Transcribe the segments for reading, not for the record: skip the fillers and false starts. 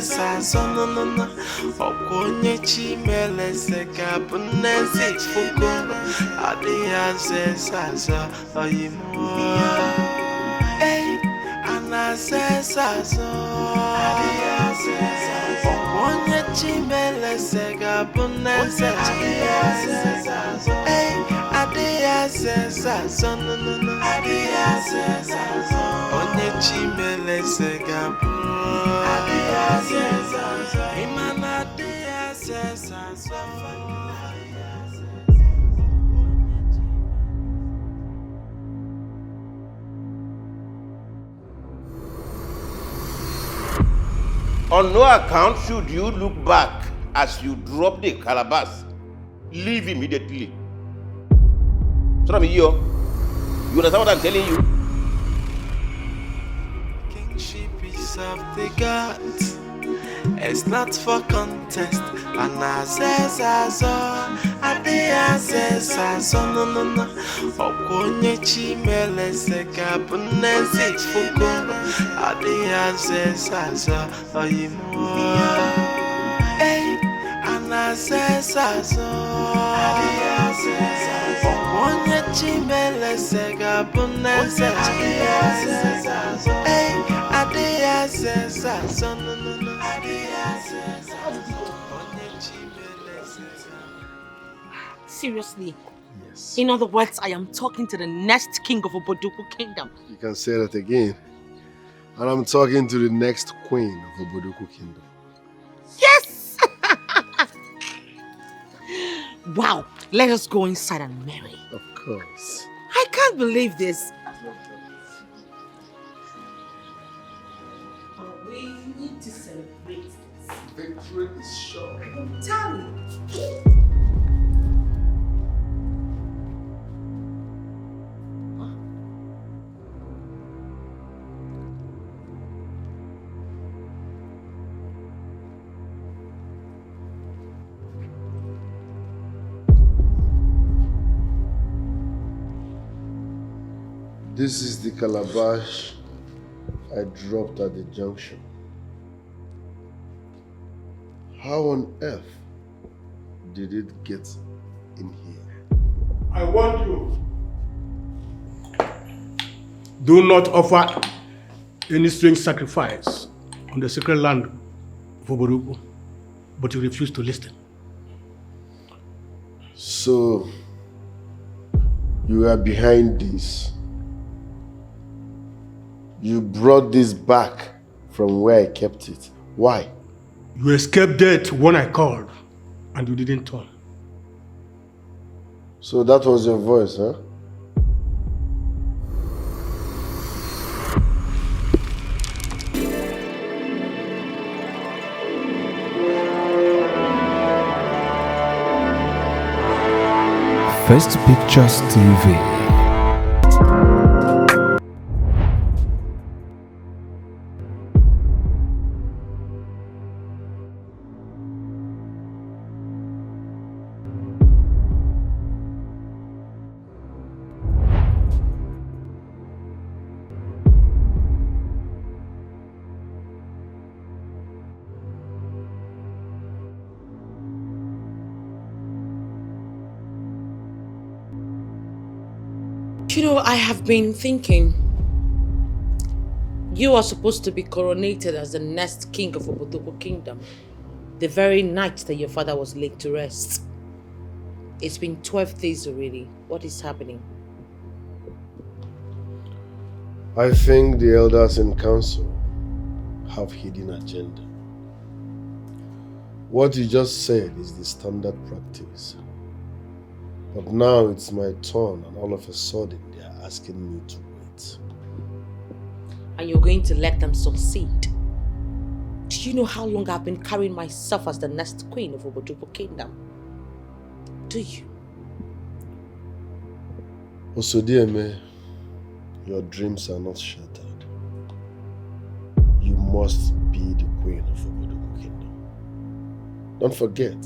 sonona okonye chimele seka punezi fuko adia sesa oyimo hey anasesa so adia sesa okonye chimele seka punezi adia sesa so hey adia sesa sonona adia sesa so onye chimele seka On no account should you look back as you drop the calabash. Leave immediately. So, you understand what I'm telling you? Kingship is of the gods. It's not for contest. And I says as all, I says as all, no. Okonye chimele seka punezi fuko. I says as all, oyimo. Hey, and I says as all, I says as all. Okonye chimele seka punezi. I says as all. Hey, I says as all, no. Seriously? Yes. In other words, I am talking to the next king of Oboduku Kingdom. You can say that again. And I'm talking to the next queen of Oboduku Kingdom. Yes! Wow, let us go inside and marry. Of course. I can't believe this. We need to celebrate this. Victory is sure. I'm telling you. This is the calabash I dropped at the junction. How on earth did it get in here? I want you. Do not offer any strange sacrifice on the sacred land of Oboduku, but you refuse to listen. So, you are behind this. You brought this back from where I kept it. Why? You escaped death when I called, and you didn't turn. So that was your voice, huh? First Pictures TV. You know, I have been thinking, you are supposed to be coronated as the next king of Oboduku Kingdom, the very night that your father was laid to rest. It's been 12 days already. What is happening? I think the elders in council have hidden agenda. What you just said is the standard practice. But now it's my turn, and all of a sudden they are asking me to wait. And you're going to let them succeed? Do you know how long I've been carrying myself as the next queen of Oboduku Kingdom? Do you? Osodieme, your dreams are not shattered. You must be the queen of Oboduku Kingdom. Don't forget,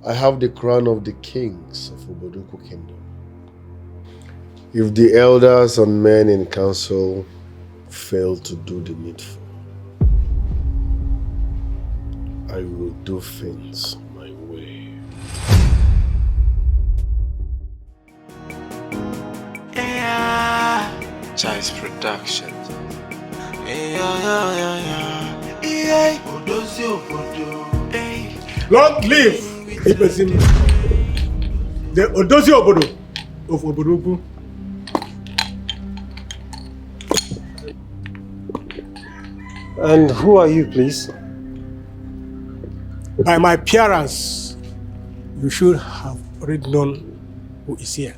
I have the crown of the kings of Oboduku Kingdom. If the elders and men in council fail to do the needful, I will do things my way. Yeah. Chai's production. Yeah. Long live the Odozi Obodo of Obodogu. And who are you, please? By my appearance, you should have already known who is here.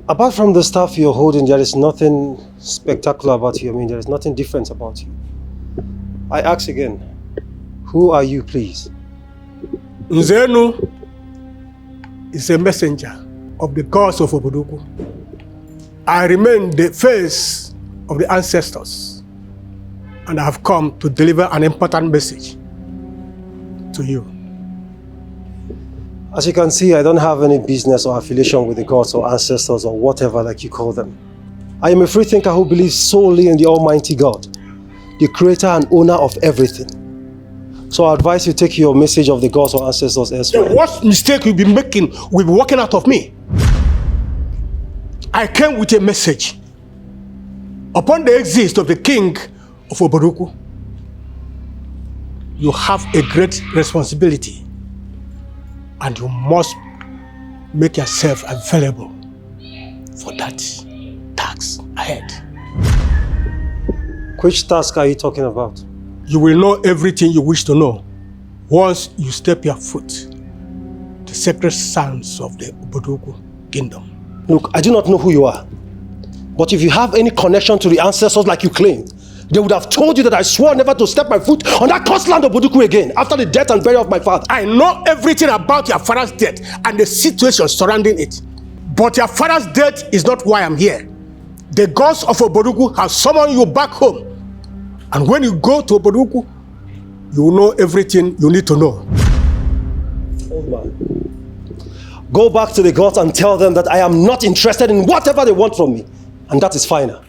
Apart from the staff you're holding, there is nothing spectacular about you. I mean, there is nothing different about you. I ask again, who are you, please? Nzenu is a messenger of the gods of Obodogu. I remain the face of the ancestors, and I have come to deliver an important message to you. As you can see, I don't have any business or affiliation with the gods or ancestors or whatever like you call them. I am a free thinker who believes solely in the Almighty God, the creator and owner of everything. So I advise you take your message of the gods or ancestors elsewhere. The worst mistake you'll be making will be walking out of me. I came with a message. Upon the exit of the king of Obodogu, you have a great responsibility, and you must make yourself available for that task ahead. Which task are you talking about? You will know everything you wish to know once you step your foot the sacred sands of the Obodogu kingdom. Look, I do not know who you are. But if you have any connection to the ancestors like you claim, they would have told you that I swore never to step my foot on that cursed land of Obodogu again after the death and burial of my father. I know everything about your father's death and the situation surrounding it. But your father's death is not why I'm here. The gods of Obodogu have summoned you back home. And when you go to Obodogu, you will know everything you need to know. Old man, go back to the gods and tell them that I am not interested in whatever they want from me. And that is final.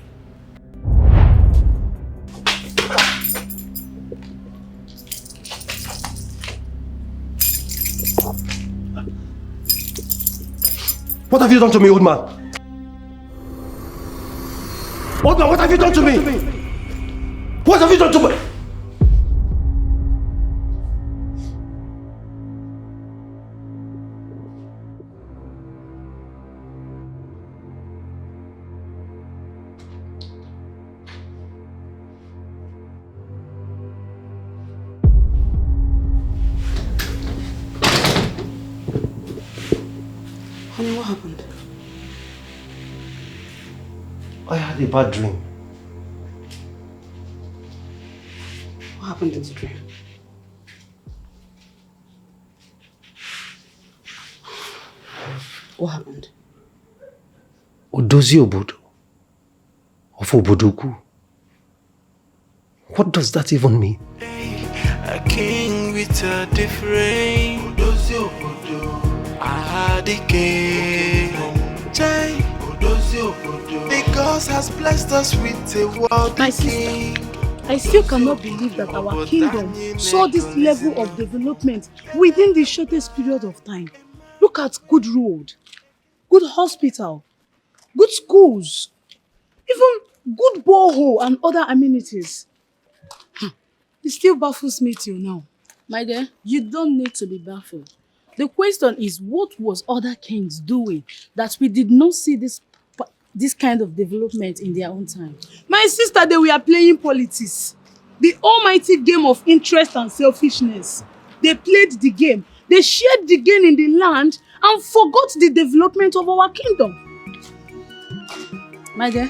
What have you done to me, old man? Old man, what have you done to me? What have you done to me? Honey, what happened? I had a bad dream. What happened in the dream? What happened? Odozi Obodo of Obodogu. What does that even mean? A king with a different Odozi Obodo. I had a king. Jai Odozi Obodo. The gods has blessed us with a world. My sister, I still cannot believe that our kingdom saw this level of development within the shortest period of time. Look at good road, good hospital, good schools, even good borehole and other amenities. It still baffles me till now. My dear, you don't need to be baffled. The question is, what was other kings doing that we did not see this kind of development in their own time? My sister, they were playing politics. The almighty game of interest and selfishness. They played the game. They shared the gain in the land and forgot the development of our kingdom. My dear,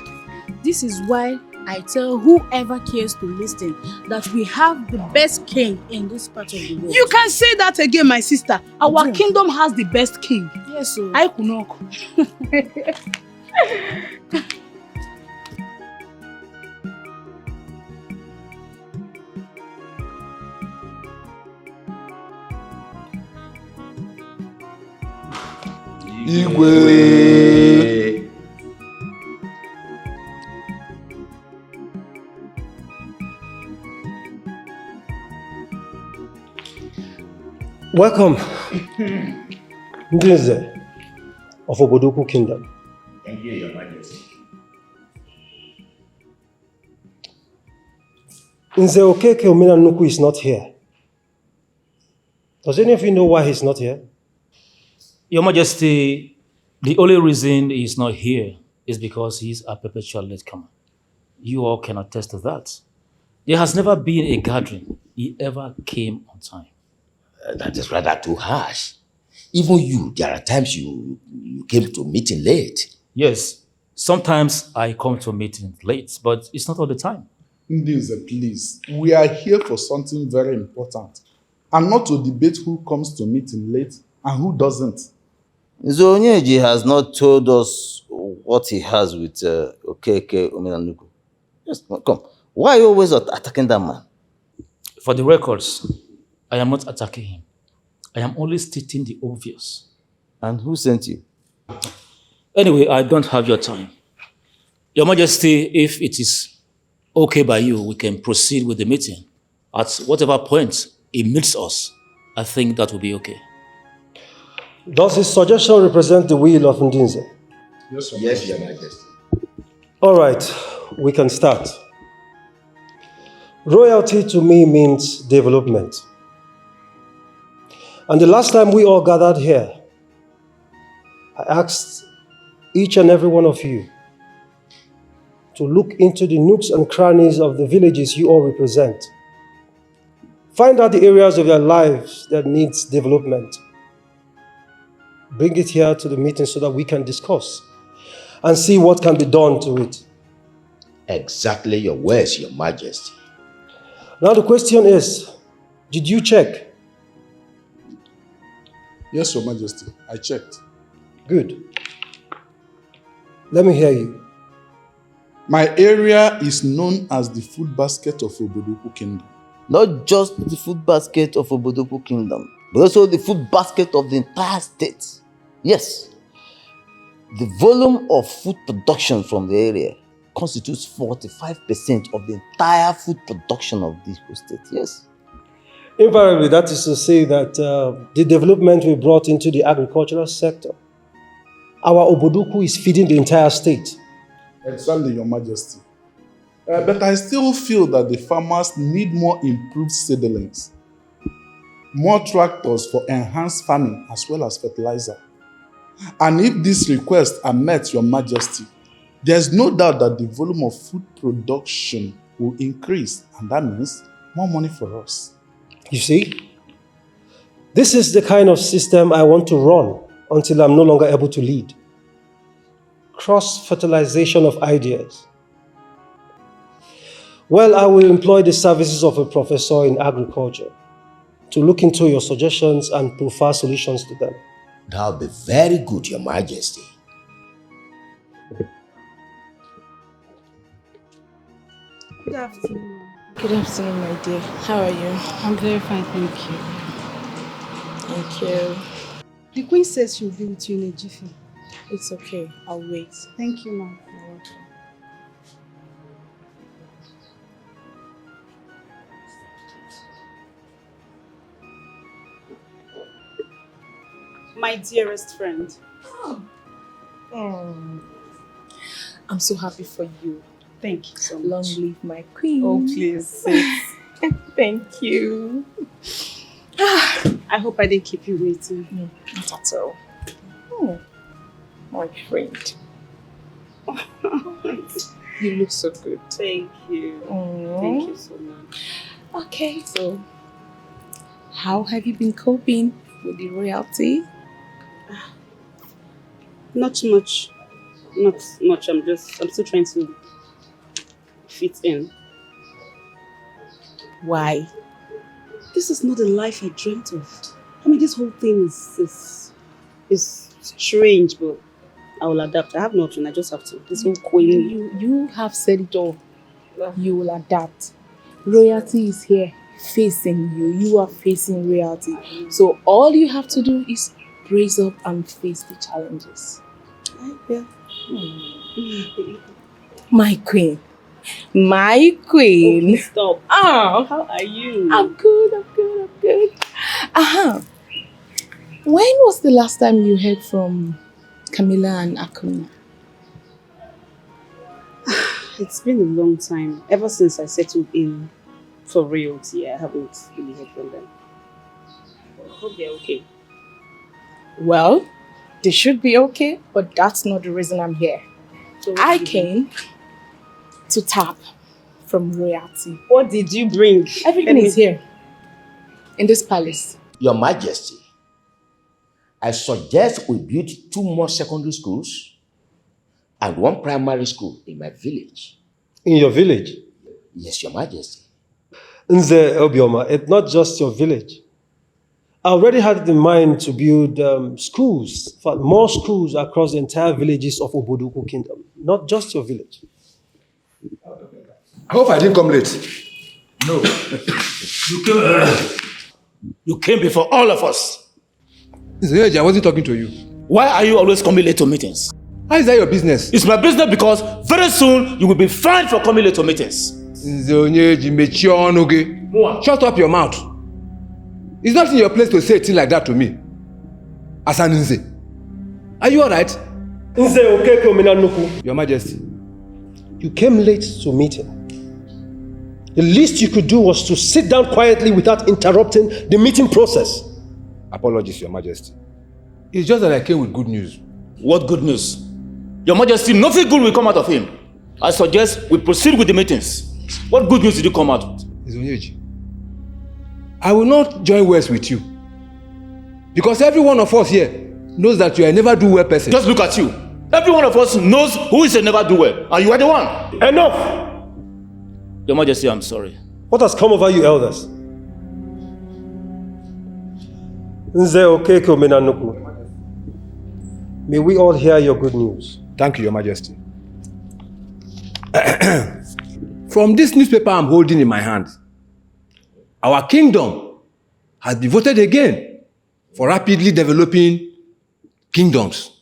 this is why I tell whoever cares to listen that we have the best king in this part of the world. You can say that again, my sister. Our kingdom has the best king. Yes, sir. I could not. Igwe. Welcome, Ndinze of Obodoku Kingdom. Thank you, Your Majesty. Nze Okeke Omenanuku is not here. Does any of you know why he's not here? Your Majesty, the only reason he's not here is because he's a perpetual latecomer. You all can attest to that. There has never been a gathering he ever came on time. That is rather too harsh. Even you, there are times you came to meeting late. Yes, sometimes I come to meetings late, but it's not all the time. Ndinze, please. We are here for something very important. And not to debate who comes to meeting late and who doesn't. Zonyeji has not told us what he has with Okeke Omenanuku. Yes, come. Why are you always attacking that man? For the records, I am not attacking him. I am only stating the obvious. And who sent you? Anyway, I don't have your time. Your Majesty, if it is okay by you, we can proceed with the meeting. At whatever point it meets us, I think that will be okay. Does his suggestion represent the will of Ndinze? Yes, Your Majesty. All right, we can start. Royalty to me means development. And the last time we all gathered here, I asked each and every one of you to look into the nooks and crannies of the villages you all represent. Find out the areas of your lives that needs development. Bring it here to the meeting so that we can discuss and see what can be done to it. Exactly your words, Your Majesty. Now the question is, did you check? Yes, Your Majesty. I checked. Good. Let me hear you. My area is known as the food basket of Obodoku Kingdom. Not just the food basket of Obodoku Kingdom, but also the food basket of the entire state. Yes. The volume of food production from the area constitutes 45% of the entire food production of this state. Yes. Invariably, that is to say that the development we brought into the agricultural sector, our Obodoku is feeding the entire state. Exactly, Your Majesty. But I still feel that the farmers need more improved seedlings, more tractors for enhanced farming as well as fertilizer. And if these requests are met, Your Majesty, there's no doubt that the volume of food production will increase, and that means more money for us. You see, this is the kind of system I want to run until I'm no longer able to lead. Cross-fertilization of ideas. Well, I will employ the services of a professor in agriculture to look into your suggestions and prefer solutions to them. That will be very good, Your Majesty. Good afternoon. Good afternoon, my dear. How are you? I'm very fine, thank you. Thank you. The Queen says she'll be with you in a jiffy. It's okay. I'll wait. Thank you, ma'am. You're welcome. My dearest friend. I'm so happy for you. Thank you so much. Long live my queen. Oh, please. Sit. Thank you. I hope I didn't keep you waiting. No, not at all. Oh, my friend. You look so good. Thank you. Thank you so much. Okay, so how have you been coping with the royalty? Not much. Not much. I'm still trying to fit in. Why? This is not the life I dreamt of. I mean, this whole thing is strange, but I will adapt. I have no option. I just have to. This whole queen. You have said it all. You will adapt. Royalty is here facing you. You are facing royalty. So all you have to do is brace up and face the challenges. Yeah. My queen. My queen. Oh, stop. Oh, how are you? I'm good. When was the last time you heard from Camilla and Akuna? It's been a long time. Ever since I settled in for royalty, I haven't really heard from them. I hope they're okay. Well, they should be okay, but that's not the reason I'm here. So I came to tap from royalty. What did you bring? Everything is here in this palace. Your Majesty, I suggest we build 2 more secondary schools and 1 primary school in my village. In your village? Yes, Your Majesty. Nze Obioma, it's not just your village. I already had in mind to build schools, more schools across the entire villages of Obodoku Kingdom, not just your village. I hope I didn't come late. No. You came before all of us. I wasn't talking to you. Why are you always coming late to meetings? How is that your business? It's my business because very soon you will be fined for coming late to meetings. Shut up your mouth. It's not in your place to say a thing like that to me. Asan Nze. Are you alright? Nze Okeke Omenanuku. Your Majesty. You came late to meeting. The least you could do was to sit down quietly without interrupting the meeting process. Apologies, Your Majesty. It's just that I came with good news. What good news? Your Majesty, nothing good will come out of him. I suggest we proceed with the meetings. What good news did you come out with? Izonyeji, I will not join words with you. Because every one of us here knows that you are a never-do-well person. Just look at you. Every one of us knows who is a never-do-well, and you are the one. Enough! Your Majesty, I'm sorry. What has come over you, elders? Nze Okeke Omenanuku. May we all hear your good news. Thank you, Your Majesty. From this newspaper I'm holding in my hand, our kingdom has been voted again for rapidly developing kingdoms.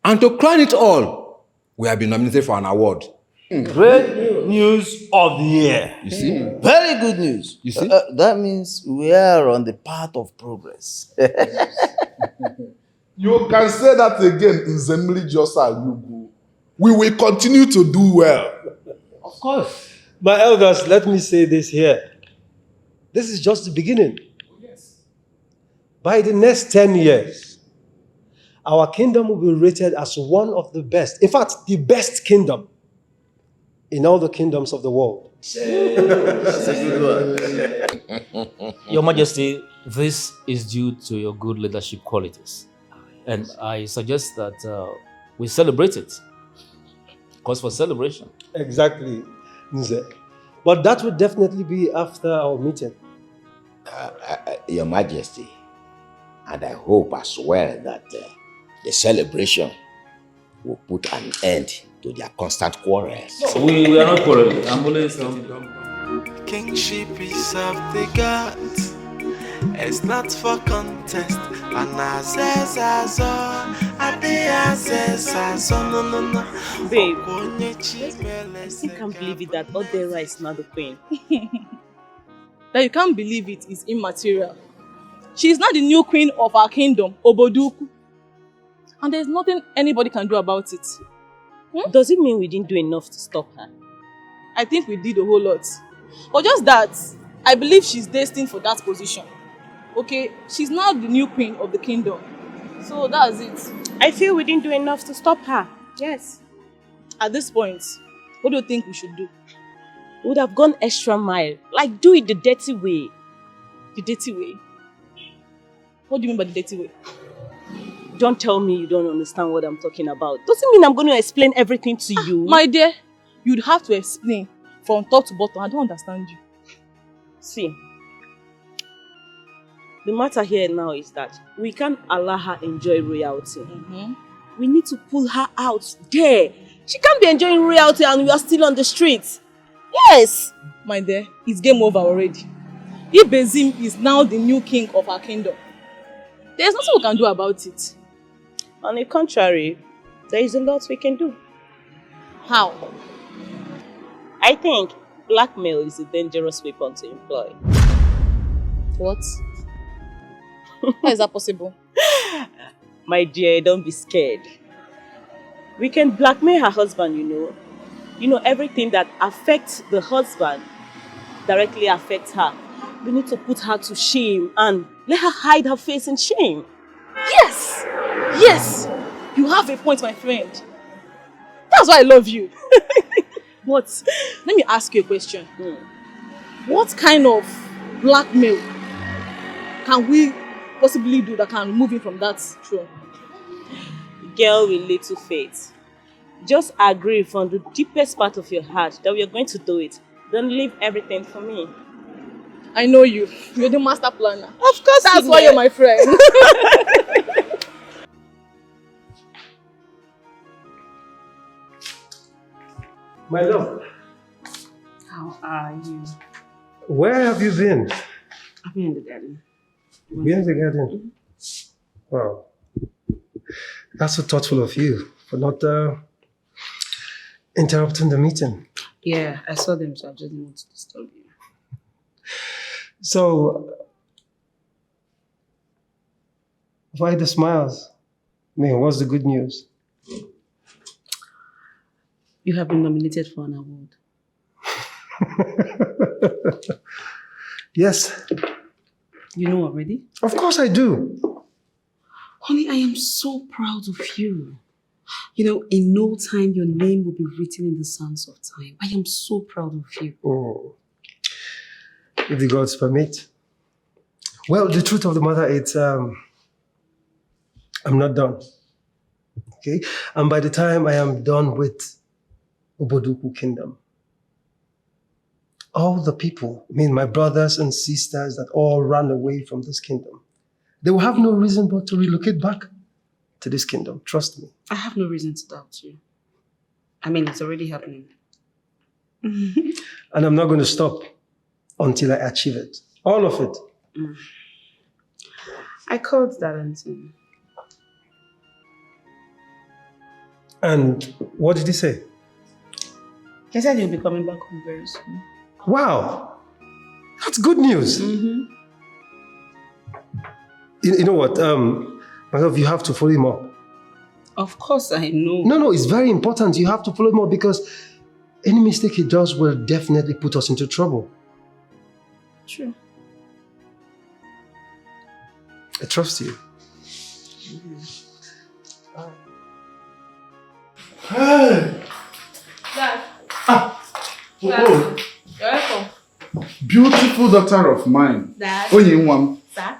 And to crown it all, we have been nominated for an award. Great news of the year. You see? Very good news. You see? That means we are on the path of progress. You can say that again in Zemli Josa Yugu. We will continue to do well. Of course. My elders, let me say this here. This is just the beginning. Yes. By the next 10 years, our kingdom will be rated as one of the best, in fact, the best kingdom in all the kingdoms of the world. That's a good one. Your Majesty, this is due to your good leadership qualities. And I suggest that we celebrate it. Cause for celebration. Exactly, Nze. But that would definitely be after our meeting. Your Majesty, and I hope as well that the celebration will put an end to their constant quarrels. No, we are not quarreling. I'm only Kingship is of the gods. It's not for contest. And I says as all, no. Babe, I still can't believe it that Odera is not the queen. That you can't believe it is immaterial. She is not the new queen of our kingdom, Obodoku. And there's nothing anybody can do about it. Does it mean we didn't do enough to stop her? I think we did a whole lot. But just that, I believe she's destined for that position. Okay, she's now the new queen of the kingdom. So that's it. I feel we didn't do enough to stop her. Yes. At this point, what do you think we should do? We would have gone extra mile. Like, do it the dirty way. The dirty way? What do you mean by the dirty way? Don't tell me you don't understand what I'm talking about. Doesn't mean I'm going to explain everything to you. My dear, you'd have to explain from top to bottom. I don't understand you. See, the matter here now is that we can't allow her enjoy royalty. We need to pull her out there. She can't be enjoying royalty and we are still on the streets. Yes. My dear, it's game over already. Ibezim is now the new king of our kingdom. There's nothing we can do about it. On the contrary, there is a lot we can do. How? I think blackmail is a dangerous weapon to employ. What? How is that possible? My dear, don't be scared. We can blackmail her husband, you know. You know, everything that affects the husband directly affects her. We need to put her to shame and let her hide her face in shame. Yes! Yes! You have a point, my friend. That's why I love you. But let me ask you a question. What kind of blackmail can we possibly do that can remove him from that throne? Girl with little faith. Just agree from the deepest part of your heart that we are going to do it. Don't leave everything for me. I know you. You're the master planner. Of course. That's why you're my friend. My love, How are you? where have you been? I've been in the garden. Been in the garden? Wow. That's so thoughtful of you for not interrupting the meeting. Yeah, I saw them, so I just didn't want to disturb you. So, why the smiles? I mean, what's the good news? You have been nominated for an award. Yes. You know already? Of course I do. Honey, I am so proud of you. You know, in no time, your name will be written in the sands of time. I am so proud of you. Oh. If the gods permit. Well, the truth of the matter is, I'm not done. Okay? And by the time I am done with Obodoku Kingdom, all the people, I mean, my brothers and sisters that all ran away from this kingdom, they will have no reason but to relocate back to this kingdom. Trust me. I have no reason to doubt you. I mean, it's already happening. And I'm not going to stop until I achieve it. All of it. I called Darlington. And what did he say? He said he'll be coming back home very soon. Wow. That's good news. You know what? My love, you have to follow him up. Of course I know. No, it's very important. You have to follow him up because any mistake he does will definitely put us into trouble. True. I trust you. Hey! Dad. Oh, You're welcome. beautiful daughter of mine. Dad. Onyinwam. Sir?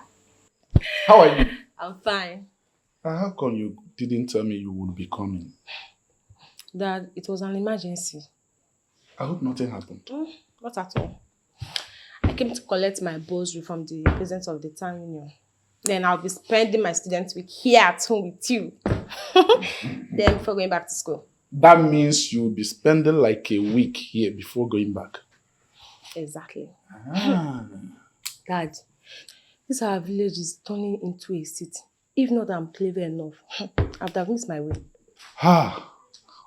How are you? I'm fine. How come you didn't tell me you would be coming? Dad, it was an emergency. I hope nothing happened. Not at all. I came to collect my bursary from the president of the town union. Then I'll be spending my student week here at home with you. Then before going back to school. That means you'll be spending like a week here before going back. Exactly. Ah. Dad, this our village is turning into a city. If not, I'm clever enough. I've missed my way.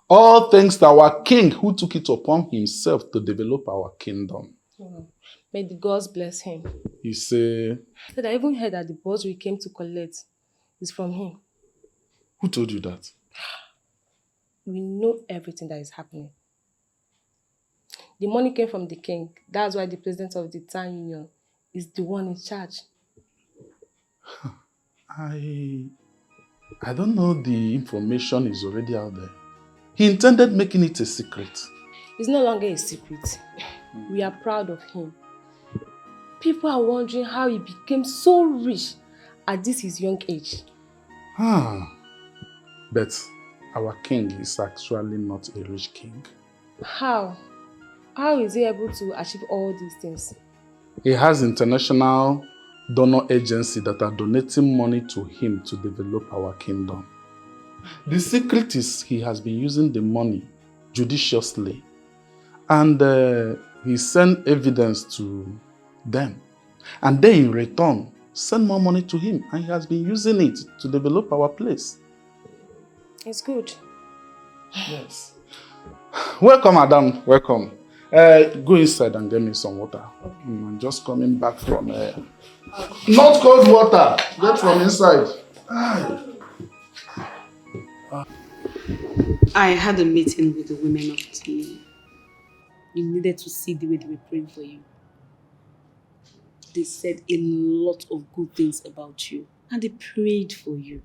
All thanks to our king who took it upon himself to develop our kingdom. May the gods bless him. He said, I even heard that the bursary we came to collect is from him. who told you that? We know everything that is happening. The money came from the king. That's why the president of the town union is the one in charge. I don't know, the information is already out there. He intended making it a secret. It's no longer a secret. We are proud of him. People are wondering how he became so rich at this his young age. But our king is actually not a rich king. How? How is he able to achieve all these things? He has international donor agency that are donating money to him to develop our kingdom. The secret is he has been using the money judiciously, and he sent evidence to them, and they in return send more money to him, and he has been using it to develop our place. It's good. Yes. Welcome, madam. Welcome. Go inside and get me some water. Okay. I'm just coming back from not cold water. Get from inside. I had a meeting with the women of the. You needed to see the way they were praying for you. They said a lot of good things about you and they prayed for you.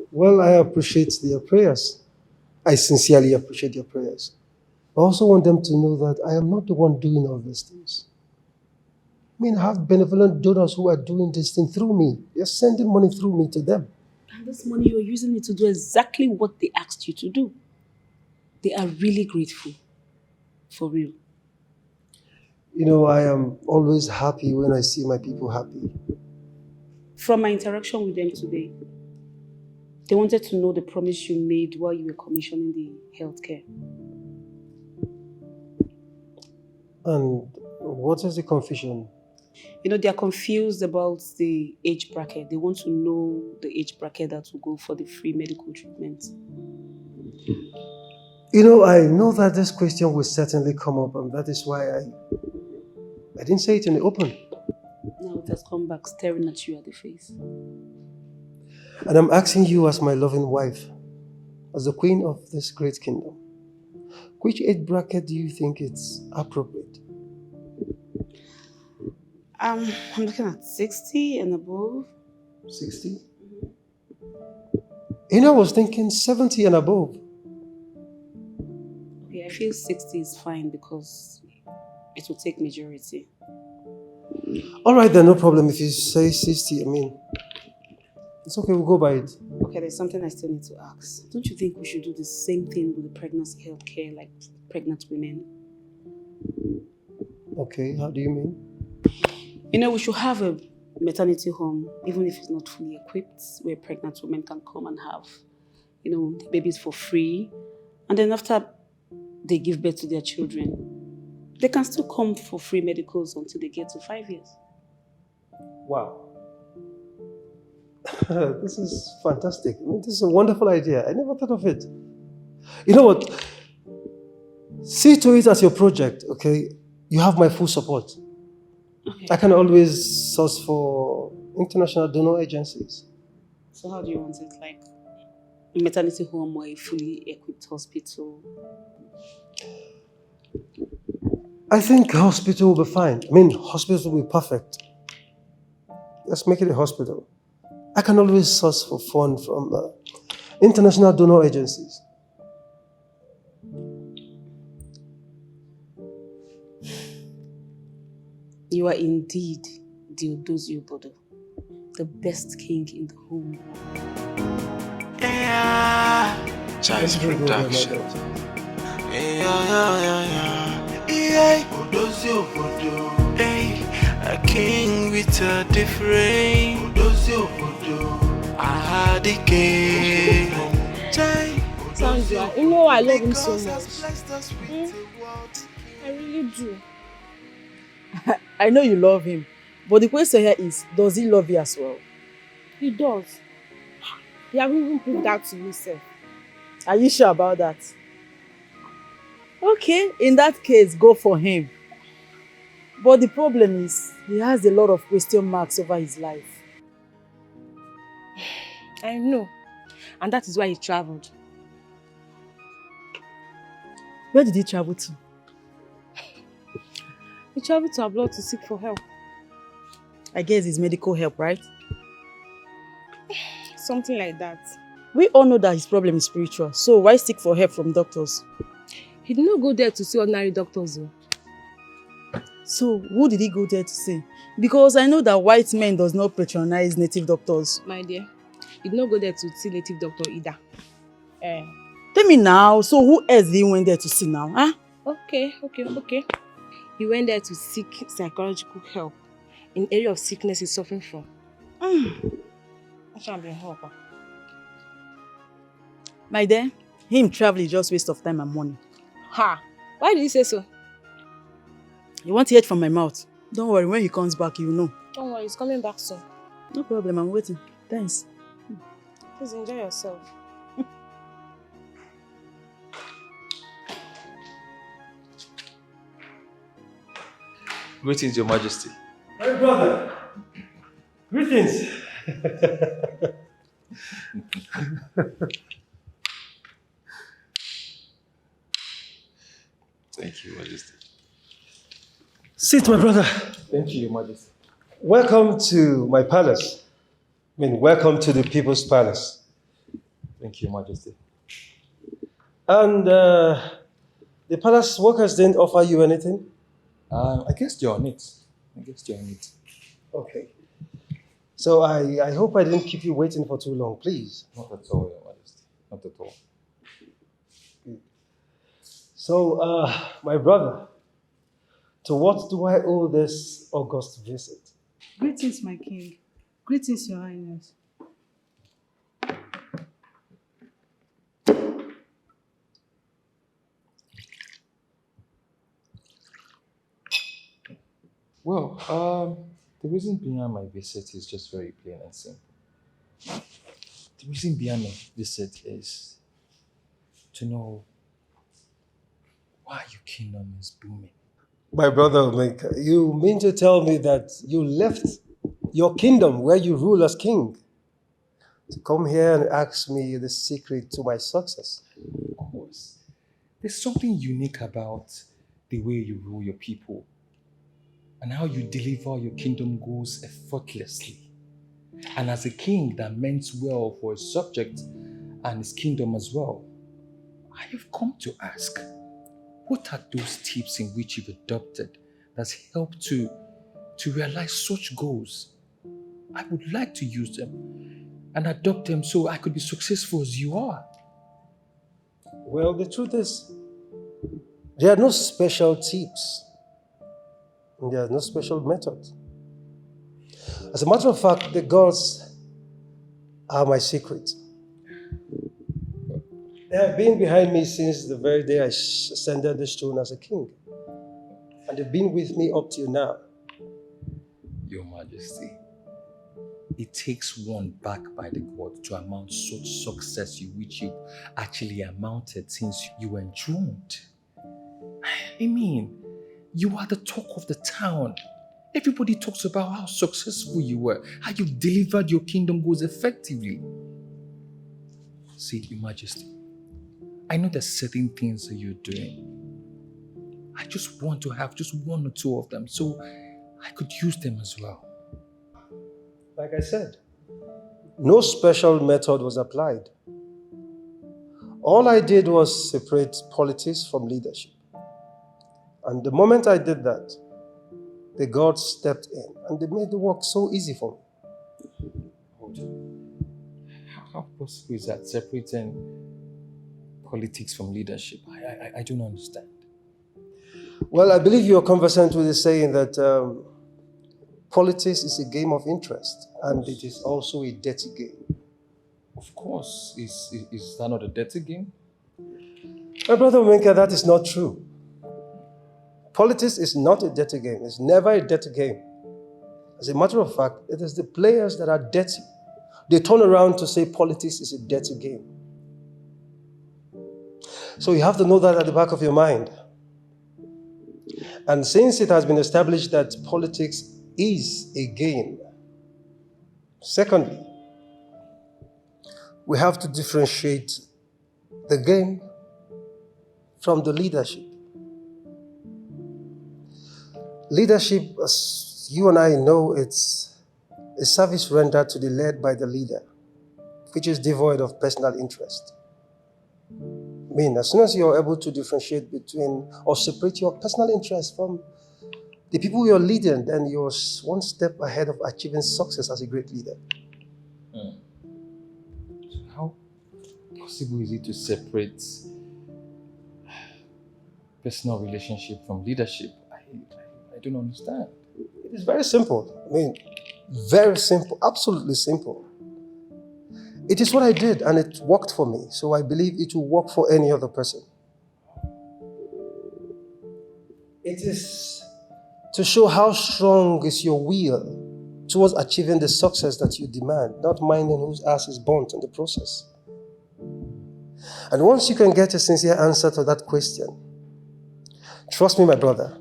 Well, I appreciate their prayers. I sincerely appreciate their prayers. I also want them to know that I am not the one doing all these things. I mean, I have benevolent donors who are doing this thing through me. They're sending money through me to them. And this money, you're using it to do exactly what they asked you to do. They are really grateful. For real. You know, I am always happy when I see my people happy. From my interaction with them today, they wanted to know the promise you made while you were commissioning the healthcare. And what is the confusion? You know, they are confused about the age bracket. They want to know the age bracket that will go for the free medical treatment. You know, I know that this question will certainly come up, and that is why I didn't say it in the open. Now it has come back staring at you at the face. And I'm asking you as my loving wife, as the queen of this great kingdom, which age bracket do you think it's appropriate? I'm looking at 60 and above. 60? You know, I was thinking 70 and above. Okay, I feel 60 is fine because it will take majority. All right, then, no problem. If you say 60, I mean, it's okay, we'll go by it. Okay, there's something I still need to ask. Don't you think we should do the same thing with the pregnancy healthcare, like pregnant women? Okay, how do you mean? You know, we should have a maternity home, even if it's not fully equipped, where pregnant women can come and have, you know, the babies for free. And then after they give birth to their children, they can still come for free medicals until they get to 5 years. Wow. This is fantastic. I mean, this is a wonderful idea. I never thought of it. You know what? See to it as your project, okay? You have my full support. Okay. I can always source for international donor agencies. So how do you want it? Like a maternity home or a fully equipped hospital? I think hospital will be fine. I mean, hospital will be perfect. Let's make it a hospital. I can always source for funds from international donor agencies. You are indeed Diodozio Bodo, the best king in the whole world. Yeah, Child's production. Yeah, Odozio Bodo. Hey, a king with a different Odozio Bodo. I had a king. Sandra, you know I love him so much. I really do. I know you love him, but the question here is, does he love you as well? He does. He has even proved that to me, sir. Are you sure about that? Okay, in that case, go for him. But the problem is, he has a lot of question marks over his life. I know. And that is why he traveled. Where did he travel to? He traveled to abroad to seek for help. I guess it's medical help, right? Something like that. We all know that his problem is spiritual, so why seek for help from doctors? He did not go there to see ordinary doctors, though. So, who did he go there to see? Because I know that white men does not patronize native doctors. My dear, he did not go there to see native doctor either. Tell me now, so who else did he went there to see now? Huh? Okay. He went there to seek psychological help in area of sickness he's suffering from. My dear, him traveling is just waste of time and money. Ha! Why did you say so? You want to hear it from my mouth? Don't worry, when he comes back, you will know. Don't worry, he's coming back soon. No problem, I'm waiting. Thanks. Please enjoy yourself. Greetings, Your Majesty. Hey, brother. Greetings. Thank you, Majesty. Sit, my brother. Thank you, Your Majesty. Welcome to my palace. Welcome to the People's Palace. Thank you, Your Majesty. And the palace workers didn't offer you anything? I guess you're on it. Okay. So I hope I didn't keep you waiting for too long, please. Not at all, Your Majesty. Not at all. So, my brother, to what do I owe this august visit? Greetings, my king. Greetings, your highness. Well, the reason behind my visit is just very plain and simple. The reason behind my visit is to know why your kingdom is booming. My brother Omeka, you mean to tell me that you left your kingdom where you rule as king to come here and ask me the secret to my success? Of course. There's something unique about the way you rule your people and how you deliver your kingdom goals effortlessly. And as a king that meant well for his subject and his kingdom as well, I have come to ask, what are those tips in which you've adopted that's helped to realize such goals? I would like to use them and adopt them so I could be successful as you are. Well, the truth is, there are no special tips. There are no special methods. As a matter of fact, the gods are my secret. They have been behind me since the very day I ascended the throne as a king. And they've been with me up till now. Your Majesty, it takes one backed by the God to amount such success in which you actually amounted since you were enthroned. I mean, you are the talk of the town. Everybody talks about how successful you were, how you delivered your kingdom goals effectively. See, Your Majesty, I know there's certain things that you're doing. I just want to have just one or two of them so I could use them as well. Like I said, no special method was applied. All I did was separate politics from leadership. And the moment I did that, the gods stepped in and they made the work so easy for me. How possible is that, separating politics from leadership? I don't understand. Well, I believe you're conversant with the saying that politics is a game of interest and it is also a dirty game. Of course. Is that not a dirty game? My brother Menka, that is not true. Politics is not a dirty game. It's never a dirty game. As a matter of fact, it is the players that are dirty. They turn around to say politics is a dirty game. So you have to know that at the back of your mind. And since it has been established that politics is a game, secondly, we have to differentiate the game from the leadership. Leadership, as you and I know, it's a service rendered to the led by the leader, which is devoid of personal interest. I mean, as soon as you're able to differentiate between or separate your personal interest from the people you're leading, then you're one step ahead of achieving success as a great leader. How possible is it to separate personal relationship from leadership? I don't understand. It is very simple. I mean, very simple, absolutely simple. It is what I did and it worked for me, so I believe it will work for any other person. It is to show how strong is your will towards achieving the success that you demand, not minding whose ass is burnt in the process. And once you can get a sincere answer to that question, trust me, my brother,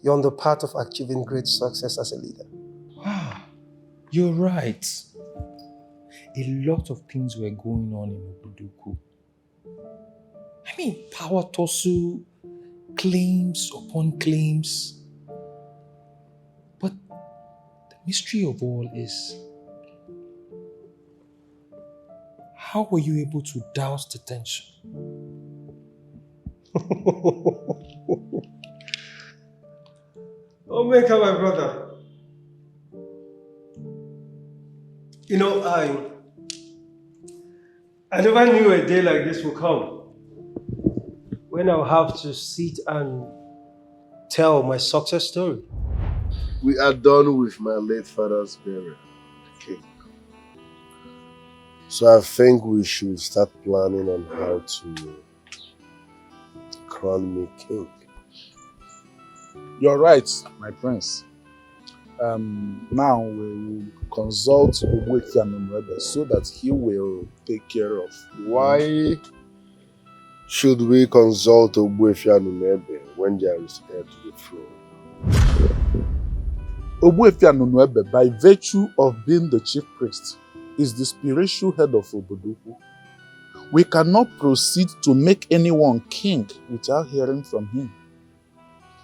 you're on the path of achieving great success as a leader. You're right. A lot of things were going on in Obodoku. I mean, power tussle, claims upon claims. But the mystery of all is, how were you able to douse the tension? Omeka, my brother. You know, I never knew a day like this would come when I'll have to sit and tell my success story. We are done with my late father's burial. Okay. So I think we should start planning on how to crown me king. You're right, my prince. Now we will consult Ogbuefi and Onwebe so that he will take care of. Why should we consult Ogbuefi and Onwebe when there is heir to the throne? Ogbuefi and Onwebe, by virtue of being the chief priest, is the spiritual head of Obodoku. We cannot proceed to make anyone king without hearing from him.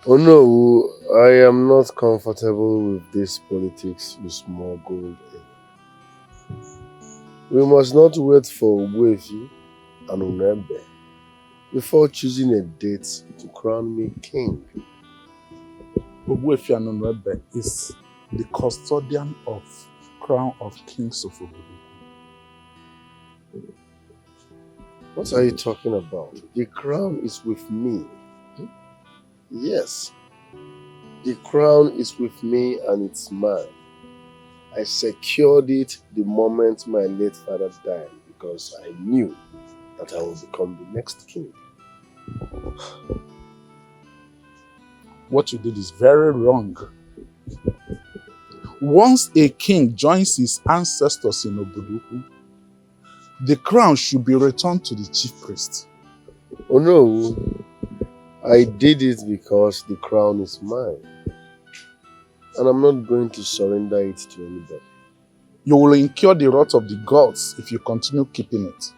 Oh no, I am not comfortable with this politics you smuggled in. We must not wait for Ogbuefi and Onwebe before choosing a date to crown me king. Ogbuefi and Onwebe is the custodian of crown of kings of Obodoku. What are you talking about? The crown is with me. Yes. The crown is with me and it's mine. I secured it the moment my late father died because I knew that I would become the next king. What you did is very wrong. Once a king joins his ancestors in Obodoku, the crown should be returned to the chief priest. Oh no, I did it because the crown is mine. And I'm not going to surrender it to anybody. You will incur the wrath of the gods if you continue keeping it.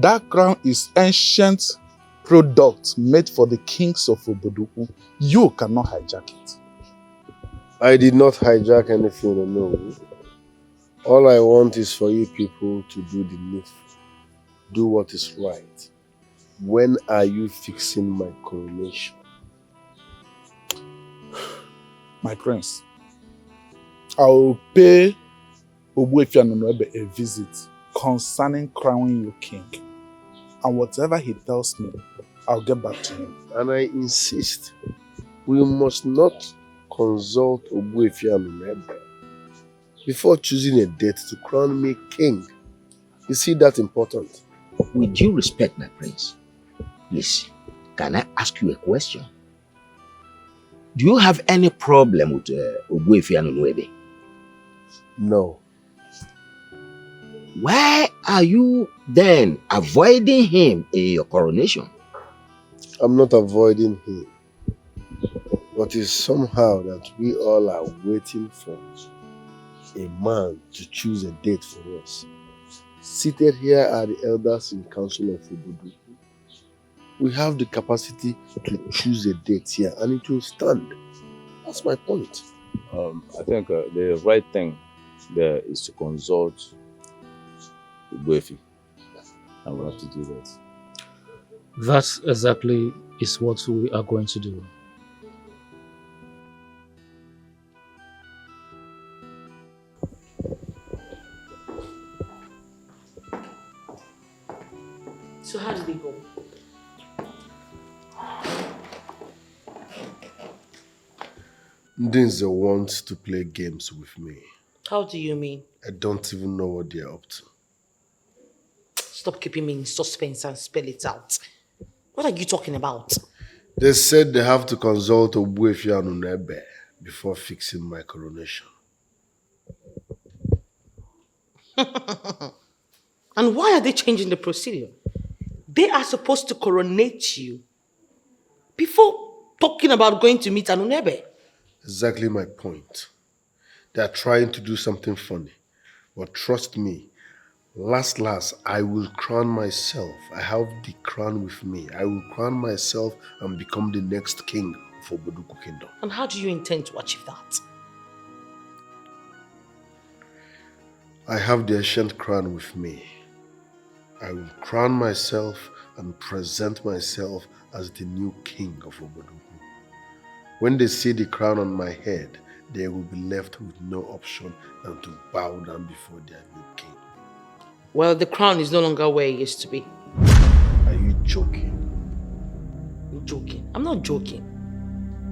That crown is ancient product made for the kings of Obodoku. You cannot hijack it. I did not hijack anything, no. All I want is for you people to do the needful. Do what is right. When are you fixing my coronation? My prince, I will pay Ogbuefi and Onwebe a visit concerning crowning you king. And whatever he tells me, I'll get back to him. And I insist, we must not consult Ogbuefi and Onwebe before choosing a date to crown me king. You see that important? With due respect, my prince, please, can I ask you a question? Do you have any problem with Ogbuefi and Onwebe? No. Why are you then avoiding him in your coronation? I'm not avoiding him. But it's somehow that we all are waiting for a man to choose a date for us. Seated here are the elders in Council of Obodoku. We have the capacity to choose a date here and it will stand. That's my point. I think the right thing there is to consult Ogbuefi, and we'll have to do that. That exactly is what we are going to do. So how did it go? Ndinze wants to play games with me. How do you mean? I don't even know what they're up to. Stop keeping me in suspense and spell it out. What are you talking about? They said they have to consult Ogbuefi and Onwebe before fixing my coronation. And why are they changing the procedure? They are supposed to coronate you before talking about going to meet Onwebe. Exactly my point. They are trying to do something funny. But trust me, last, I will crown myself. I have the crown with me. I will crown myself and become the next king of Oboduku Kingdom. And how do you intend to achieve that? I have the ancient crown with me. I will crown myself and present myself as the new king of Oboduku. When they see the crown on my head, they will be left with no option than to bow down before their new king. Well, the crown is no longer where it used to be. Are you joking? I'm joking. I'm not joking.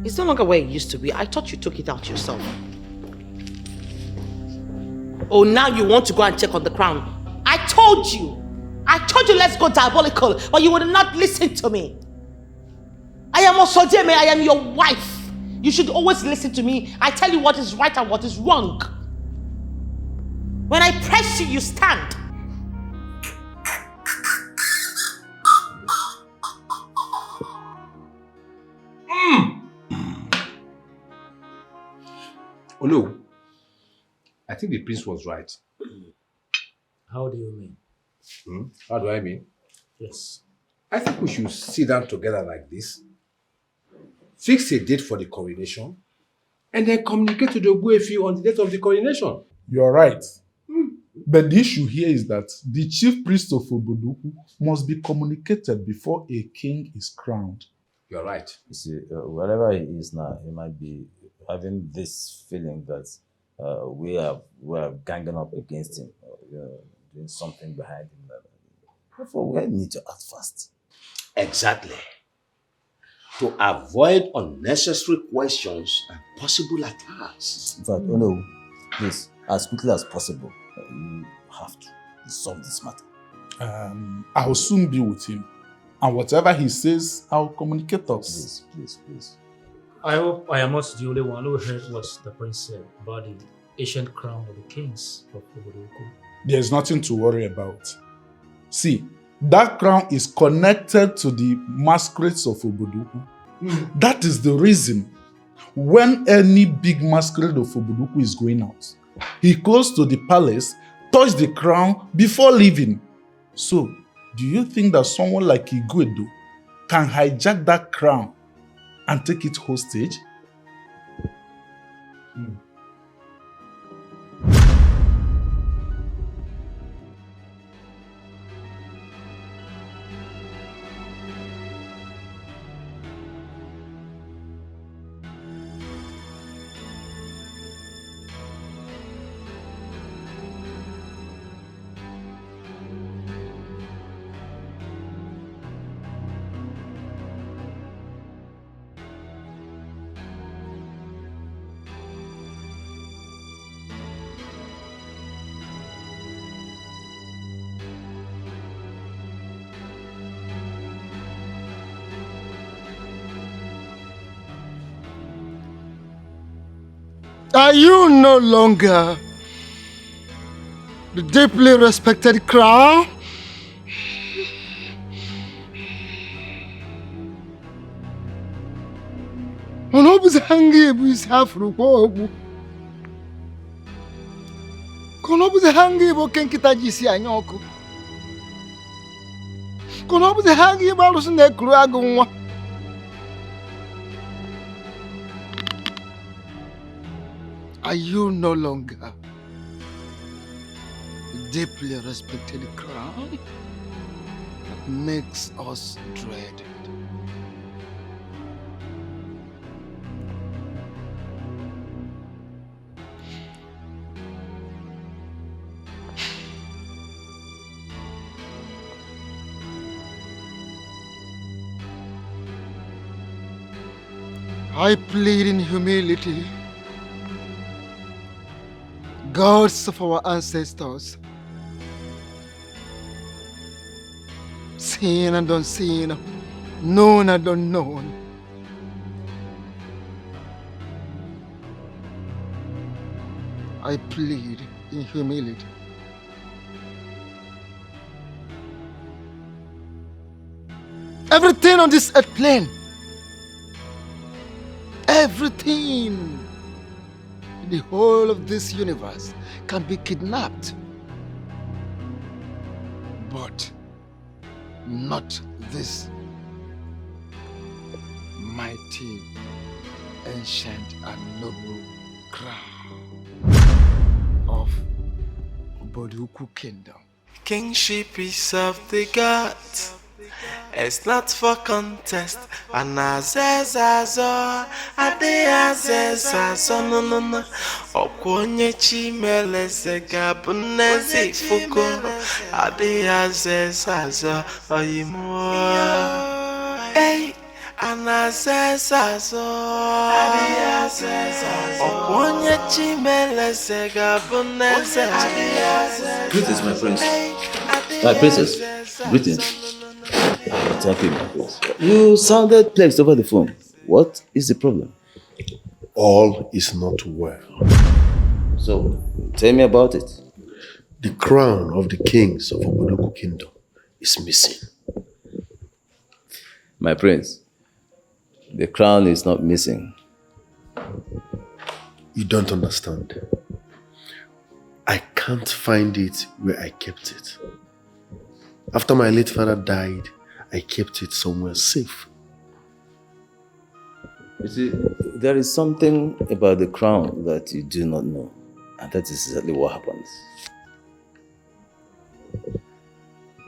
It's no longer where it used to be. I thought you took it out yourself. Oh, now you want to go and check on the crown. I told you let's go diabolical, but you would not listen to me. I am Osodeme, I am your wife. You should always listen to me. I tell you what is right and what is wrong. When I press you, you stand. Oh no, I think the prince was right. How do you mean? How do I mean? Yes. I think we should sit down together like this, fix a date for the coronation, and then communicate to the Ogbuefi on the date of the coronation. You're right. But the issue here is that the chief priest of Oboduku must be communicated before a king is crowned. You're right. You see, wherever he is now, he might be having this feeling that we are ganging up against him, doing something behind him. Therefore, we need to act fast. Exactly. To avoid unnecessary questions and possible attacks. In fact, no, please, as quickly as possible, you have to resolve this matter. I'll soon be with him. And whatever he says, I'll communicate us. Please. I hope I am not the only one who heard what the prince said about the ancient crown of the kings of Oboduku. There's nothing to worry about. See, that crown is connected to the masquerades of Oboduku. That is the reason when any big masquerade of Oboduku is going out, he goes to the palace, touch the crown before leaving. So, do you think that someone like Igwedo can hijack that crown and take it hostage? Are you no longer the deeply respected crown? Onobu's hangi is half rupobu. Konobu's hangi bo kenkita jisi anyoku. Konobu's hangi balus ne kruagunwa. Are you no longer the deeply respected crown that makes us dreaded? I plead in humility, gods of our ancestors, seen and unseen, known and unknown, I plead in humility. Everything on this earth plane, everything the whole of this universe can be kidnapped. But not this mighty, ancient, and noble crown of Boduku Kingdom. Kingship is of the gods. It's not for contest. Anazezazo, adeazezazo, no. Okwonye chimeleze gabunezi fuko. Adeazezazo, oyimua. Hey, anazezazo, adeazezazo. Okwonye chimeleze gabunezi. Greetings, my friends. My princess, greetings. Thank you, my prince. You sounded perplexed over the phone. What is the problem? All is not well. So, tell me about it. The crown of the kings of Obodoku Kingdom is missing. My prince, the crown is not missing. You don't understand. I can't find it where I kept it. After my late father died, I kept it somewhere safe. You see, there is something about the crown that you do not know. And that is exactly what happens.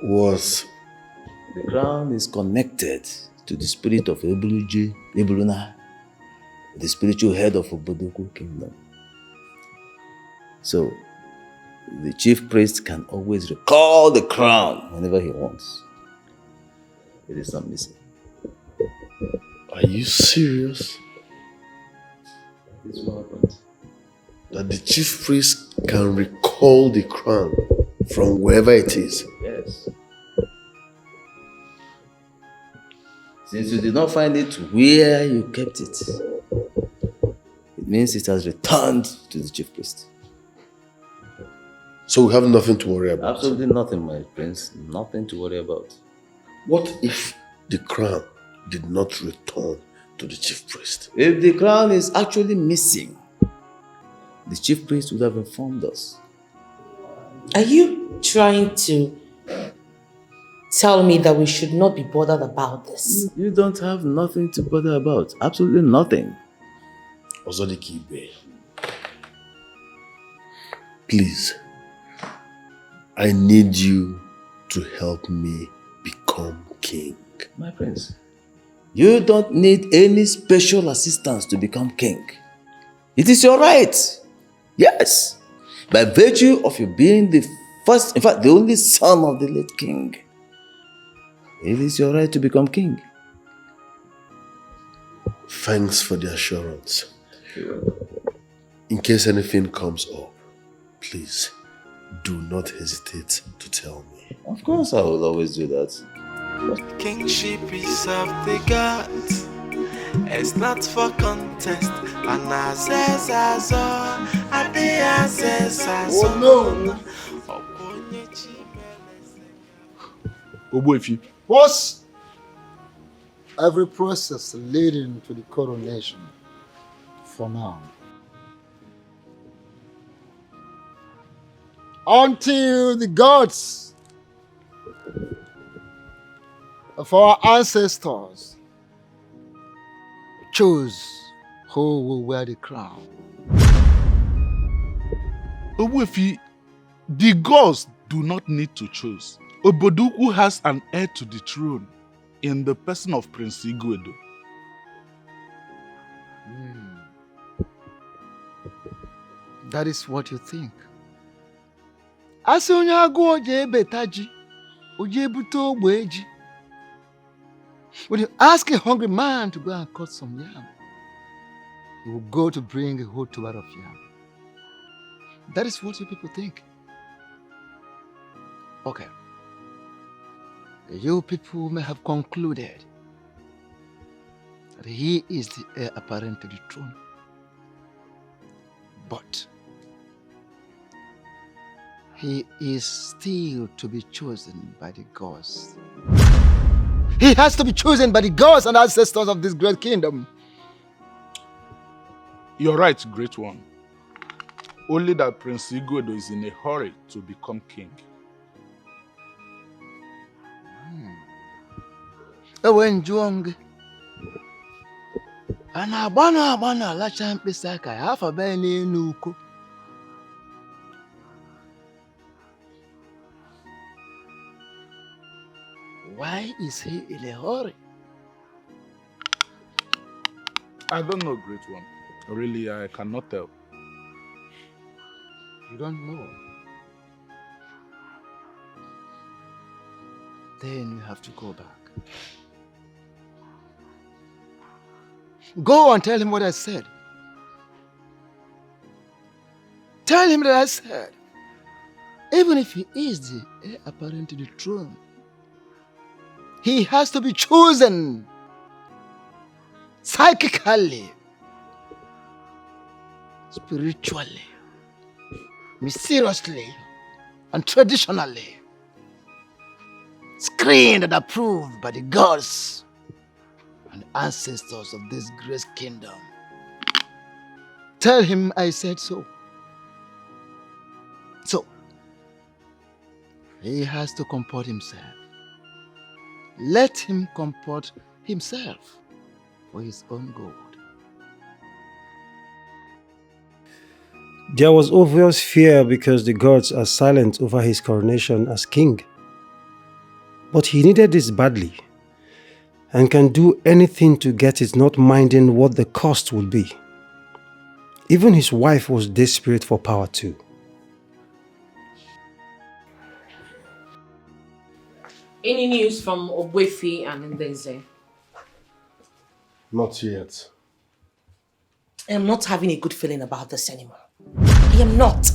Was the crown is connected to the spirit of Ebuluna, the spiritual head of Obodoku Kingdom. So, the chief priest can always recall the crown whenever he wants. It is not missing. Are you serious? This is what happened. That the chief priest can recall the crown from wherever it is? Yes. Since you did not find it where you kept it, it means it has returned to the chief priest. So we have nothing to worry about? Absolutely nothing, my prince. Nothing to worry about. What if the crown did not return to the chief priest? If the crown is actually missing, the chief priest would have informed us. Are you trying to tell me that we should not be bothered about this? You don't have nothing to bother about. Absolutely nothing. Ozodikibe, please, I need you to help me become king. My prince, you don't need any special assistance to become king. It is your right. Yes. By virtue of you being the first, in fact, the only son of the late king, it is your right to become king. Thanks for the assurance. In case anything comes up, please do not hesitate to tell me. Of course, I will always do that. Kingship is of the gods. It's not for contest. Oh no! Ogbuefi. What's every process leading to the coronation for now? Until the gods of our ancestors choose who will wear the crown. Ogbuefi, the gods do not need to choose. Obodoku has an heir to the throne in the person of Prince Igwedo. That is what you think. As onye agụọ je ebeta ji, oje ebute ogbe ji. When you ask a hungry man to go and cut some yam, he will go to bring a whole tuber of yam. That is what you people think. Okay. You people may have concluded that he is the heir apparent to the throne. But he is still to be chosen by the gods. He has to be chosen by the gods and ancestors of this great kingdom. You're right, great one. Only that Prince Igwedo is in a hurry to become king. Ewe njụọ m gị. A na-agba na-alacha mkpịsị aka ya afọ bee n'elu uko. Why is he in a hurry? I don't know, Great One. Really, I cannot tell. You don't know? Then you have to go back. Go and tell him what I said. Tell him that I said, even if he is the heir apparent to the throne, he has to be chosen psychically, spiritually, mysteriously, and traditionally, screened and approved by the gods and ancestors of this great kingdom. Tell him I said so. So, he has to comport himself. Let him comport himself for his own good. There was obvious fear because the gods are silent over his coronation as king. But he needed this badly and can do anything to get it, not minding what the cost would be. Even his wife was desperate for power too. Any news from Ogbuefi and Ndeze? Not yet. I am not having a good feeling about this anymore. I am not.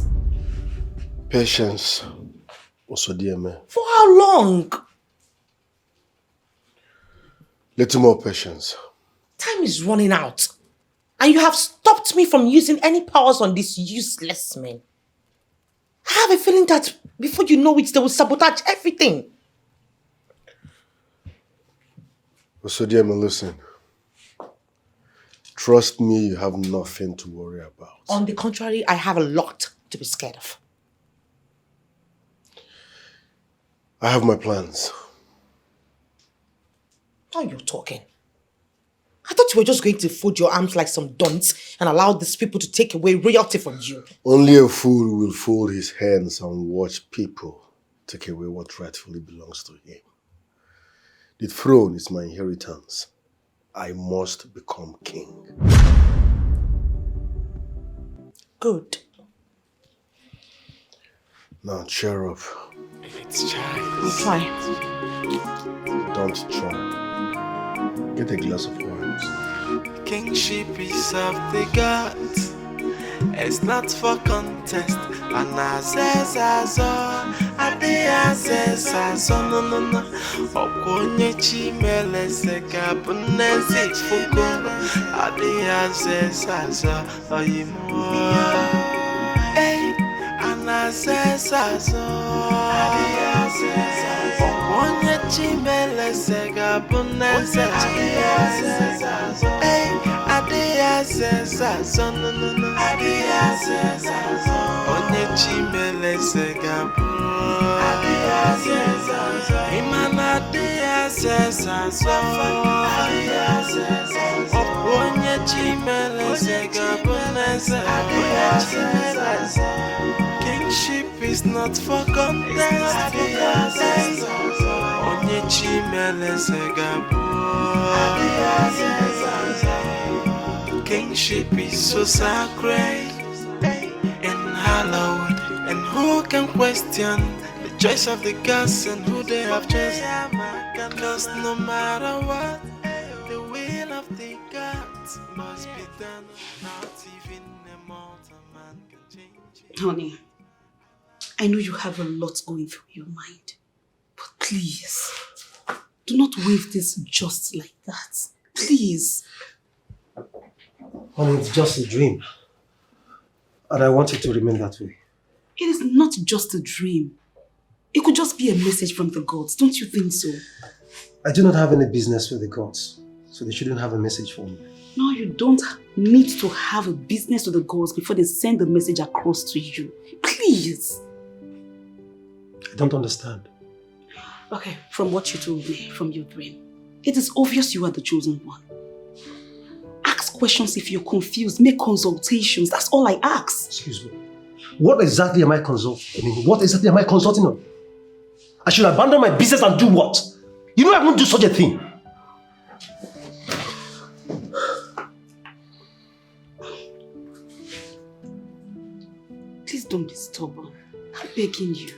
Patience, Osodieme. For how long? Little more patience. Time is running out. And you have stopped me from using any powers on this useless man. I have a feeling that before you know it, they will sabotage everything. Osodieme, listen. Trust me, you have nothing to worry about. On the contrary, I have a lot to be scared of. I have my plans. Now you're talking. I thought you were just going to fold your arms like some dunce and allow these people to take away royalty from you. Only a fool will fold his hands and watch people take away what rightfully belongs to him. The throne is my inheritance. I must become king. Good. Now cheer up. Let's try. We'll try. Don't try. Get a glass of wine. Kingship is of the gods. It's not for contest. And I says as all, I says as all, no. Okonye chimele se kabunezi fuko. I says as all, oyimo. Hey, and I says as all, Okonye chimele se kabunezi. Hey, I says as all, no. Onye chimele se gabu. Imana dia se saso. Onye chimele se gabu nese. Kingship is not for contest. Onye chimele se gabu. Kingship is so sacred and hallowed, and who can question the choice of the gods and who they have chosen? Because no matter what, the will of the gods must be done. Not even a mortal man can change it. Honey, I know you have a lot going through your mind, but please, do not wave this just like that. Please. Honey, it's just a dream. And I want it to remain that way. It is not just a dream. It could just be a message from the gods. Don't you think so? I do not have any business with the gods, so they shouldn't have a message for me. No, you don't need to have a business with the gods before they send the message across to you. Please. I don't understand. Okay, from what you told me, from your dream, it is obvious you are the chosen one. Ask questions if you're confused. Make consultations. That's all I ask. Excuse me. What exactly am I consulting? What exactly am I consulting on? I should abandon my business and do what? You know I won't do such a thing. Please don't be stubborn. I'm begging you.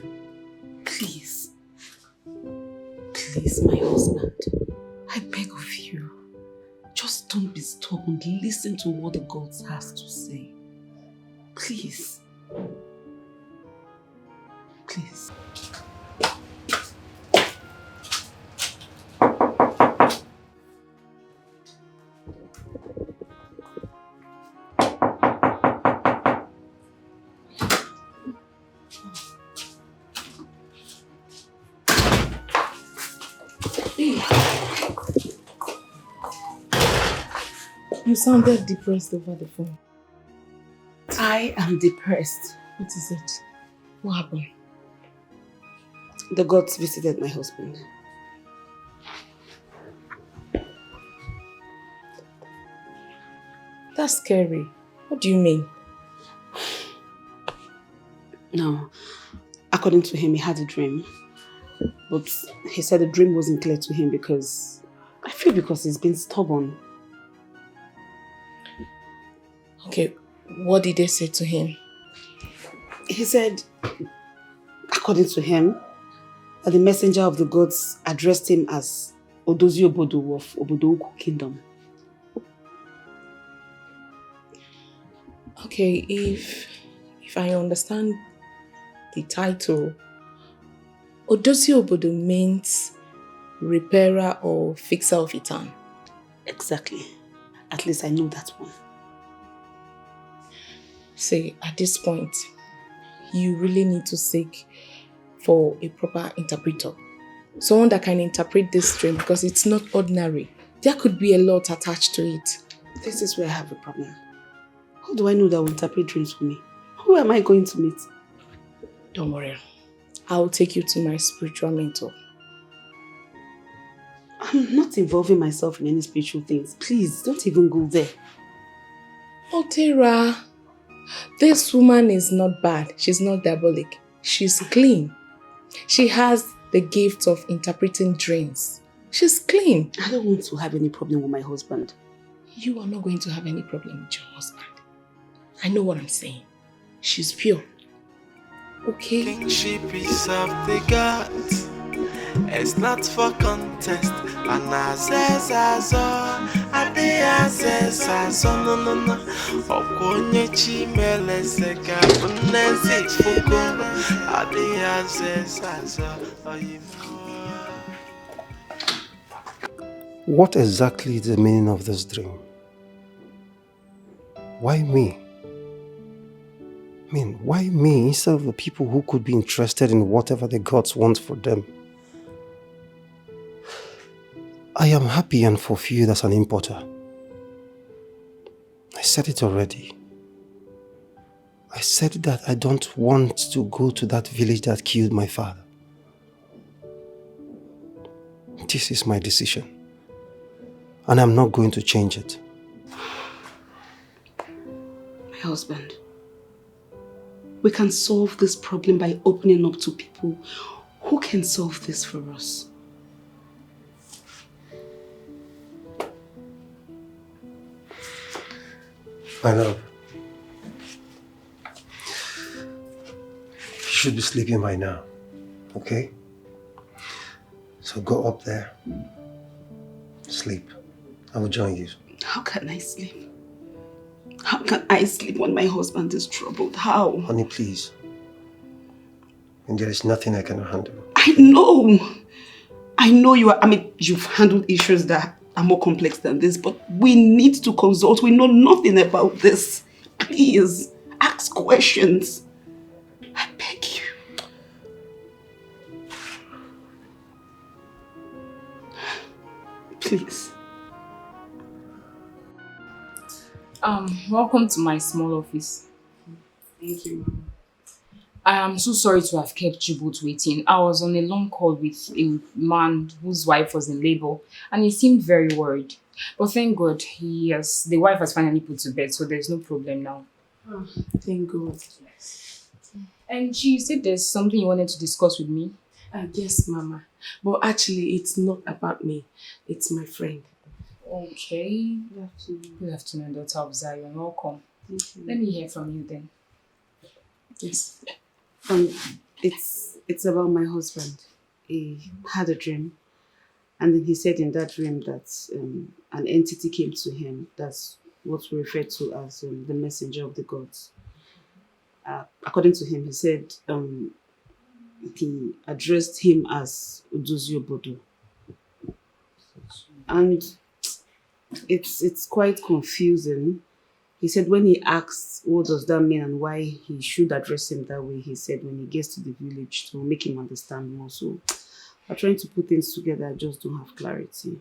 Please. Please, my husband. I beg of you. Just don't be stubborn. Listen to what the gods has to say. Please. Please. You sounded depressed over the phone. I am depressed. What is it? What happened? The gods visited my husband. That's scary. What do you mean? No. According to him, he had a dream. But he said the dream wasn't clear to him because he's been stubborn. Okay, what did they say to him? He said, according to him, that the messenger of the gods addressed him as Odozi Obodo of Obodo Kingdom. Okay, if I understand the title, Odozi Obodo means repairer or fixer of a town. Exactly. At least I know that one. See, at this point, you really need to seek for a proper interpreter. Someone that can interpret this dream because it's not ordinary. There could be a lot attached to it. This is where I have a problem. How do I know that will interpret dreams for me? Who am I going to meet? Don't worry. I'll take you to my spiritual mentor. I'm not involving myself in any spiritual things. Please, don't even go there. Otera, this woman is not bad. She's not diabolic. She's clean. She has the gift of interpreting dreams. She's clean. I don't want to have any problem with my husband. You are not going to have any problem with your husband. I know what I'm saying. She's pure. Okay? Kingship is of the gods. It's not for contest. And azezazo, ade azezazo, no. Okonye chimele seka bunezi fuko. Ade azezazo, What exactly is the meaning of this dream? Why me? Why me instead of the people who could be interested in whatever the gods want for them? I am happy and fulfilled as an importer. I said it already. I said that I don't want to go to that village that killed my father. This is my decision. And I'm not going to change it. My husband, we can solve this problem by opening up to people who can solve this for us. My love, you should be sleeping by now, okay? So go up there, sleep. I will join you. How can I sleep? How can I sleep when my husband is troubled? How? Honey, please. And there is nothing I cannot handle. I know you've handled issues that are more complex than this, but we need to consult. We know nothing about this. Please, ask questions. I beg you. Please. Welcome to my small office. Thank you. I am so sorry to have kept you both waiting. I was on a long call with a man whose wife was in labor and he seemed very worried. But thank God, the wife has finally put to bed, so there's no problem now. Oh, thank God. And you said there's something you wanted to discuss with me? Yes, Mama. But actually, it's not about me. It's my friend. Okay. Good afternoon, daughter of Zion. Welcome. Let me hear from you then. Yes. It's about my husband. He had a dream, and then he said in that dream that an entity came to him. That's what we refer to as the messenger of the gods. According to him, he said he addressed him as Uduzio Bodo. And it's quite confusing. He said when he asked what does that mean and why he should address him that way, he said when he gets to the village to make him understand more. So I'm trying to put things together, I just don't have clarity.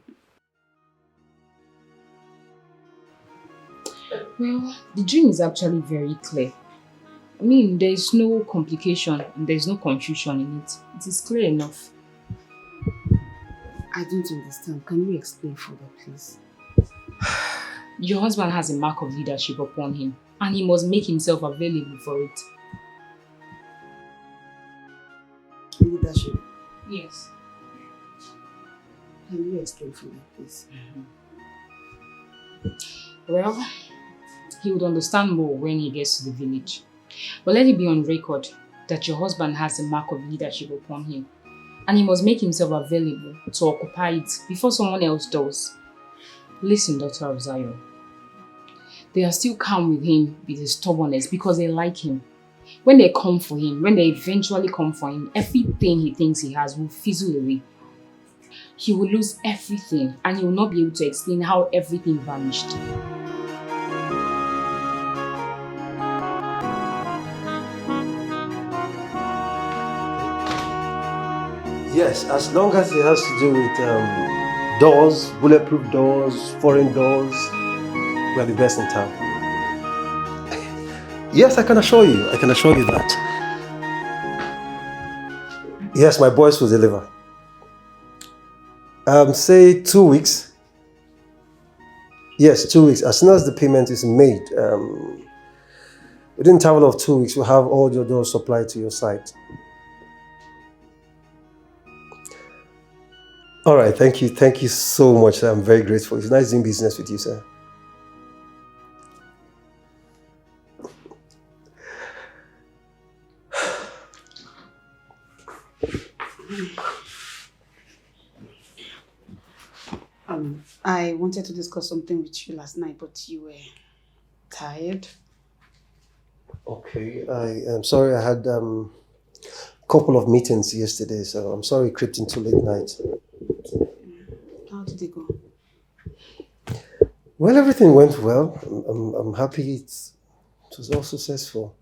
Well, the dream is actually very clear. I mean, there is no complication and there is no confusion in it. It is clear enough. I don't understand. Can you explain further, please? Your husband has a mark of leadership upon him and he must make himself available for it. Leadership? Yes. Can you explain further, please? Well, he would understand more when he gets to the village. But let it be on record that your husband has a mark of leadership upon him and he must make himself available to occupy it before someone else does. Listen, daughter of Zion. They are still calm with him with his stubbornness because they like him. When they come for him, when they eventually come for him, everything he thinks he has will fizzle away. He will lose everything and he will not be able to explain how everything vanished. Yes, as long as it has to do with doors, bulletproof doors, foreign doors, we are the best in town. Yes, I can assure you that. Yes, my boys will deliver. Say 2 weeks. Yes, 2 weeks. As soon as the payment is made, within a interval of 2 weeks, we'll have all your doors supplied to your site. All right, thank you. Thank you so much. I'm very grateful. It's nice doing business with you, sir. I wanted to discuss something with you last night, but you were tired. Okay, I am sorry I had a couple of meetings yesterday, so I'm sorry it crept into late night. How did it go? Well, everything went well. I'm happy it was all successful.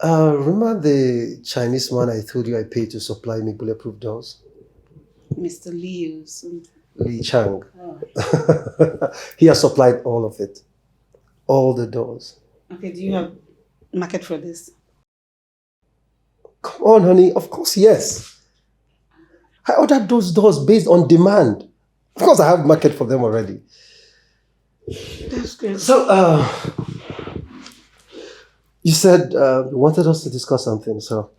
Remember the Chinese man I told you I paid to supply me bulletproof doors? Mr. Liu. Li Chang. Oh. He has supplied all of it. All the doors. Okay, do you have market for this? Come on, honey. Of course, yes. I ordered those doors based on demand. Of course, I have market for them already. That's good. So, you said you wanted us to discuss something, so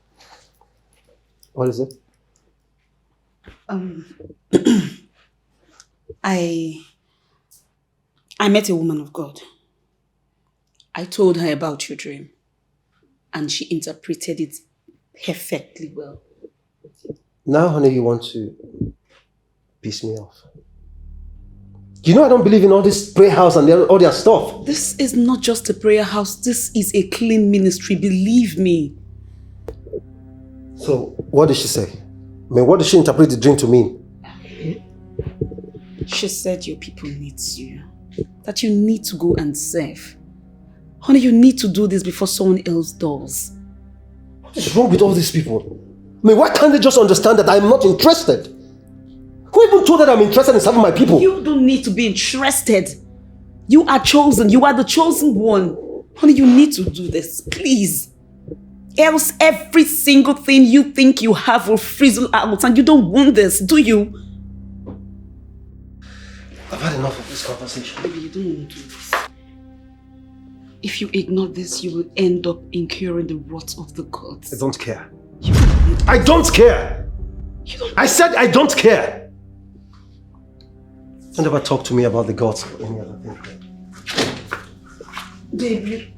what is it? I met a woman of God. I told her about your dream, and she interpreted it perfectly well. Now, honey, you want to piss me off. You know I don't believe in all this prayer house and all their stuff. This is not just a prayer house. This is a clean ministry. Believe me. So, what did she say? I mean, what did she interpret the dream to mean? She said your people need you. That you need to go and serve. Honey, you need to do this before someone else does. What is wrong with all these people? I mean, why can't they just understand that I'm not interested? Who even told that I'm interested in serving my people? You don't need to be interested. You are chosen. You are the chosen one. Honey, you need to do this, please. Else every single thing you think you have will frizzle out, and you don't want this, do you? I've had enough of this conversation. Baby, you don't want to do this. If you ignore this, you will end up incurring the wrath of the gods. I don't care. I don't care! I said I don't care! Don't ever talk to me about the gods or any other thing. Baby.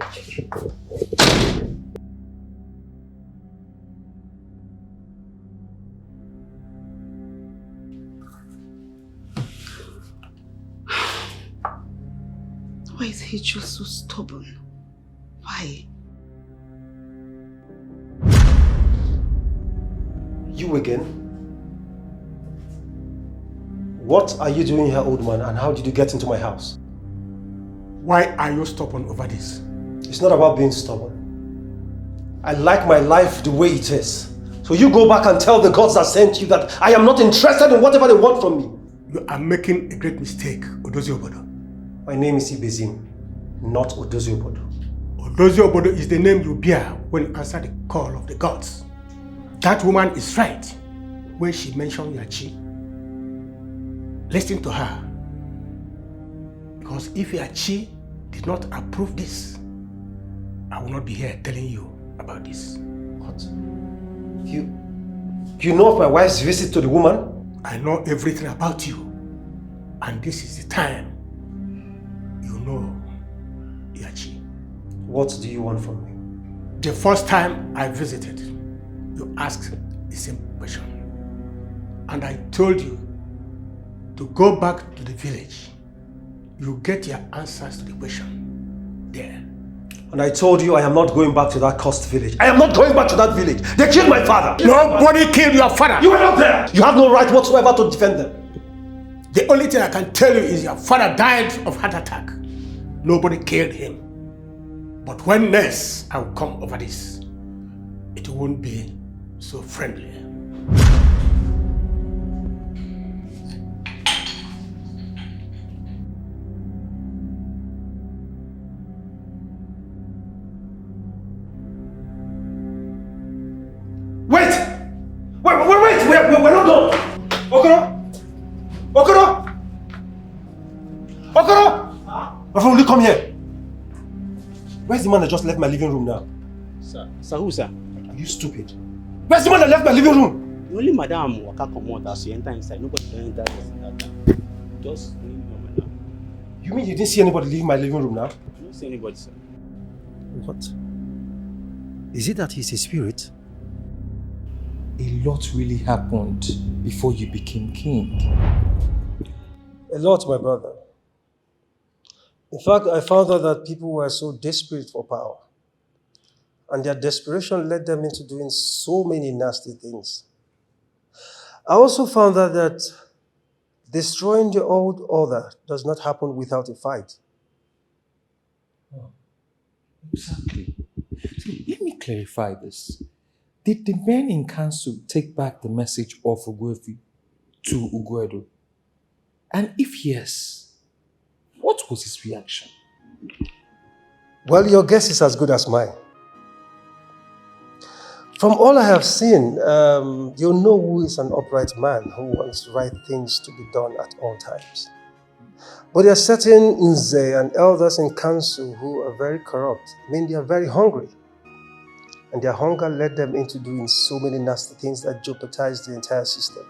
Why is he just so stubborn? Why? You again? What are you doing here, old man, and how did you get into my house? Why are you stubborn over this? It's not about being stubborn. I like my life the way it is. So you go back and tell the gods that sent you that I am not interested in whatever they want from me. You are making a great mistake, Odozi Obodo. My name is Ibezim, not Odozi Obodo. Odozi Obodo is the name you bear when you answer the call of the gods. That woman is right when she mentioned Yachi. Listen to her. Because if Yachi did not approve this, I will not be here telling you about this. What? You know of my wife's visit to the woman? I know everything about you. And this is the time you know Yachi. What do you want from me? The first time I visited, you asked the same question. And I told you to go back to the village. You get your answers to the question there. And I told you I am not going back to that cursed village. I am not going back to that village. They killed my father. Nobody killed your father. You were not there. You have no right whatsoever to defend them. The only thing I can tell you is your father died of heart attack. Nobody killed him. But when next I will come over this, it won't be so friendly. Wait! We're not done! Okoro! My friend, will you come here? Where's the man that just left my living room now? Sir, who, sir? Are you stupid? Where's the man that left my living room? Only Madam Waka come out as you enter inside. Nobody can enter that time. Just only Madam. You mean you didn't see anybody leaving my living room now? I don't see anybody, sir. What? Is it that he's a spirit? A lot really happened before you became king. A lot, my brother. In fact, I found out that people were so desperate for power. And their desperation led them into doing so many nasty things. I also found out that destroying the old order does not happen without a fight. Exactly. So let me clarify this. Did the men in council take back the message of Ogwefi to Ugwedo? And if yes, what was his reaction? Well, your guess is as good as mine. From all I have seen, you'll know who is an upright man who wants the right things to be done at all times. But there are certain Nze and elders in council who are very corrupt. I mean, they are very hungry. And their hunger led them into doing so many nasty things that jeopardized the entire system.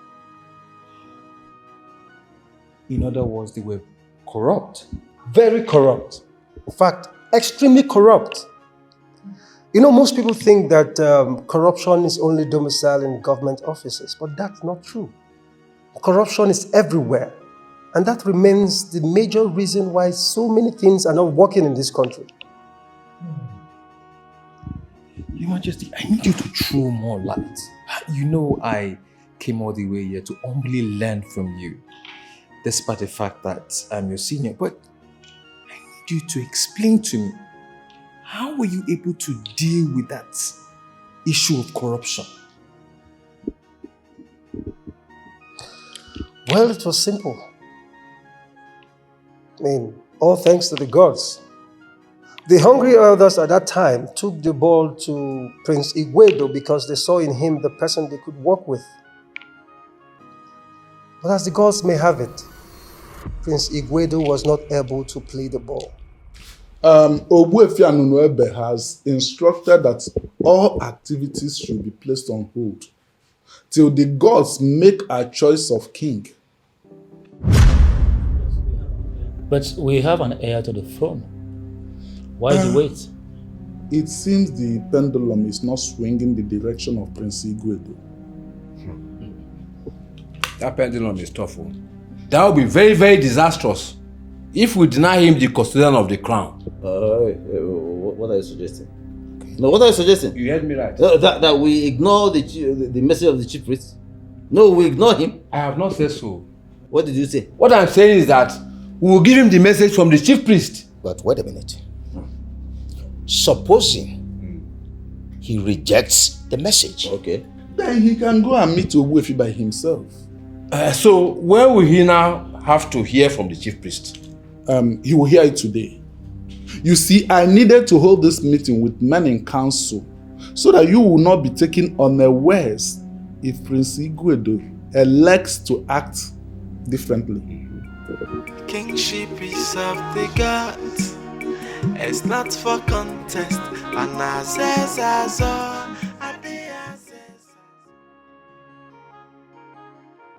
In other words, they were corrupt. Very corrupt. In fact, extremely corrupt. You know, most people think that corruption is only domiciled in government offices, but that's not true. Corruption is everywhere. And that remains the major reason why so many things are not working in this country. Your Majesty, I need you to throw more light. You know I came all the way here to humbly learn from you, despite the fact that I'm your senior. But I need you to explain to me, how were you able to deal with that issue of corruption? Well, it was simple. I mean, All thanks to the gods. The hungry elders at that time took the ball to Prince Igboegwu because they saw in him the person they could work with. But as the gods may have it, Prince Igboegwu was not able to play the ball. Ogbuefi Anunuebe has instructed that all activities should be placed on hold till the gods make a choice of king. But we have an heir to the throne. Why the wait? It seems the pendulum is not swinging the direction of Prince Igboegwu. That pendulum is tough. That will be very, very disastrous if we deny him the custodian of the crown. What are you suggesting? No, what are you suggesting? You heard me right. That we ignore the message of the chief priest? No, we ignore him. I have not said so. What did you say? What I'm saying is that we will give him the message from the chief priest. But wait a minute. Supposing he rejects the message. Okay. Then he can go and meet Ogbuefi by himself. So where will he now have to hear from the chief priest? He will hear it today. You see, I needed to hold this meeting with men in council so that you will not be taken unawares if Prince Igboegwu elects to act differently. Kingship is of the gods. It's not for contest. And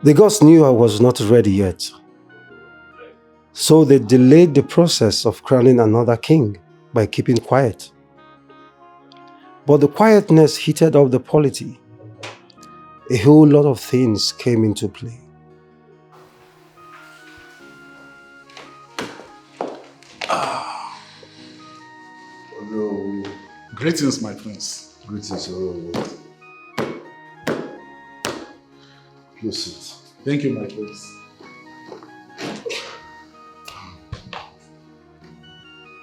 The gods knew I was not ready yet. So they delayed the process of crowning another king by keeping quiet. But the quietness heated up the polity. A whole lot of things came into play. No. Greetings, my prince. Greetings, Please sit. Thank you, my prince.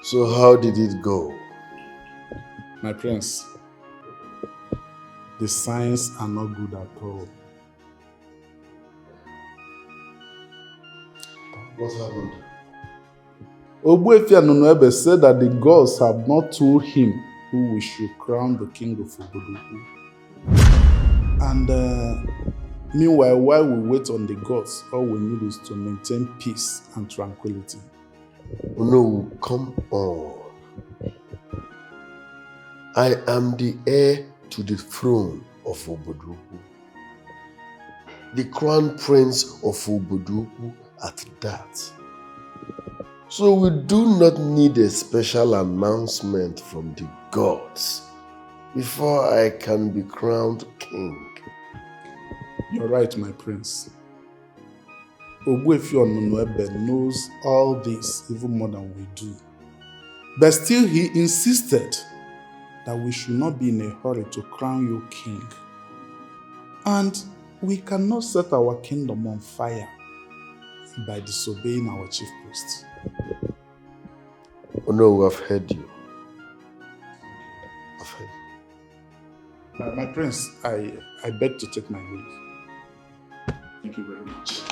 So how did it go? My prince, the signs are not good at all. What happened? Ogbuefi Anunuebe said that the gods have not told him who we should crown the king of Obodoku. And meanwhile, while we wait on the gods, all we need is to maintain peace and tranquility. Oh no, come on. I am the heir to the throne of Obodoku. The crown prince of Obodoku at that. So we do not need a special announcement from the gods before I can be crowned king. You're right, my prince. Ogbuefi Anunuebe knows all this even more than we do. But still he insisted that we should not be in a hurry to crown you king. And we cannot set our kingdom on fire by disobeying our chief priest. Oh no, I've heard you. I've heard you. My prince, I beg to take my leave. Thank you very much.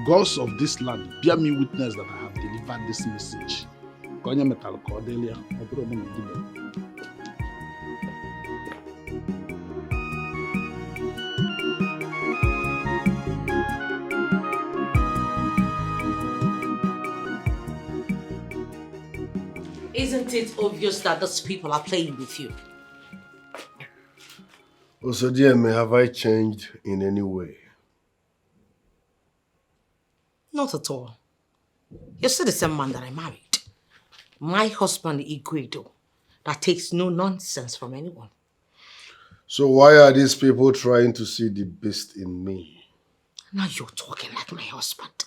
Gods of this land, bear me witness that I have delivered this message. Isn't it obvious that those people are playing with you? Also, dear me, have I changed in any way? Not at all. You're still the same man that I married. My husband, Igboegwu, that takes no nonsense from anyone. So why are these people trying to see the beast in me? Now you're talking like my husband.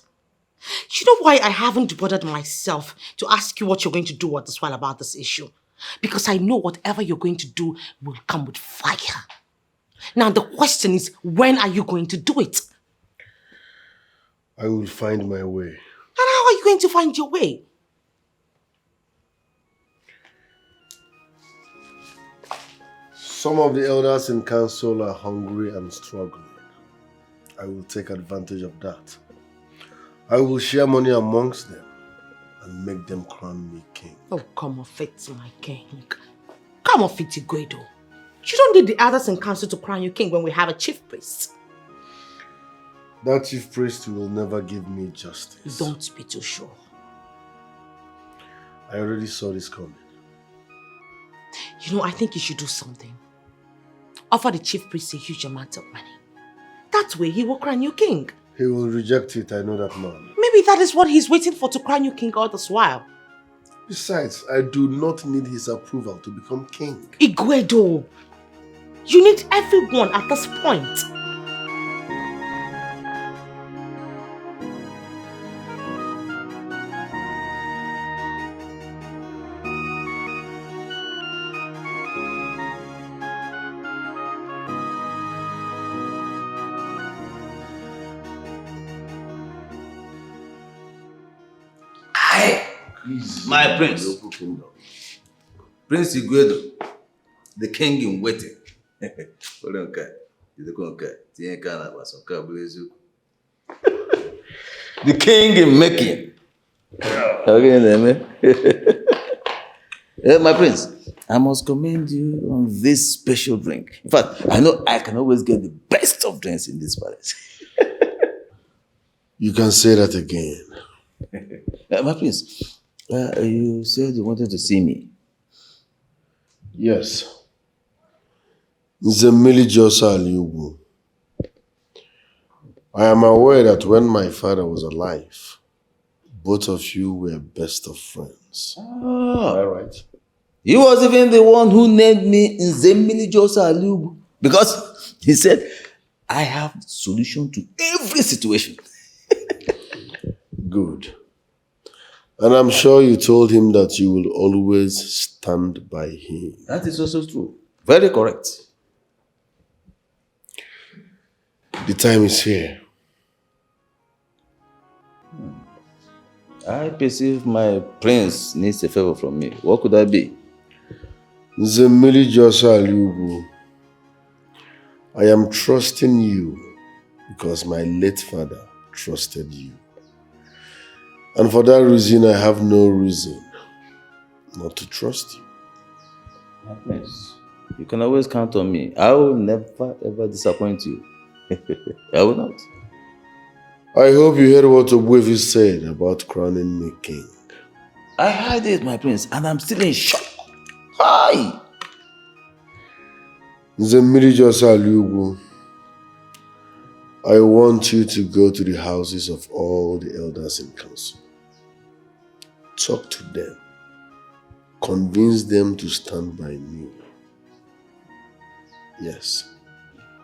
You know why I haven't bothered myself to ask you what you're going to do at this while about this issue? Because I know whatever you're going to do will come with fire. Now the question is, when are you going to do it? I will find my way. And how are you going to find your way? Some of the elders in council are hungry and struggling. I will take advantage of that. I will share money amongst them and make them crown me king. Oh, come off it, my king. Come off it, Igwedo. You don't need the elders in council to crown you king when we have a chief priest. That chief priest will never give me justice. Don't be too sure. I already saw this coming. You know, I think you should do something. Offer the chief priest a huge amount of money. That way he will crown you king. He will reject it, I know that man. Maybe that is what he's waiting for to crown you king all this while. Besides, I do not need his approval to become king. Igwedo, you need everyone at this point. My prince, Prince Igwedo, the king in waiting. Hold on, Kai. The king in making. My prince, I must commend you on this special drink. In fact, I know I can always get the best of drinks in this palace. You can say that again. My prince, you said you wanted to see me. Yes. Nzemili Josa Aliugwu. I am aware that when my father was alive, both of you were best of friends. Ah. Am I right? He was even the one who named me Nzemili Josa Aliugwu because he said, I have solution to every situation. Good. And I'm sure you told him that you will always stand by him. That is also true. Very correct. The time is here. I perceive my prince needs a favor from me. What could that be? Nzemili Josa Aliugwu, I am trusting you because my late father trusted you. And for that reason, I have no reason not to trust you. My prince, you can always count on me. I will never ever disappoint you. I will not. I hope you heard what Ogbuefi said about crowning me king. I heard it, my prince, and I'm still in shock. Hi! Nzemili Josa Aliugwu, I want you to go to the houses of all the elders in council. Talk to them. Convince them to stand by me. Yes.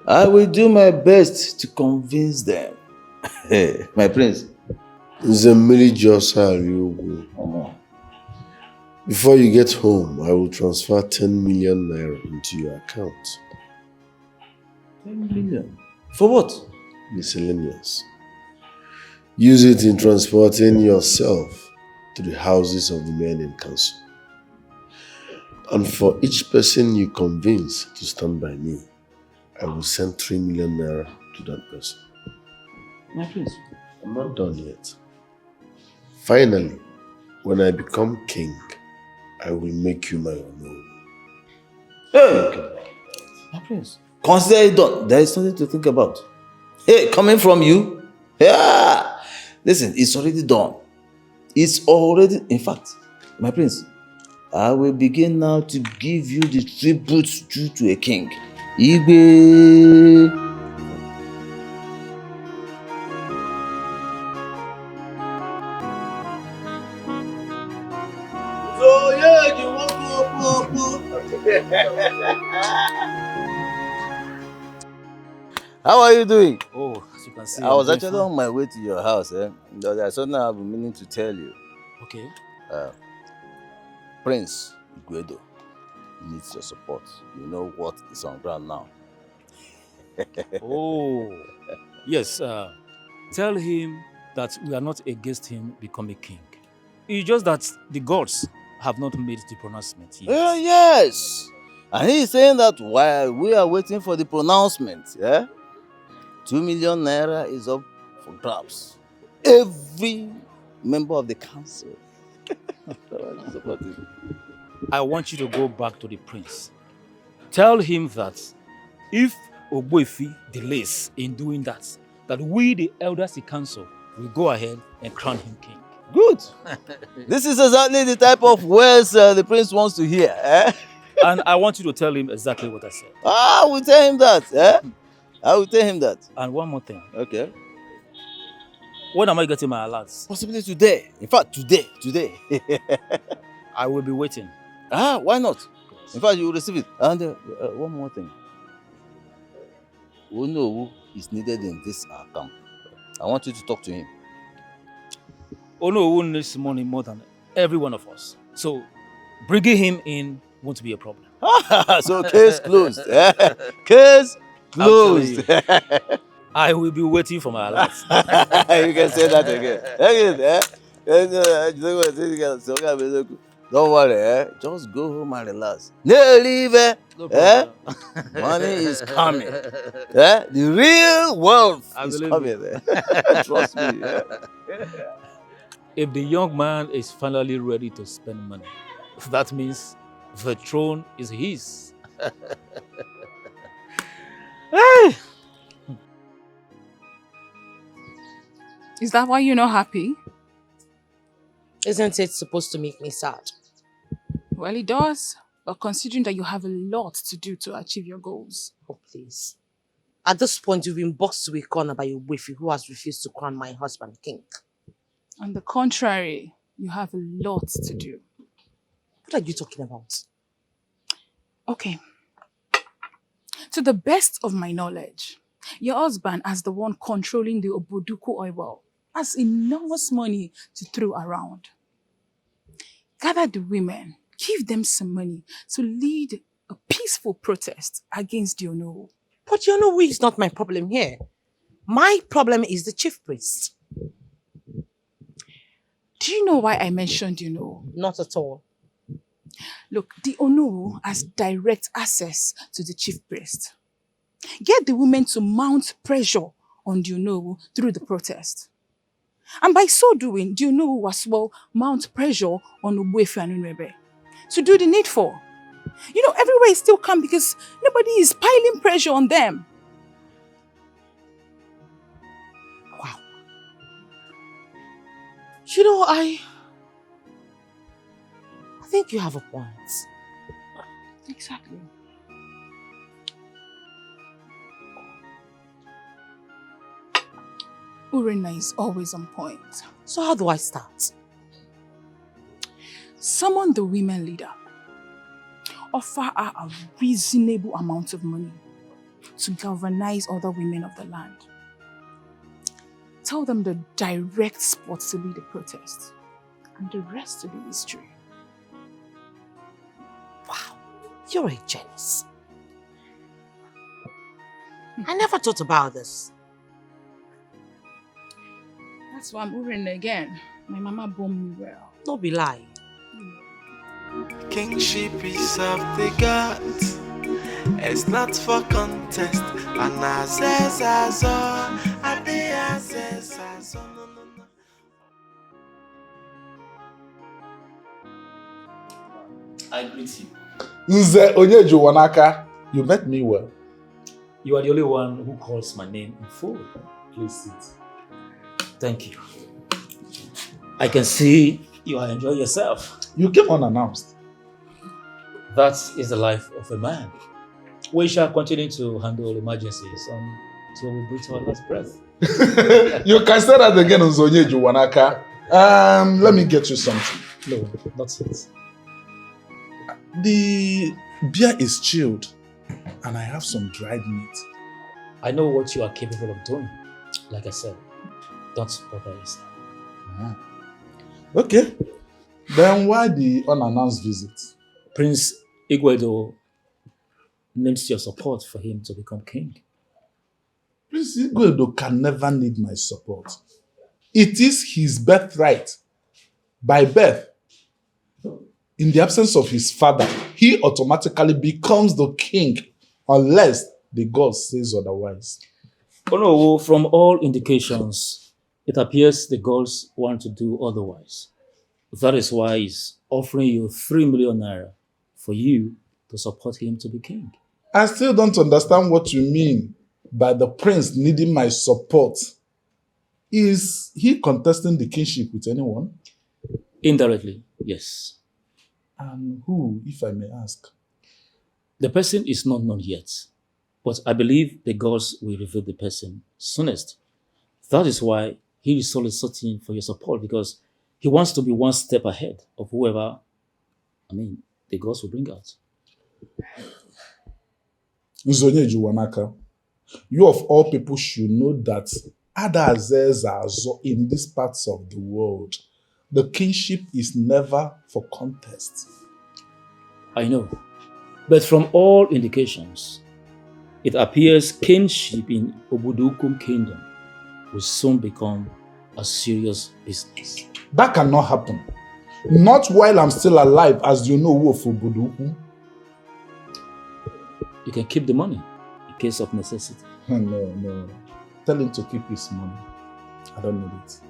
I will do my best to convince them. My prince. Nzemili Josa Aliugwu. Before you get home, I will transfer 10 million naira into your account. 10 million? For what? Miscellaneous. Use it in transporting yourself to the houses of the men in council. And for each person you convince to stand by me, I will send 3 million naira to that person. My prince. I'm not done yet. Finally, when I become king, I will make you my own. Hey! My prince, consider it done. There is something to think about. Hey, coming from you? Yeah! Listen, it's already done. It's already, in fact, my prince, I will begin now to give you the tributes due to a king. Igwe. So yeah, you want How are you doing? Oh, you can see, I I'm was doing actually fine. on my way to your house. There's something I've been meaning to tell you. Okay. Prince Igwedo needs your support. You know what is on ground now. Oh, yes. Tell him that we are not against him becoming king. It's just that the gods have not made the pronouncement yet. Yes. And he's saying that while we are waiting for the pronouncement, 2 million naira is up for grabs. Every member of the council. I want you to go back to the prince. Tell him that if Ogbuefi delays in doing that, that we, the elders in council, will go ahead and crown him king. Good. This is exactly the type of words the prince wants to hear. And I want you to tell him exactly what I said. I will tell him that. I will tell him that. And one more thing. Okay. When am I getting my alerts? Possibly today. In fact, today. I will be waiting. Why not? In fact, you will receive it. And one more thing. Onowu is needed in this camp. I want you to talk to him. Onowu needs money more than every one of us. So bringing him in won't be a problem. So case closed. Case closed. I will be waiting for my alerts. You can say that again. Don't worry, just go home and relax. No leave, money is coming. The real wealth is coming. Trust me. If the young man is finally ready to spend money, that means the throne is his. Hey! Is that why you're not happy? Isn't it supposed to make me sad? Well, it does. But considering that you have a lot to do to achieve your goals. Oh, please. At this point, you've been boxed to a corner by your wife who has refused to crown my husband king. On the contrary, you have a lot to do. What are you talking about? Okay. To the best of my knowledge, your husband, as the one controlling the Oboduku oil well, has enormous money to throw around. Gather the women, give them some money to lead a peaceful protest against the Onowu. But the Onowu is not my problem here. My problem is the chief priest. Do you know why I mentioned the Onowu? Not at all. Look, the Onowu has direct access to the chief priest. Get the women to mount pressure on the Onowu through the protest. And by so doing, the Onowu as well mount pressure on Ogbuefi and Unwebe to do the needful. You know, everywhere is still calm because nobody is piling pressure on them. Wow. You know, I think you have a point. Exactly. Urena is always on point. So how do I start? Summon the women leader. Offer her a reasonable amount of money to galvanize other women of the land. Tell them the direct spot to lead the protest. And the rest will be history. Wow, you're a genius. I never thought about this. That's why I'm Urena again. My mama bore me well. Don't be lying. Kingship is of the gods. It's not for contest. And as I greet you. Nze Onyeju Wanaka, you met me well. You are the only one who calls my name in full. Please sit. Thank you. I can see you are enjoying yourself. You came unannounced. That is the life of a man. We shall continue to handle emergencies until we breathe our last breath. You can say that again, Nze Onyeju Wanaka. Let me get you something. No, not yet. The beer is chilled and I have some dried meat. I know what you are capable of doing. Like I said, don't bother yourself. Okay. Then why the unannounced visit? Prince Igwedo needs your support for him to become king. Prince Igwedo can never need my support. It is his birthright. By birth, in the absence of his father, he automatically becomes the king unless the god says otherwise. Oh no, from all indications, it appears the gods want to do otherwise. That is why he's offering you 3 million naira for you to support him to be king. I still don't understand what you mean by the prince needing my support. Is he contesting the kingship with anyone? Indirectly, yes. And who, if I may ask? The person is not known yet, but I believe the gods will reveal the person soonest. That is why he is soliciting for your support, because he wants to be one step ahead of whoever, the gods will bring out. Nzonye Juwanaka, you of all people should know that Adaptation in these parts of the world, the kingship is never for contest. I know, but from all indications, it appears kingship in Obudukum Kingdom will soon become a serious business. That cannot happen. Not while I'm still alive, as you know, Wolf Obudukum. You can keep the money in case of necessity. No. Tell him to keep his money. I don't need it.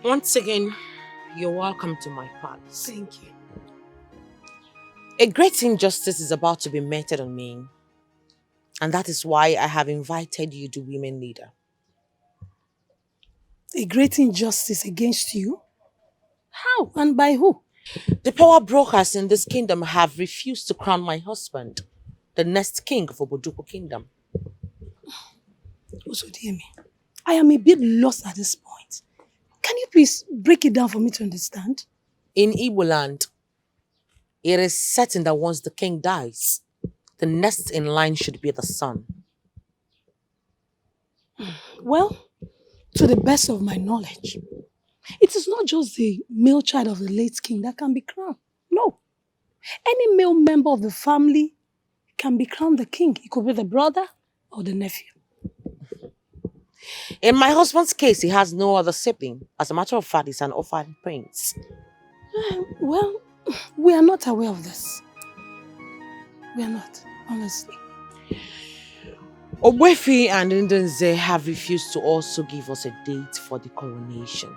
Once again, you're welcome to my palace. Thank you. A great injustice is about to be meted on me. And that is why I have invited you to Women Leader. A great injustice against you? How and by who? The power brokers in this kingdom have refused to crown my husband, the next king of Oboduku Kingdom. Osodieme, I am a bit lost at this point. Can you please break it down for me to understand? In Igbo land, it is certain that once the king dies, the next in line should be the son. Well, to the best of my knowledge, it is not just the male child of the late king that can be crowned. No. Any male member of the family can be crowned the king. It could be the brother or the nephew. In my husband's case, he has no other sibling. As a matter of fact, he's an orphan prince. Well, we are not aware of this. We are not, honestly. Ogbuefi and Ndunze have refused to also give us a date for the coronation.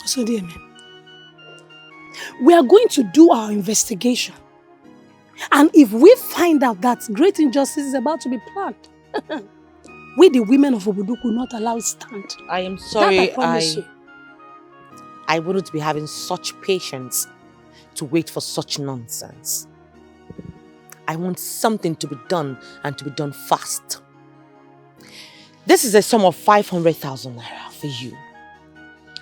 So, dear man, we are going to do our investigation. And if we find out that great injustice is about to be planned, we, the women of Obuduku, will not allow it stand. I am sorry, that I promise you. I wouldn't be having such patience to wait for such nonsense. I want something to be done and to be done fast. This is a sum of 500,000 naira for you.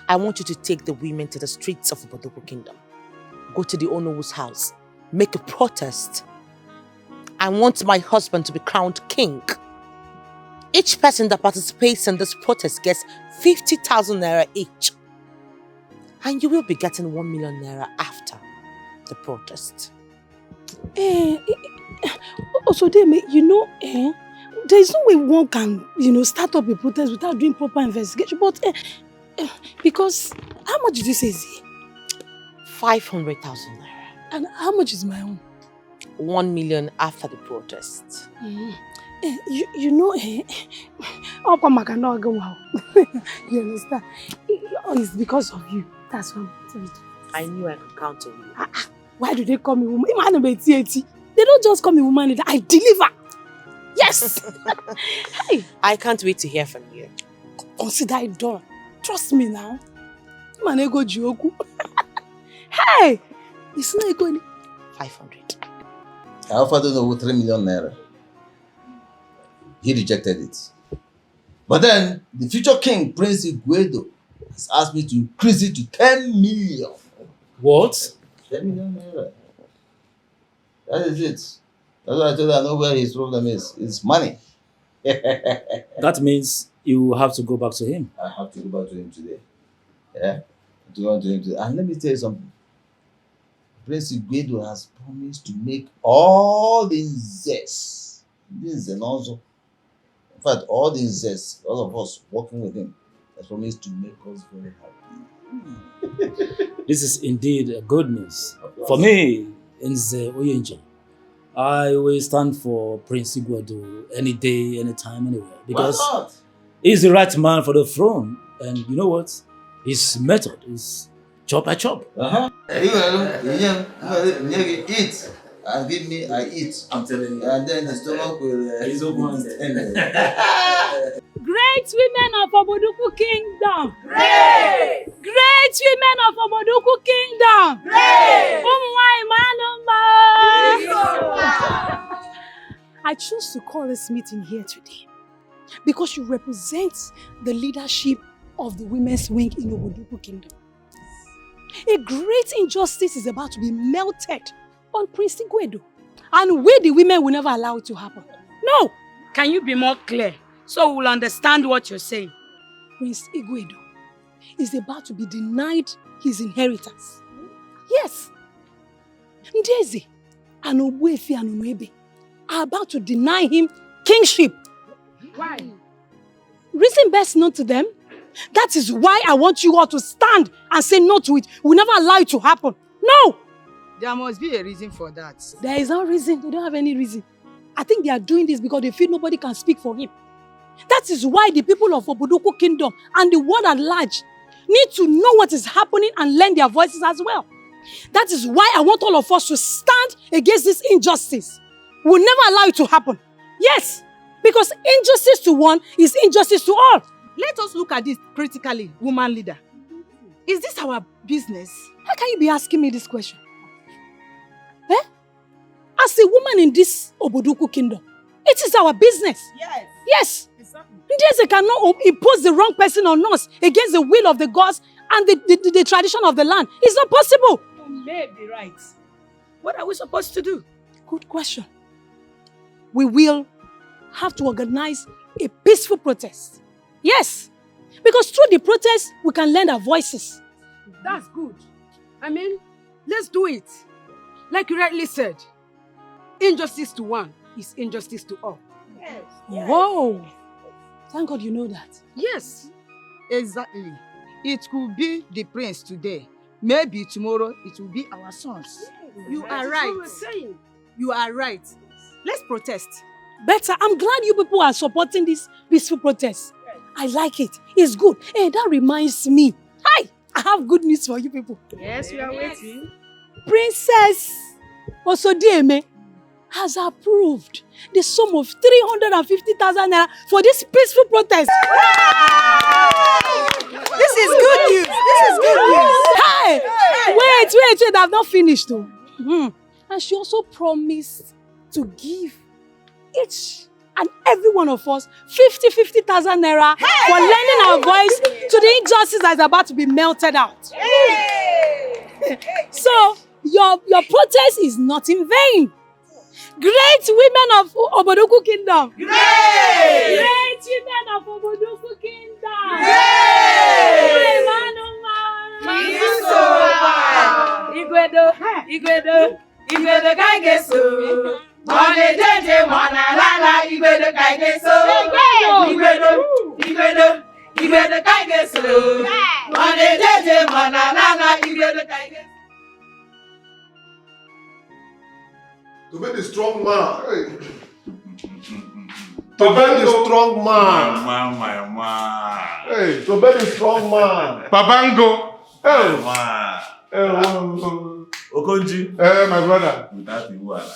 I want you to take the women to the streets of Oboduku Kingdom. Go to the Onowu's house. Make a protest. I want my husband to be crowned king. Each person that participates in this protest gets 50,000 naira each. And you will be getting 1 million naira after the protest. Also, you know, there is no way one can, start up a protest without doing proper investigation. But, because, how much did you say is it? 500,000 naira. And how much is my own? 1 million after the protest. You know, you understand? It's because of you. That's why I knew I could count on you. Why do they call me woman? They don't just call me woman leader. I deliver. Yes. Hey. I can't wait to hear from you. Consider it done. Trust me now. Manego Joku. Hey. It's not going 500. I offered him 3 million naira. He rejected it. But then, the future king, Prince Igwedo, has asked me to increase it to 10 million. What? 10 million naira. That is it. That's why I told you I know where his problem is. It's money. That means you have to go back to him. I have to go back to him today. Yeah? To go to him today. And let me tell you something. Prince Igboegwu has promised to make all the zest. This is also. In fact, all the zest, all of us working with him, has promised to make us very happy. This is indeed good news. For me, Nze Oyenje, I will stand for Prince Igboegwu any day, anytime, anywhere. Because Why not? he's the right man for the throne. And you know what? His method is chop by chop. You eat. And give me, I eat. I'm telling you. And then the stomach will... He's open. Great women of Oboduku Kingdom. Great! Great women of Oboduku Kingdom. Great! I choose to call this meeting here today because you represent the leadership of the women's wing in Oboduku Kingdom. A great injustice is about to be melted on Prince Igboegwu, and we the women will never allow it to happen. No! Can you be more clear so we'll understand what you're saying? Prince Igboegwu is about to be denied his inheritance. Yes. Ndeze and Ogbuefi and Umuebe are about to deny him kingship. Why? Reason best known to them. That is why I want you all to stand and say no to it. We'll never allow it to happen. No! There must be a reason for that. There is no reason. They don't have any reason. I think they are doing this because they feel nobody can speak for him. That is why the people of Oboduku Kingdom and the world at large need to know what is happening and lend their voices as well. That is why I want all of us to stand against this injustice. We'll never allow it to happen. Yes, because injustice to one is injustice to all. Let us look at this critically, woman leader. Is this our business? How can you be asking me this question? As a woman in this Oboduku Kingdom, it is our business. Yes. Yes. Exactly. Ndeze cannot impose the wrong person on us against the will of the gods and the tradition of the land. It's not possible. You may be right. What are we supposed to do? Good question. We will have to organize a peaceful protest. Yes. Because through the protest, we can lend our voices. That's good. I mean, let's do it. Like you rightly said, injustice to one is injustice to all. Yes. Whoa! Thank God you know that. Yes, exactly. It could be the prince today. Maybe tomorrow it will be our sons. You are right. You are right. Let's protest. Better. I'm glad you people are supporting this peaceful protest. I like it. It's good. Hey, that reminds me. Hi! I have good news for you people. Yes, we are waiting. Princess Osodieme has approved the sum of 350,000 naira for this peaceful protest. This is good news. This is good news. Hey! Wait. I've not finished though. And she also promised to give each and every one of us 50,000 naira for lending our voice to the injustice that is about to be melted out. So, your protest is not in vain. Great women of Oboduku Kingdom. Great! Great women of Oboduku Kingdom. Great! Igwedo kaigeso. Mone jeje mona lala igwedo kaigeso. Igwedo kaigeso. Mone jeje mona lala igwedo kaigeso. To be the strong man. To be the strong man. My man. Hey, to be the strong man. Babango. Okonji. My brother. Without the water.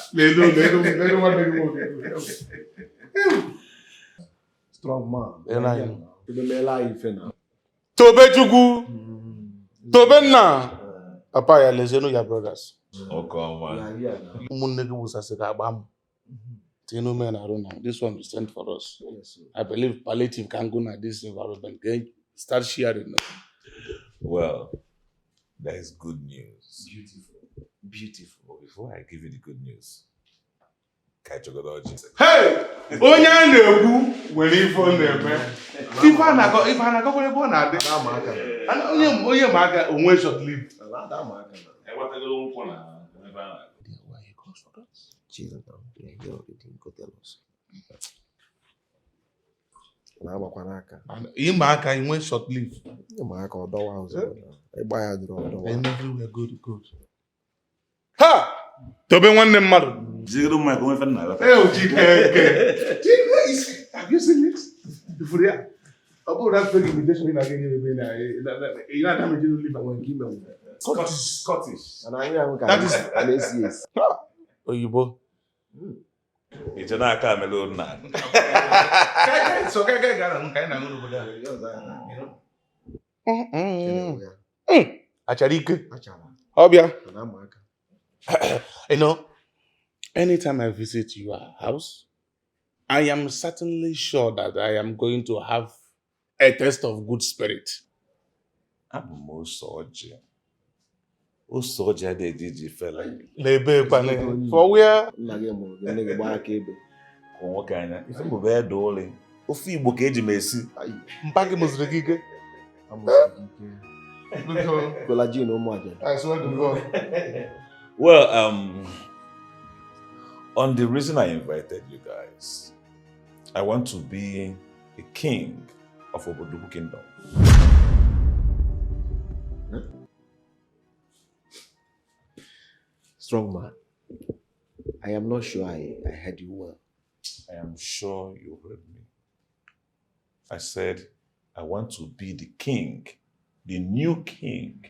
Strong man. To be mela ife now. Tobe Jugu. Tobe na. Papa ya lezeno ya brothers. This one is sent for us. I believe palliative can go now this environment. Can start sharing. Well, that is good news. Beautiful. Before I give you the good news, Hey! Onye a na-ekwu nwere ife ọ na-eme. Ife a na-agakwa ebe ọ na-adị. Onye ma aka onwe short live. Ịma aka inwe short live. Everywhere good. Ha! Tobe nwanne mmadụ. Jigoro Mike onwe fe na. Have you seen it? Ifuru ya. Ọ bụrụ na fake invitation na ga-enye ebe na ị na-adamage no live awon nke ime. Scottish. That is an ACS. Oyibo. Ije na aka amelo na. So ga na nka na ngoro boda. Achara ike. Obia. You know, anytime I visit your house, I am certainly sure that I am going to have a taste of good spirit. I'm Osoje. Osoje de DJ fella. Lebe pane. For where? Ko kanya. Ife mo be dole. Ofi Igbo ka eji mesi. Mpagi muzire gige. I swear to God. Well, on the reason I invited you guys, I want to be a king of Obodoku Kingdom. Strong man, I am not sure I heard you well. I am sure you heard me. I said, I want to be the king, the new king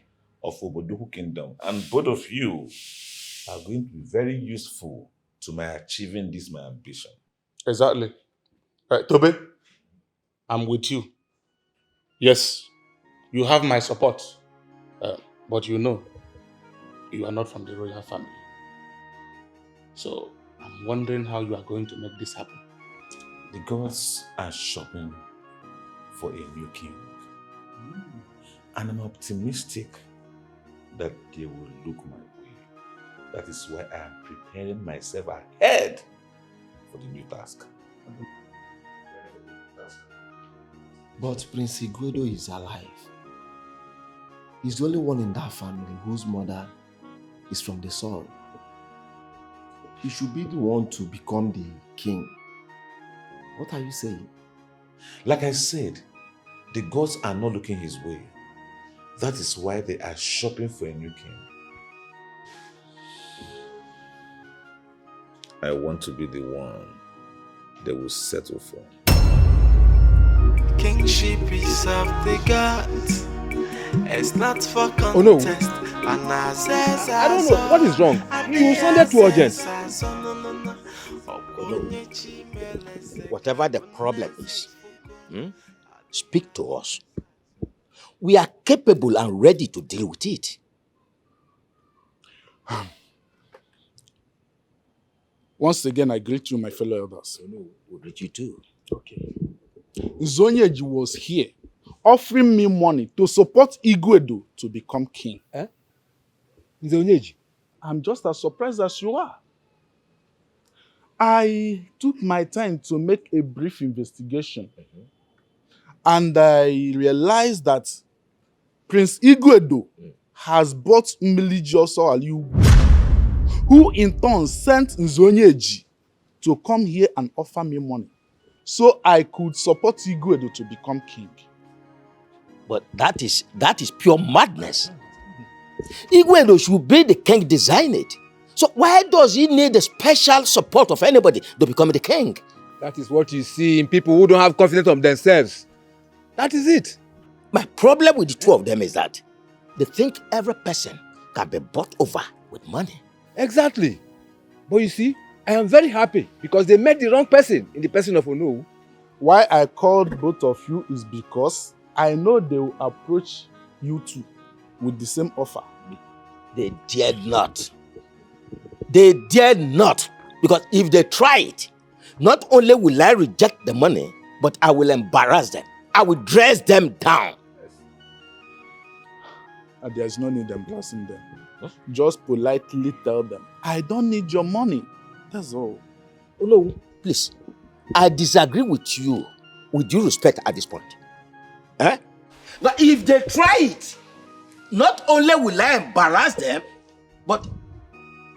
of Obodoku Kingdom. And both of you are going to be very useful to my achieving this, my ambition. Exactly. Tobe, I'm with you. Yes, you have my support. But you know, you are not from the royal family. So I'm wondering how you are going to make this happen. The gods are shopping for a new king. And I'm optimistic that they will look my way. That is why I am preparing myself ahead for the new task. But Prince Igwedo is alive. He's the only one in that family whose mother is from the soil. He should be the one to become the king. What are you saying? Like I said, the gods are not looking his way. That is why they are shopping for a new king. I want to be the one they will settle for. Kingship is of the gods. It's not for contest. Oh no. I don't know. What is wrong? You sounded too urgent. Whatever the problem is, speak to us. We are capable and ready to deal with it. Once again, I greet you, my fellow elders. We greet you too. Okay. Zonyeji was here, offering me money to support Igwedo to become king. Zonyeji? I'm just as surprised as you are. I took my time to make a brief investigation. And I realized that Prince Igwedo has bought Mmiliji Aliu, who in turn sent Nzonyeji to come here and offer me money so I could support Igwedo to become king. But that is pure madness. Igwedo should be the king designated. So why does he need the special support of anybody to become the king? That is what you see in people who don't have confidence of themselves. That is it. My problem with the two of them is that they think every person can be bought over with money. Exactly. But you see, I am very happy because they met the wrong person in the person of Onowu. Why I called both of you is because I know they will approach you two with the same offer. They dared not. They dared not. Because if they try it, not only will I reject the money, but I will embarrass them. I will dress them down. And there's no need embarrassing them. Just politely tell them, I don't need your money. That's all. Oh, no. Please, I disagree with you with due respect at this point. Eh? But if they try it, not only will I embarrass them, but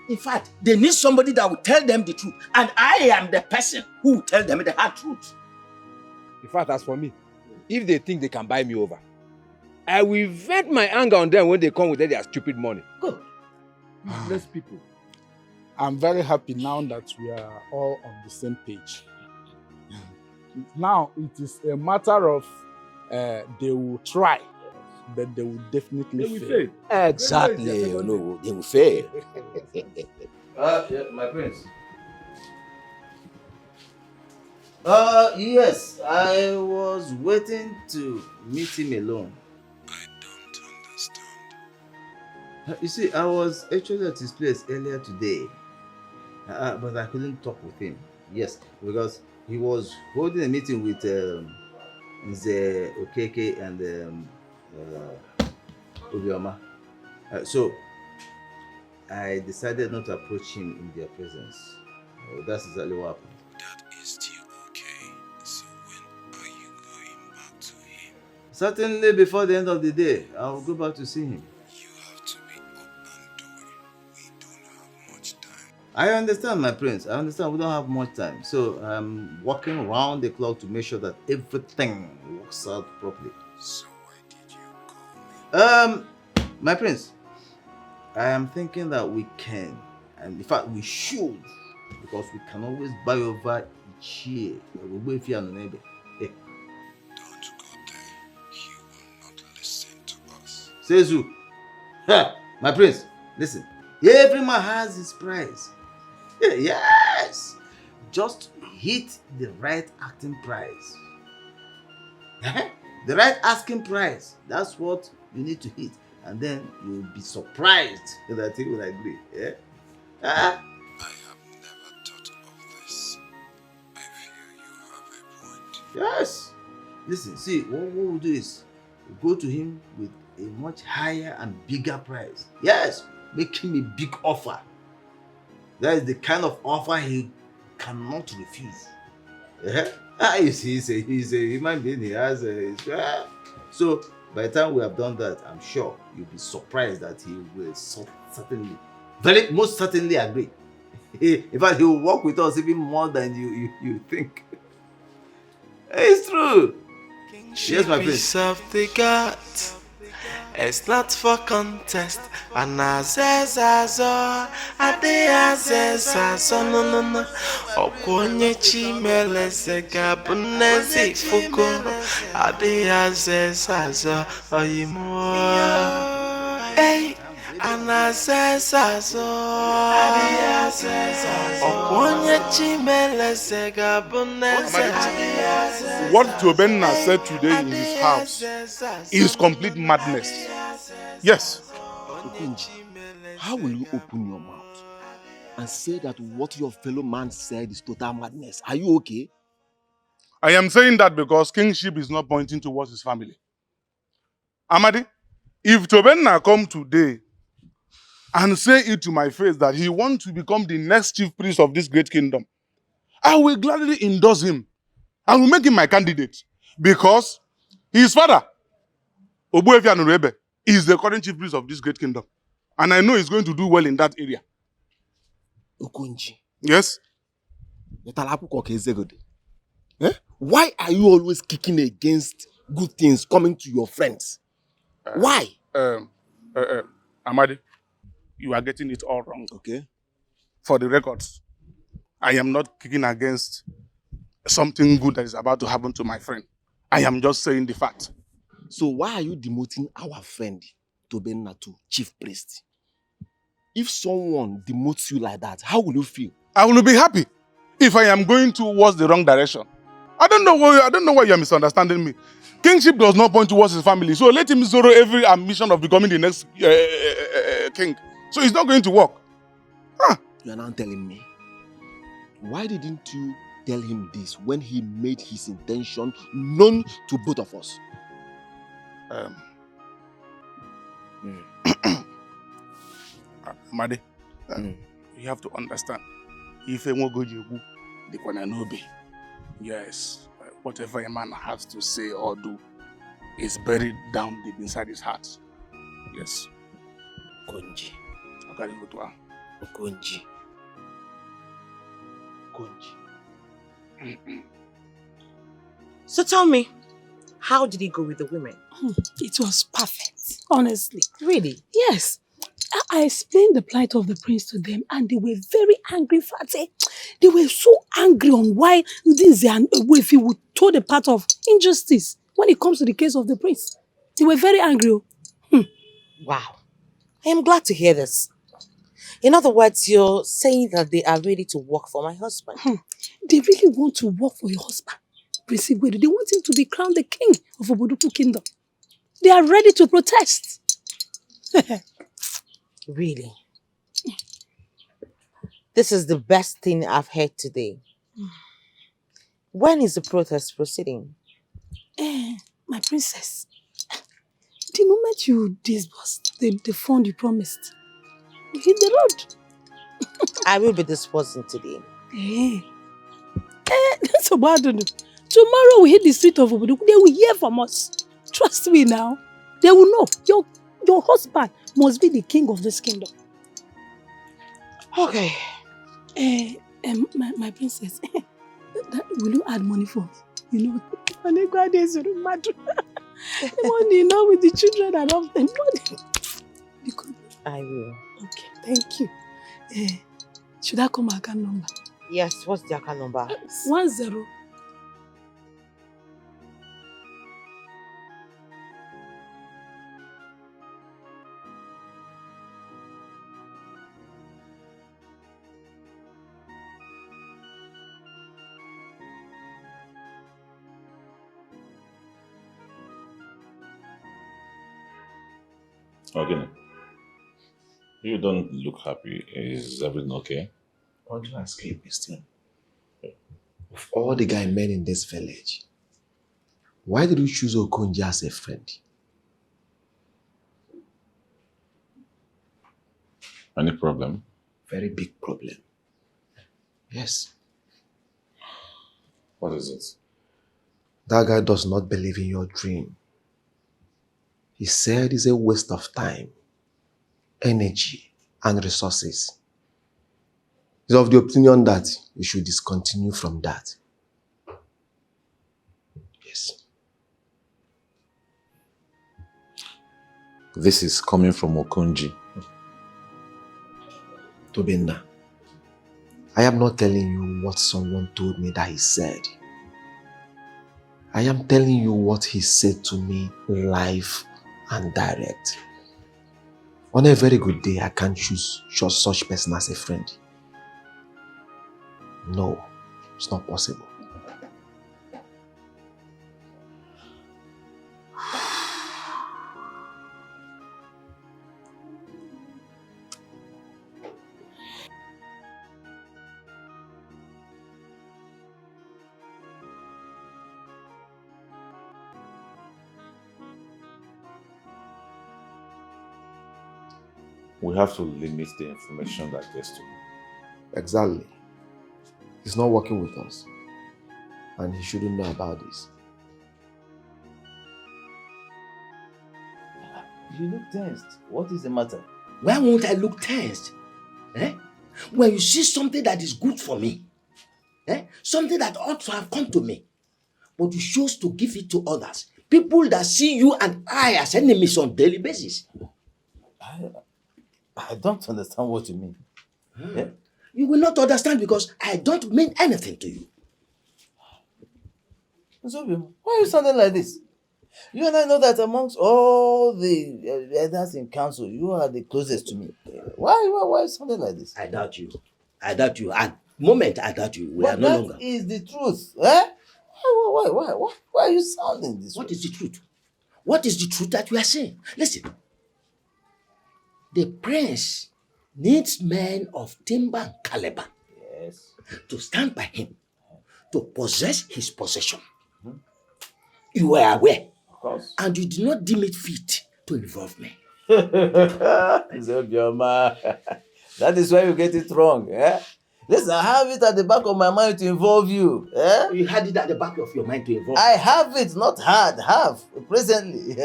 in fact, they need somebody that will tell them the truth. And I am the person who will tell them the hard truth. In fact, as for me, if they think they can buy me over, I will vent my anger on them when they come with their stupid money. Good. Useless people. I'm very happy now that we are all on the same page. Now it is a matter of they will try, but they will definitely fail. Exactly. No, they will fail. Yeah, my prince. Yes, I was waiting to meet him alone. I don't understand. You see, I was actually at his place earlier today, but I couldn't talk with him. Yes, because he was holding a meeting with Nze Okeke and Obioma. So I decided not to approach him in their presence. That's exactly what happened. That is still okay. So when are you going back to him? Certainly before the end of the day, I'll go back to see him. You have to be up and doing. We don't have much time. I understand, my prince. I understand we don't have much time. So I'm working around the clock to make sure that everything works out properly. So why did you call me? My prince, I am thinking that we can, and in fact we should, because we can always buy over each year. Don't go there. He will not listen to us. Sezu, my prince, listen. Every man has his price. Yes, just hit the right acting price. The right asking price. That's what you need to hit. And then you'll be surprised that he will agree. Yeah? I have never thought of this. I feel you have a point. Yes. Listen, see, what we'll do is we'll go to him with a much higher and bigger price. Yes, make him a big offer. That is the kind of offer he cannot refuse. Yeah? You see, he's a human being. He has a... So, by the time we have done that, I'm sure you'll be surprised that he will certainly, most certainly agree. In fact, he will work with us even more than you think. It's true. Yes, my prince. Of the gods. It's not for contest. Anazezazo, adeazezazo, no. Okwonye chimeleze gabunezi fuko. Adeazezazo, oyimo. Hey, anazezazo, adeazezazo. Okwonye chimeleze gabunezi. What Tobenna said today in his house is complete madness. Yes. Okunji, how will you open your mouth and say that what your fellow man said is total madness? Are you okay? I am saying that because kingship is not pointing towards his family. Amadi, if Tobenna come today and say it to my face that he wants to become the next chief priest of this great kingdom, I will gladly endorse him. I will make him my candidate because his father, Ogbuefi Anurebe, is the current chief priest of this great kingdom. And I know he's going to do well in that area. Okunji. Yes? Why are you always kicking against good things coming to your friends? Why? Amadi, you are getting it all wrong. Okay. For the records, I am not kicking against something good that is about to happen to my friend. I am just saying the fact. So why are you demoting our friend Tobenna to chief priest? If someone demotes you like that, how will you feel? I will be happy if I am going towards the wrong direction. I don't know why you are misunderstanding me. Kingship does not point towards his family, so let him zero every ambition of becoming the next king. So it's not going to work. Huh? You are now telling me. Why didn't you tell him this when he made his intention known to both of us? Madi, you have to understand. If I won't go, the Kwananobi. Yes, whatever a man has to say or do is buried down deep inside his heart. Yes. Okonji. Okonji. Okonji. So tell me, how did it go with the women? It was perfect, honestly. Really? Yes. I explained the plight of the prince to them and they were very angry. In fact, they were so angry on why Ndinze and Wefi would toe the path of injustice when it comes to the case of the prince. They were very angry. Wow. I am glad to hear this. In other words, you're saying that they are ready to work for my husband. They really want to work for your husband, Prince Igwedu. They want him to be crowned the king of Oboduku Kingdom. They are ready to protest. Really? This is the best thing I've heard today. When is the protest proceeding? My princess, the moment you disbursed the fund you promised, you hit the road. I will be disposing today. That's about it. Tomorrow we hit the street of Oboduku. They will hear from us. Trust me now. They will know. Your husband must be the king of this kingdom. Okay. My princess, will you add money for me? You know, money, with the children and all them. I will. Okay, thank you. Should I call my account number? Yes, what's the account number? 10. Okay. You don't look happy. Is everything okay? Why do you ask me, Mister? Of all the guy men in this village, why did you choose Okonji as a friend? Any problem? Very big problem. Yes. What is it? That guy does not believe in your dream. He said it's a waste of time, energy, and resources. He's of the opinion that you should discontinue from that. Yes. This is coming from Okonji. Tobinda, I am not telling you what someone told me that he said. I am telling you what he said to me live and direct. On a very good day, I can't choose just such person as a friend. No, it's not possible. We have to limit the information that gets to him. Exactly. He's not working with us. And he shouldn't know about this. You look tensed. What is the matter? Why won't I look tensed? When you see something that is good for me, something that ought to have come to me, but you choose to give it to others, people that see you and I as enemies on a daily basis. I don't understand what you mean. You will not understand because I don't mean anything to you. Zubby, why are you sounding like this? You and I know that amongst all the elders in council, you are the closest to me. Why are you sounding like this? I doubt you. I doubt you. At the moment, I doubt you. We are But no that longer. is the truth. Why are you sounding this way? What is the truth? What is the truth that you are saying? Listen. The prince needs men of timber and caliber to stand by him, to possess his possession. You were aware, of course, and you did not deem it fit to involve me. That is why you get it wrong. Listen, I have it at the back of my mind to involve you. Eh? You had it at the back of your mind to involve. I have it, not had, have, presently.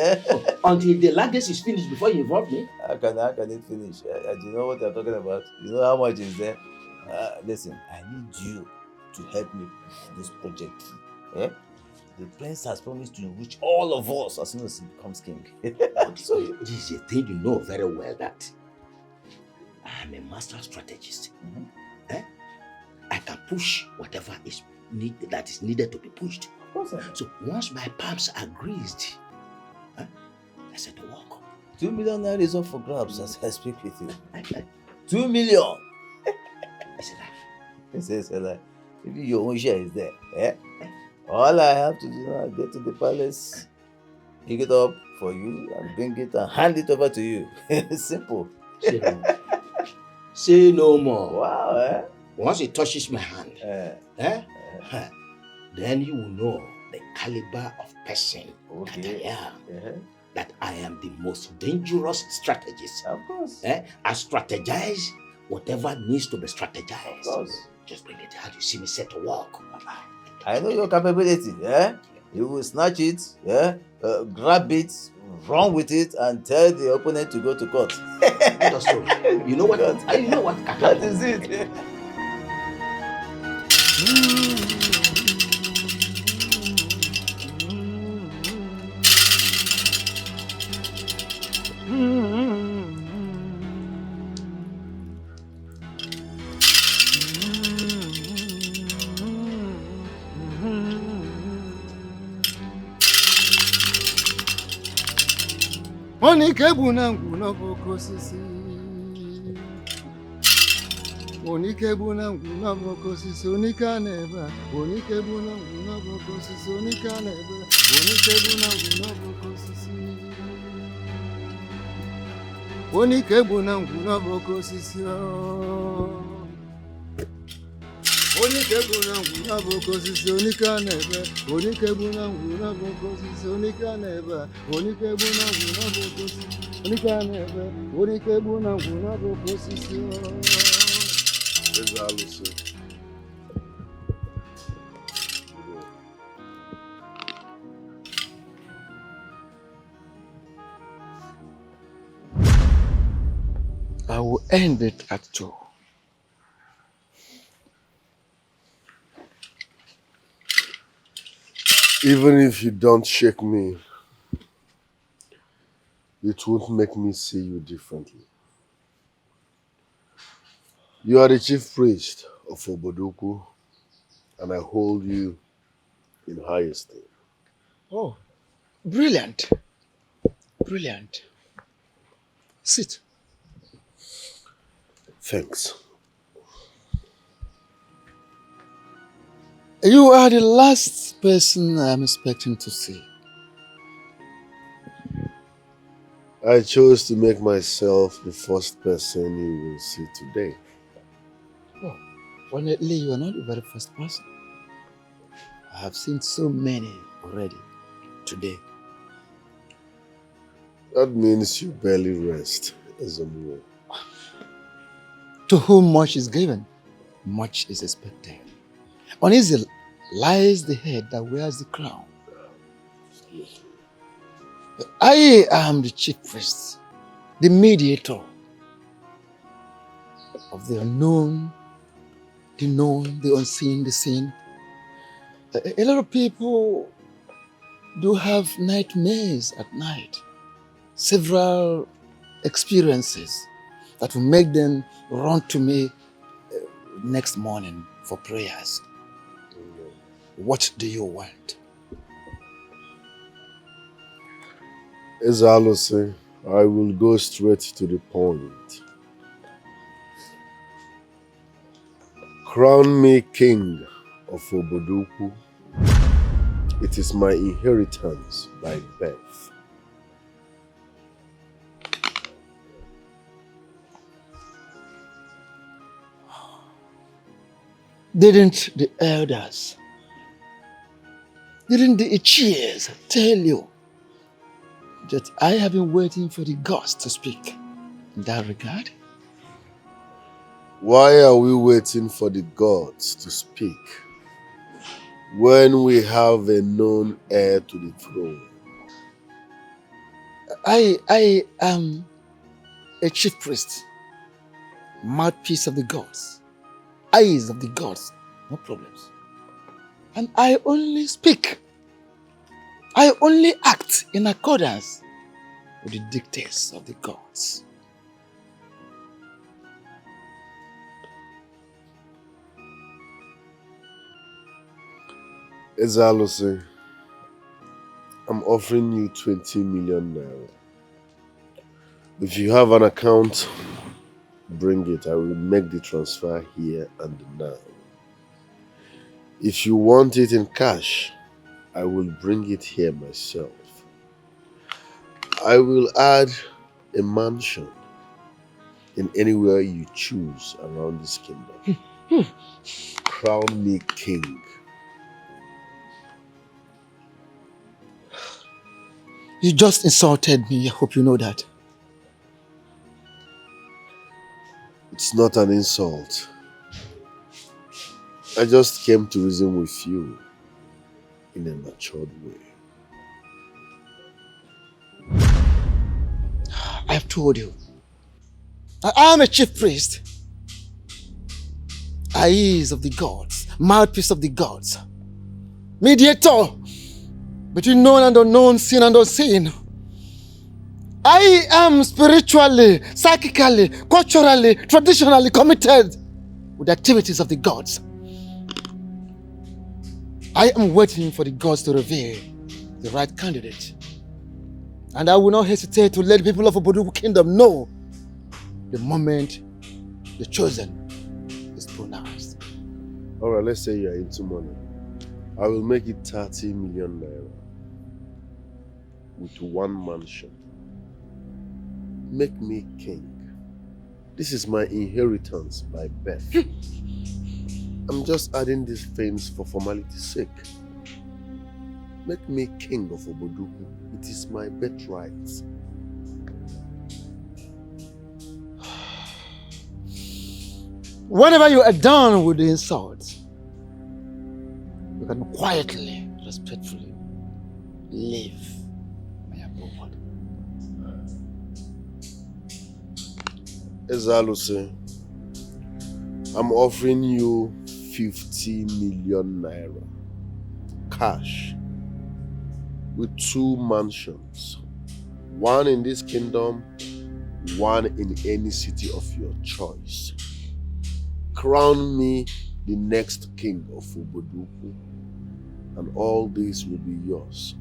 Until the luggage is finished before you involve me? How can it finish? Do you know what I'm talking about? You know how much is there? Listen, I need you to help me push this project through. Eh? The prince has promised to enrich all of us as soon as he becomes king. So this is a thing you know very well that I am a master strategist. Eh? I can push whatever that is needed to be pushed. Of course. So once my palms are greased, I said to walk. 2 million naira is up for grabs as I speak with you. 2 million. He says, maybe your own share is there. Eh? All I have to do now is get to the palace, pick it up for you, and bring it and hand it over to you. Simple. Say no more. Wow, eh? Once it touches my hand, then you will know the caliber of person that I am. That I am the most dangerous strategist. Of course. I strategize whatever needs to be strategized. Of course. Just bring it out. You see me set to work. I know your capability. You will snatch it, grab it, run with it, and tell the opponent to go to court. You know what? You know what? That is it. Onike bụ na ngwu n'ọbụkọ osisi. Onike bụ na ngwu n'ọbụkọ osisi. Onike a na-ebe a. Onike bụ na ngwu n'ọbụkọ osisi. Onike a na-ebe a. Onike bụ na ngwu n'ọbụkọ osisi. Onike bụ na ngwu n'ọbụkọ osisi. Onike bụ na ngwu n'ọbụkọ osisi. Onike a na-ebe. Onike bụ na ngwu n'ọbụkọ osisi. Onike a na-ebe. Onike bụ na ngwu n'ọbụkọ osisi. Onike a na-ebe. Onike bụ na ngwu n'ọbụkọ osisi. Eze alụsị. I will end it at 2. Even if you don't shake me, it won't make me see you differently. You are the chief priest of Obodoku, and I hold you in high esteem. Oh, brilliant. Brilliant. Sit. Thanks. You are the last person I'm expecting to see. I chose to make myself the first person you will see today. Oh, fortunately, you are not the very first person. I have seen so many already today. That means you barely rest as a mule. To whom much is given, much is expected. On his lies the head that wears the crown. I am the chief priest, the mediator of the unknown, the known, the unseen, the seen. A lot of people do have nightmares at night, several experiences that will make them run to me next morning for prayers. What do you want? As Alose, I will go straight to the point. Crown me king of Obodoku. It is my inheritance by birth. Didn't the elders, didn't the Ichies tell you that I have been waiting for the gods to speak in that regard? Why are we waiting for the gods to speak when we have a known heir to the throne? I am a chief priest, mouthpiece of the gods, eyes of the gods, no problems. And I only speak. I only act in accordance with the dictates of the gods. Ezalose, I'm offering you 20 million naira. If you have an account, bring it. I will make the transfer here and now. If you want it in cash, I will bring it here myself. I will add a mansion in anywhere you choose around this kingdom. Crown me king. You just insulted me. I hope you know that. It's not an insult. I just came to reason with you in a matured way. I've told you. I am a chief priest. Eyes of the gods, mouthpiece of the gods, mediator between known and unknown, seen and unseen. I am spiritually, psychically, culturally, traditionally committed with the activities of the gods. I am waiting for the gods to reveal the right candidate. And I will not hesitate to let the people of Obodogu Kingdom know the moment the chosen is pronounced. Alright, let's say you're into money. I will make it 30 million naira with one mansion. Make me king. This is my inheritance by birth. I'm just adding these things for formality's sake. Make me king of Obodogu. It is my birthright. Whenever you are done with the insult, you can quietly, respectfully leave my abode. Ezalose, I'm offering you 50 million naira cash with 2 mansions. One in this kingdom, one in any city of your choice. Crown me the next king of Obodogu, and all this will be yours.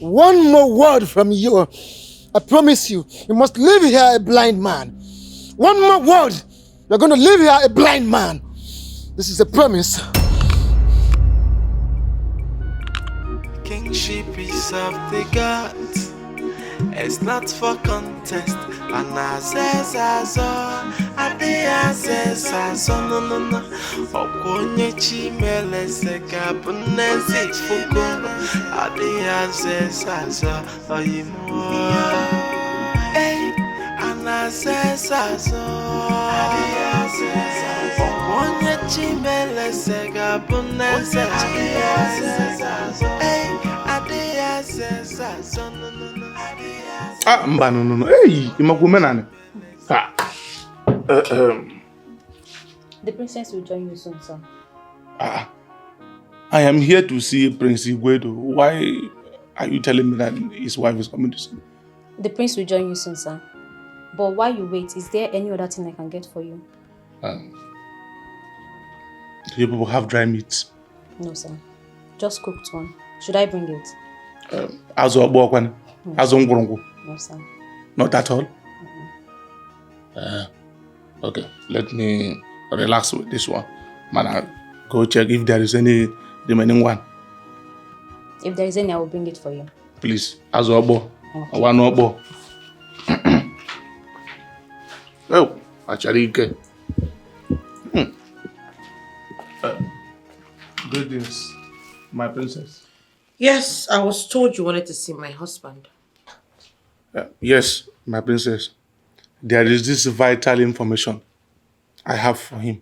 One more word from you. I promise you, you must leave here a blind man. One more word, you're going to leave here a blind man. This is a promise. Kingship is of the gods. It's not for contest. And ancestors are the ancestors. No, no, no. Okonye chimele seka bunesi fuko. Are the ancestors. Oh, you more. Hey, and ancestors. Are the ancestors. Okonye chimele seka bunesi. Are the ancestors. Hey, are the ancestors. No, no, no. Ah, mba, no. Hey, imakumenane. Ah. The princess will join you soon, sir. I am here to see Prince Igboegwu. Why are you telling me that his wife is coming to see me? The prince will join you soon, sir. But while you wait, is there any other thing I can get for you? Do you people have dry meat? No, sir. Just cooked one. Should I bring it? Azu obokwan, azu ngurungu. No, sir. Not at all? Okay, let me relax with this one. Man, go check if there is any remaining one. If there is any, I will bring it for you. Please, as obo. I want obo. Oh, actually, okay. Greetings, my princess. Yes, I was told you wanted to see my husband. Yes, my princess. There is this vital information I have for him.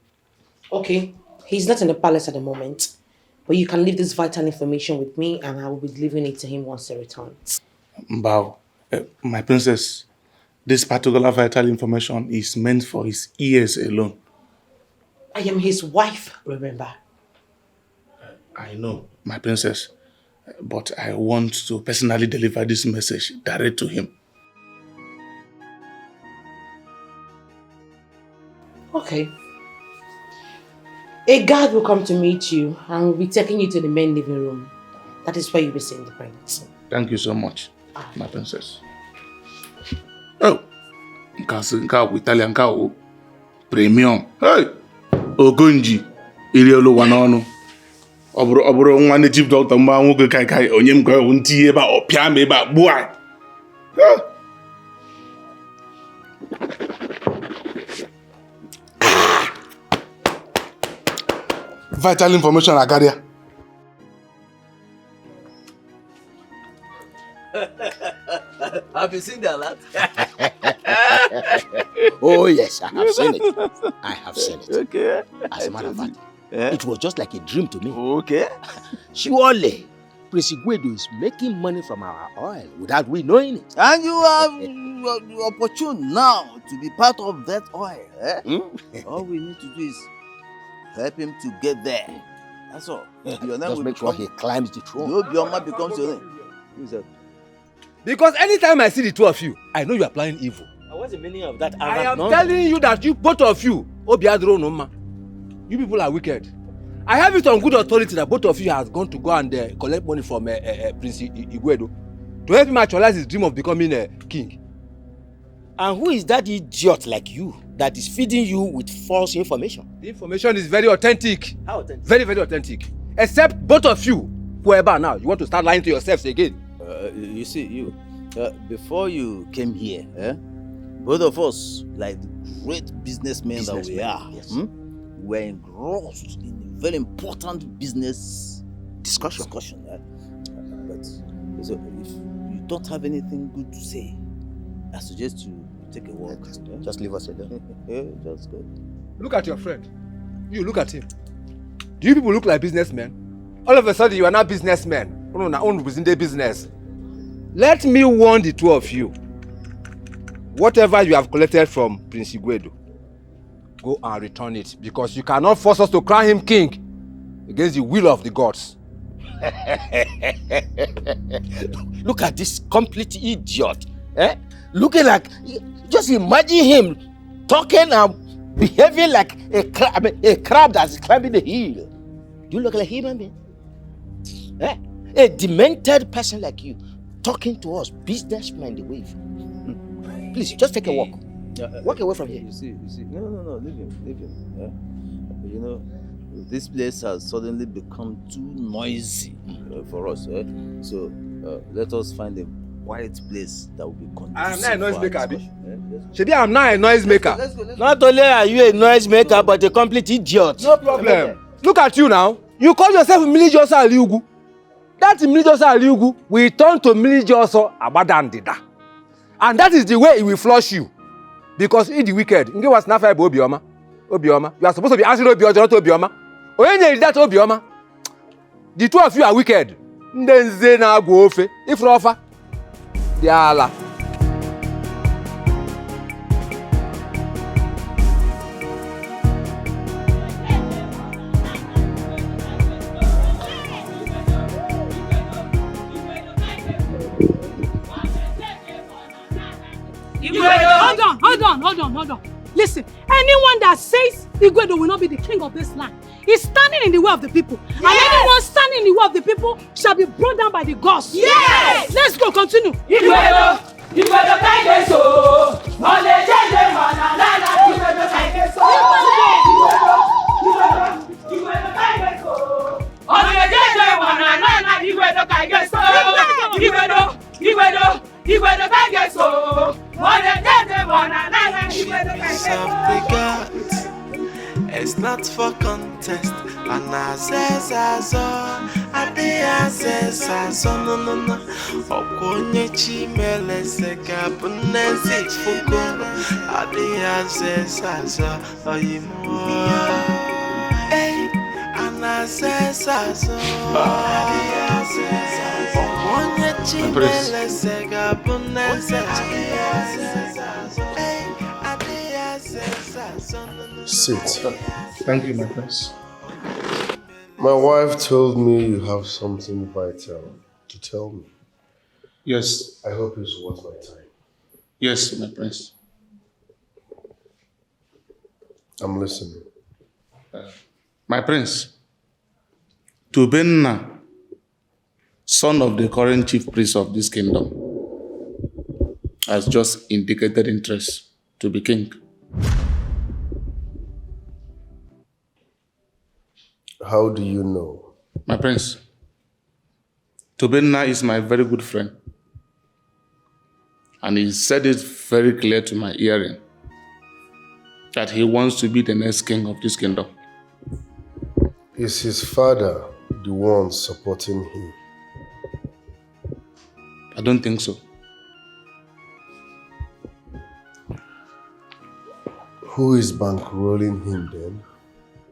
Okay, he's not in the palace at the moment, but you can leave this vital information with me and I will be delivering it to him once he returns. Mbao, my princess, this particular vital information is meant for his ears alone. I am his wife, remember? I know, my princess, but I want to personally deliver this message direct to him. Okay. A guard will come to meet you and will be taking you to the main living room. That is where you'll be seeing the prince. Thank you so much, my princess. Oh, Italian cow, premium. Hey, Ogunji, Iriolo Wanono. Obro one chief doctor Mwango Kai, Onyem Go, Unti about or Piame about boy. Vital information, Agadia. Have you seen the alert? Oh yes, I have seen it. I have seen it. Okay. As a matter of fact, it was just like a dream to me. Okay. Surely, Prince Igboegwu is making money from our oil without we knowing it. And you are opportune now to be part of that oil. All we need to do is help him to get there. That's all. Your name Just will make sure become, he climbs the throne. Obioma becomes your name. Who is that? Because anytime I see the two of you, I know you are planning evil. What's the meaning of that? I am telling you that you, both of you, Obiadro Noma, you people are wicked. I have it on good authority that both of you have gone to go and collect money from Prince Igboegwu to help him actualize his dream of becoming a king. And who is that idiot like you that is feeding you with false information? The information is very authentic. How authentic? Very, very authentic. Except both of you, whoever now, you want to start lying to yourselves again. You see, before you came here, both of us, like the great businessmen that we are, yes. Were engrossed in a very important business discussion. But so if you don't have anything good to say, I suggest you take a walk. Just leave us alone. Just go. Look at your friend. You look at him. Do you people look like businessmen? All of a sudden you are not businessmen. Own within the business. Let me warn the two of you. Whatever you have collected from Prince Igboegwu, go and return it, because you cannot force us to crown him king against the will of the gods. Look at this complete idiot. Looking like, just imagine him talking and behaving like a crab that's climbing the hill. Do you look like a human being? A demented person like you talking to us, businessmen, the way. Please, just take a walk. Walk away from here. You see. No, leave him. You know, this place has suddenly become too noisy for us. So let us find a quiet place that will be conducive. I am not a noisemaker, Abi. Shebi, I am not a noisemaker. Let's go. Not only are you a noisemaker, but a complete idiot. No problem. Look at you now. You call yourself Milijosa Aliugu. That Milijosa Aliugu will turn to Milijosa Abadandida. And that is the way it will flush you. Because in the wicked, you was not Obioma. You are supposed to be answering Obioma, not Obioma. When you that Obioma, the two of you are wicked. Then Zena go off. If Rafa, they are Allah. Hold on. Listen, anyone that says Igboegwu will not be the king of this land is standing in the way of the people. Yes! And anyone standing in the way of the people shall be brought down by the gods. Yes! Let's go, continue. Igboegwu kaigeso. Ole jeje manana. Igboegwu kaigeso. Igboegwu kaigeso. Igwedo, Igwedo can get so. One and then one another. Igwedo can get so. It's not for contest. And I says I be no. Okonye chimele seka bunezi fuko. I be oyimo. Hey, and I says Okonye chimele seka bunezi. Hey, I be Sit. Thank you, my prince. My wife told me you have something vital to tell me. Yes. I hope it's worth my time. Yes, my prince. I'm listening. My prince, Tubenna, son of the current chief priest of this kingdom, has just indicated interest to be king. How do you know? My prince, Tubenna is my very good friend. And he said it very clear to my hearing that he wants to be the next king of this kingdom. Is his father the one supporting him? I don't think so. Who is bankrolling him then?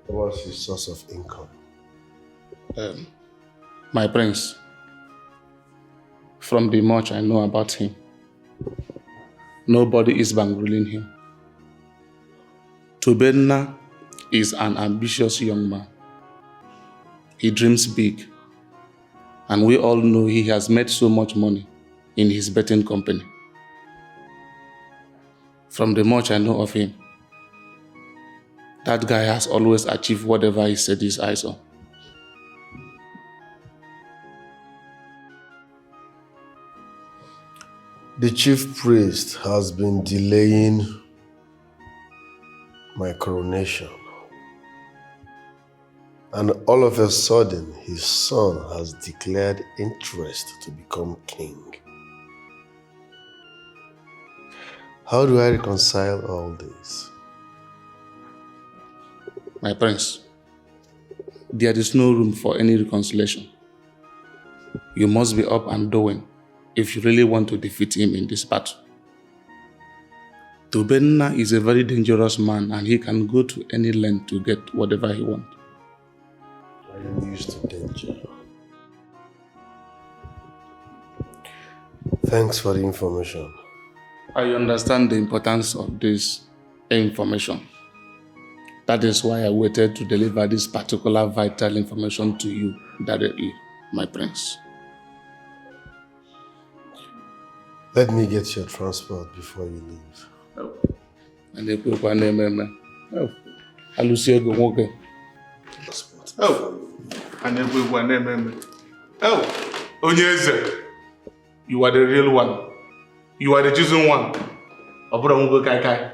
What's his source of income? My prince, from the much I know about him, nobody is bankrolling him. Tubenna is an ambitious young man. He dreams big. And we all know he has made so much money in his betting company. From the much I know of him, that guy has always achieved whatever he set his eyes on. The chief priest has been delaying my coronation. And all of a sudden, his son has declared interest to become king. How do I reconcile all this? My prince, there is no room for any reconciliation. You must be up and doing if you really want to defeat him in this battle. Tubenna is a very dangerous man and he can go to any length to get whatever he wants. I am used to danger. Thanks for the information. I understand the importance of this information. That is why I waited to deliver this particular vital information to you directly, my prince. Let me get your transport before you leave. And they put one name. Oh, Alusiego. Oh, and then put one name. Oh, Onyeze, you are the real one. You are the chosen one. Obramungo Kai.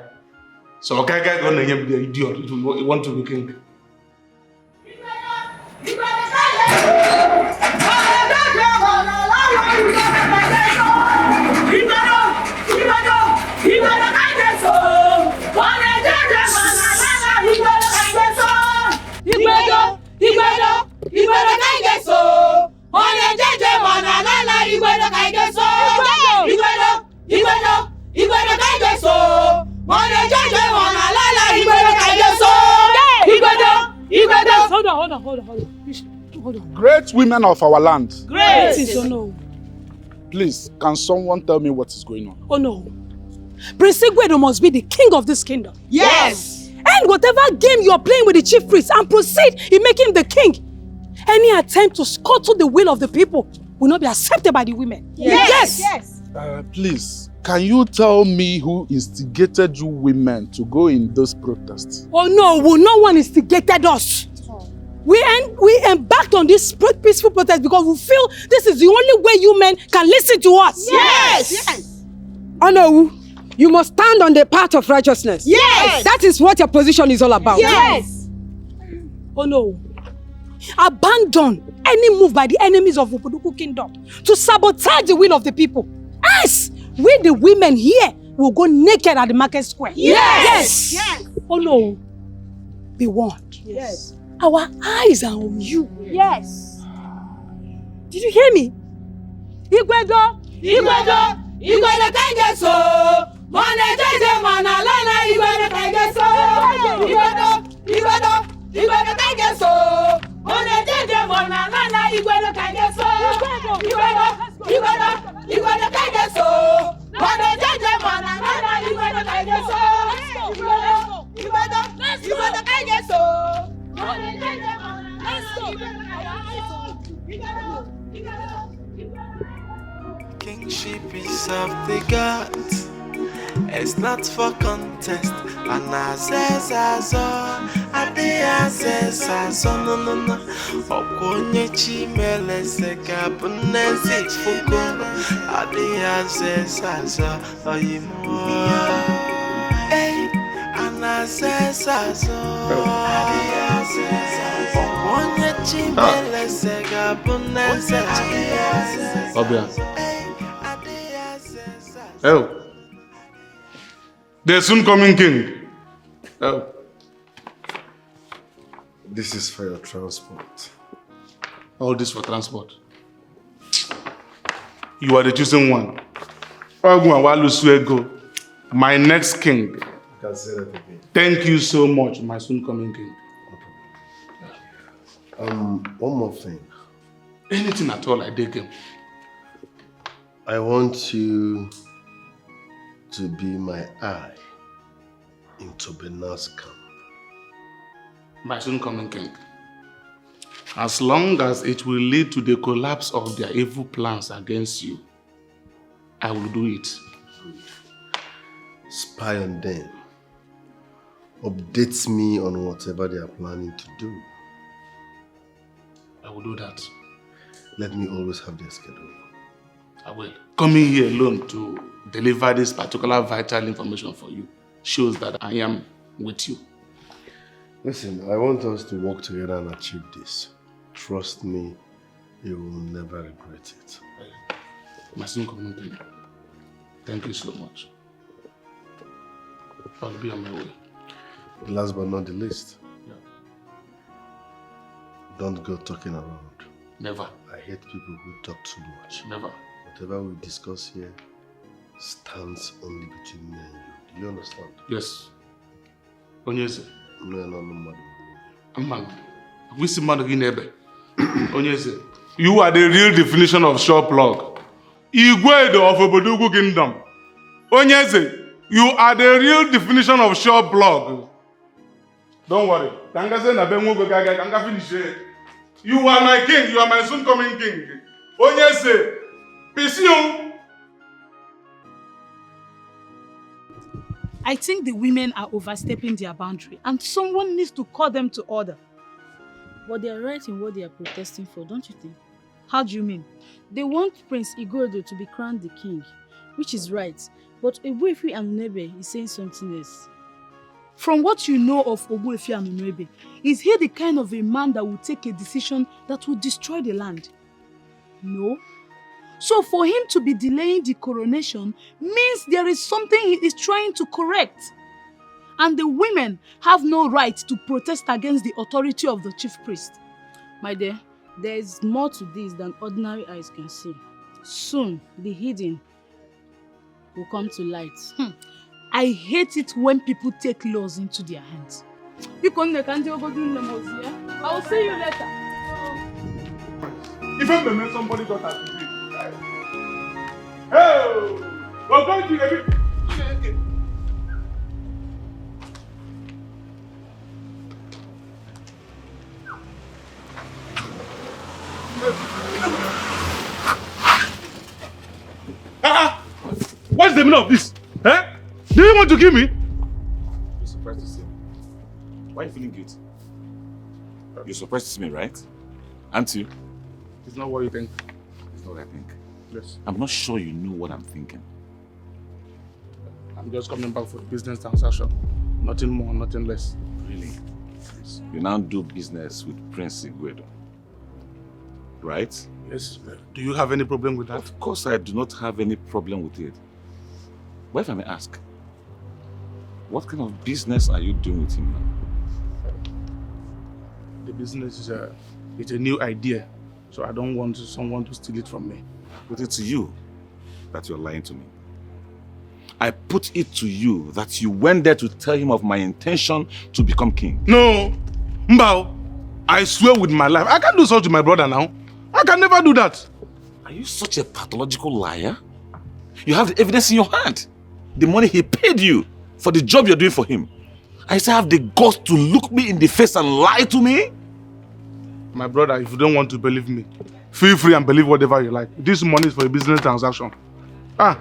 So Kai gonna name the idiot who want to be king. Hold on. Great women of our land. Great! Oh no. Please, can someone tell me what is going on? Oh no. Prince Igwedo must be the king of this kingdom. Yes! End whatever game you are playing with the chief priest and proceed in making him the king. Any attempt to scuttle the will of the people will not be accepted by the women. Yes! Please, can you tell me who instigated you women to go in those protests? Oh no one instigated us. We embarked on this peaceful protest because we feel this is the only way you men can listen to us. Yes! Oh no, you must stand on the path of righteousness. Yes! That is what your position is all about. Yes! Oh no. Abandon any move by the enemies of Obodoku kingdom to sabotage the will of the people. Us, we the women here will go naked at the market square. Yes! Yes! Oh no. Be warned. Yes. Our eyes are on you. Yes. Did you hear me? Igwedo kangeso. Mana jeje mana lana igwedo kangeso. Igwedo kangeso. Mana jeje mana lana igwedo kangeso. Igwedo kangeso. Mana jeje mana lana igwedo kangeso. Igwedo kangeso. Mana jeje mana Kingship is of the gods. It's not for contest. And no. Okonye chimele seka punesi fuko. Oyimo. Hey, Okonye chimele seka punesi. Obia. Oh. The soon coming king. Oh. This is for your transport. All this for transport. You are the chosen one. My next king. You can say that again. Thank you so much, my soon coming king. One more thing. Anything at all, I dig him. I want you to be my eye into Benaz's camp. My soon coming king. As long as it will lead to the collapse of their evil plans against you, I will do it. Spy on them. Update me on whatever they are planning to do. I will do that. Let me always have their schedule. I will. Coming here alone to deliver this particular vital information for you shows that I am with you. Listen, I want us to work together and achieve this. Trust me, you will never regret it. My soon coming king, thank you so much. I'll be on my way. Last but not the least, Yeah. don't go talking around. Never. I hate people who talk too much. Never. Whatever we discuss here stands only between me and you. Do you understand? Yes. Onyeze. No. Man, we see man again ebe. Onyeze. You are the real definition of short plug. Igwedo of Obodogu Kingdom. Onyeze, you are the real definition of short plug. Don't worry. You are my king. You are my soon coming king. Onyeze, peace you. I think the women are overstepping their boundary and someone needs to call them to order. But they are right in what they are protesting for, don't you think? How do you mean? They want Prince Igwedo to be crowned the king, which is right. But Ogbuefi and Unebe is saying something else. From what you know of Ogbuefi and Unebe, is he the kind of a man that will take a decision that will destroy the land? No. So for him to be delaying the coronation means there is something he is trying to correct. And the women have no right to protest against the authority of the chief priest. My dear, there is more to this than ordinary eyes can see. Soon, the hidden will come to light. I hate it when people take laws into their hands. I will see you later. If I met somebody got us today. Hey! We're going to the What's the meaning of this? Eh? Do you want to kill me? You're surprised to see me. Why are you feeling guilty? You're surprised to see me, right? Aren't you? It's not what you think. It's not what I think. Yes. I'm not sure you know what I'm thinking. I'm just coming back for the business transaction. Nothing more, nothing less. Really? Yes. You now do business with Prince Igwedo. right? Yes. Do you have any problem with that? Of course I do not have any problem with it. But if I may ask, what kind of business are you doing with him now? The business is it's a new idea, so I don't want someone to steal it from me. But it's you that you're lying to me. I put it to you that you went there to tell him of my intention to become king. No! Mbao, I swear with my life, I can't do such to my brother now. I can never do that. Are you such a pathological liar? You have the evidence in your hand. The money he paid you for the job you're doing for him. I still have the guts to look me in the face and lie to me? My brother, if you don't want to believe me, feel free and believe whatever you like. This money is for a business transaction. I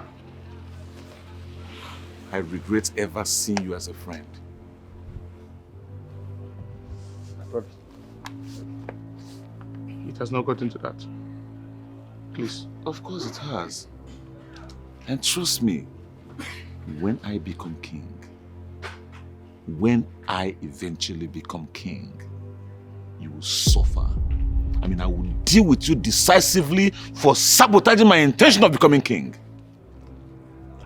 regret ever seeing you as a friend. My brother, it has not got into that. Please. Of course it has. And trust me, when I become king, when I eventually become king, you will suffer. I mean, I will deal with you decisively for sabotaging my intention of becoming king.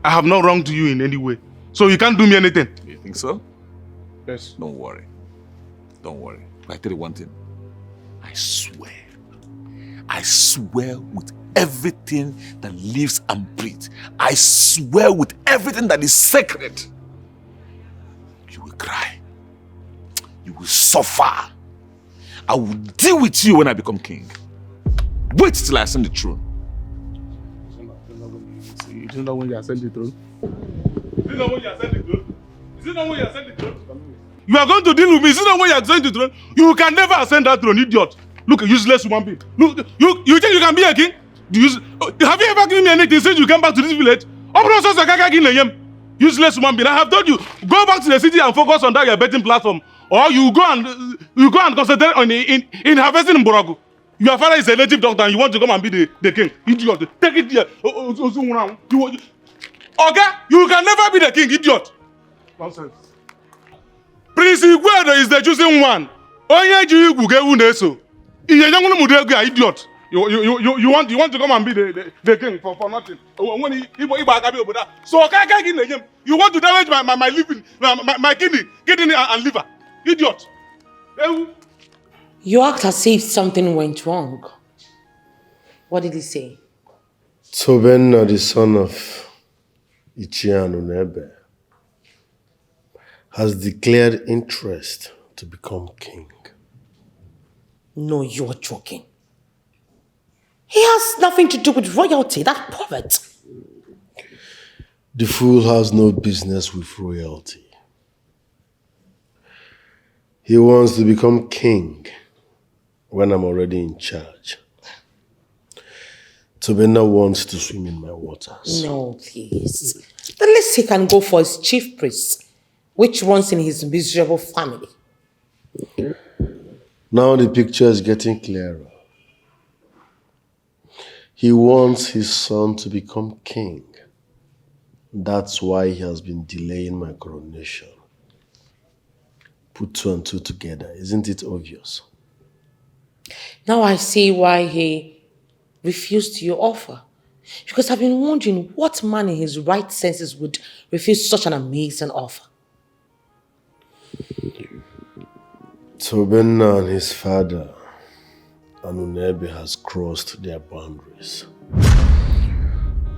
I have not wronged you in any way, so you can't do me anything. You think so? Yes. Don't worry. Don't worry. But I tell you one thing. I swear with everything that lives and breathes. I swear with everything that is sacred. You will cry. You will suffer. I will deal with you when I become king. Wait till I ascend the throne. You don't know when you ascend the throne? You don't know when you ascend the throne? Is it not when you ascend the throne? You are going to deal with me. Is it not when you ascend the throne? You can never ascend that throne, idiot. Look, a useless human being. Look, you think you can be a king? Have you ever given me anything since you came back to this village? Useless human being. I have told you, go back to the city and focus on that your betting platform. Or you go and concentrate on in harvesting Mborogu. Your father is a native doctor and you want to come and be the king. Idiot. Take it here. Okay? You can never be the king, idiot. Nonsense. Prince Igboegwu is the chosen one. Onye ji igwu ga-ewu na-eso. Iye nyangunu mudegu ya idiot. You want to come and be the king for nothing. So you want to damage my living, my kidney and liver. Idiot. You act as if something went wrong. What did he say? Tobenna, the son of Ichian Unebe, has declared interest to become king. No, you're joking. He has nothing to do with royalty, that poverty. The fool has no business with royalty. He wants to become king when I'm already in charge. Tobenna wants to swim in my waters. No, please. The least he can go for is chief priest, which runs in his miserable family. Now the picture is getting clearer. He wants his son to become king. That's why he has been delaying my coronation. Put two and two together, isn't it obvious? Now I see why he refused your offer. Because I've been wondering what man in his right senses would refuse such an amazing offer. Tobenna and his father, Anunebe, has crossed their boundaries.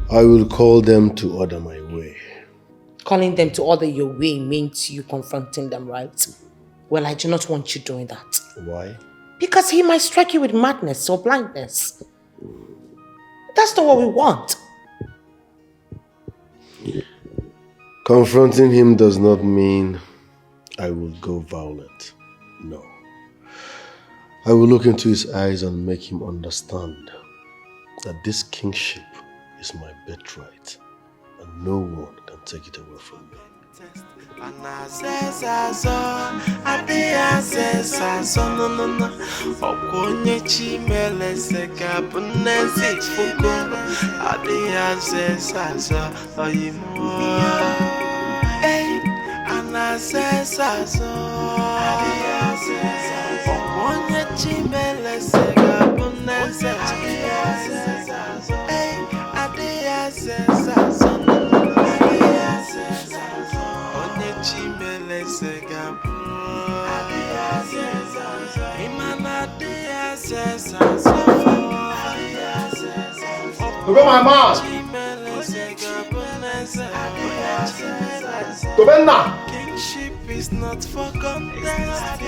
I will call them to order my way. Calling them to order your way means you confronting them, right? Well, I do not want you doing that. Why? Because he might strike you with madness or blindness. That's not what we want. Confronting him does not mean I will go violent. No. I will look into his eyes and make him understand that this kingship is my birthright and no one can take it away from me. Look at my man! Kingship is not for contest.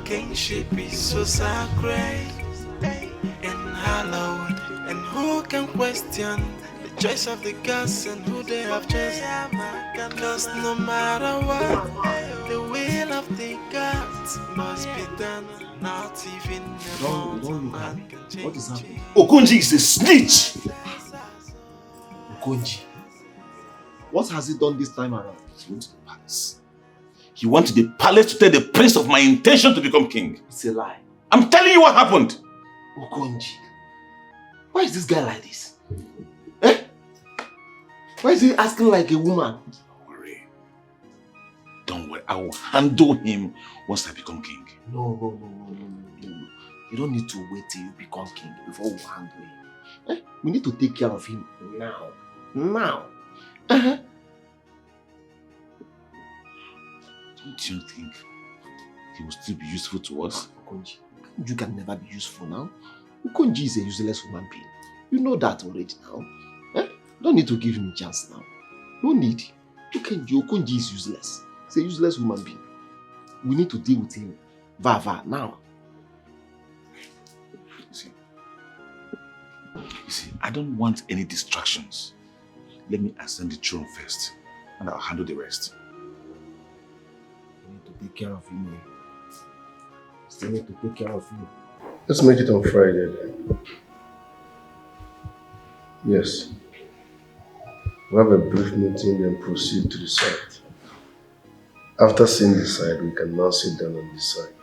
Kingship is so sacred and hallowed, and who can question the choice of the gods and who they have chosen? Cause no matter what, the will of the gods must be done. Not even a mortal man can change. What is happening? Okonji is a snitch. Okonji. What has he done this time around? He went to the palace. He went to the palace to tell the prince of my intention to become king. It's a lie. I'm telling you what happened. Okonji. Why is this guy like this? Eh? Why is he asking like a woman? Don't worry. I will handle him once I become king. No. You don't need to wait till you become king before we handle him. Eh? We need to take care of him now. Now. Don't you think he will still be useful to us? Okonji, you can never be useful now. Okonji is a useless human being. You know that already now. Eh? Don't need to give him a chance now. No need. Okonji is useless. He's a useless human being. We need to deal with him. Now. You see, I don't want any distractions. Let me ascend the throne first, and I'll handle the rest. We need to take care of him. Still need to take care of him. Let's make it on Friday then. Yes. We'll have a brief meeting and proceed to the site. After seeing the site, we can now sit down and decide.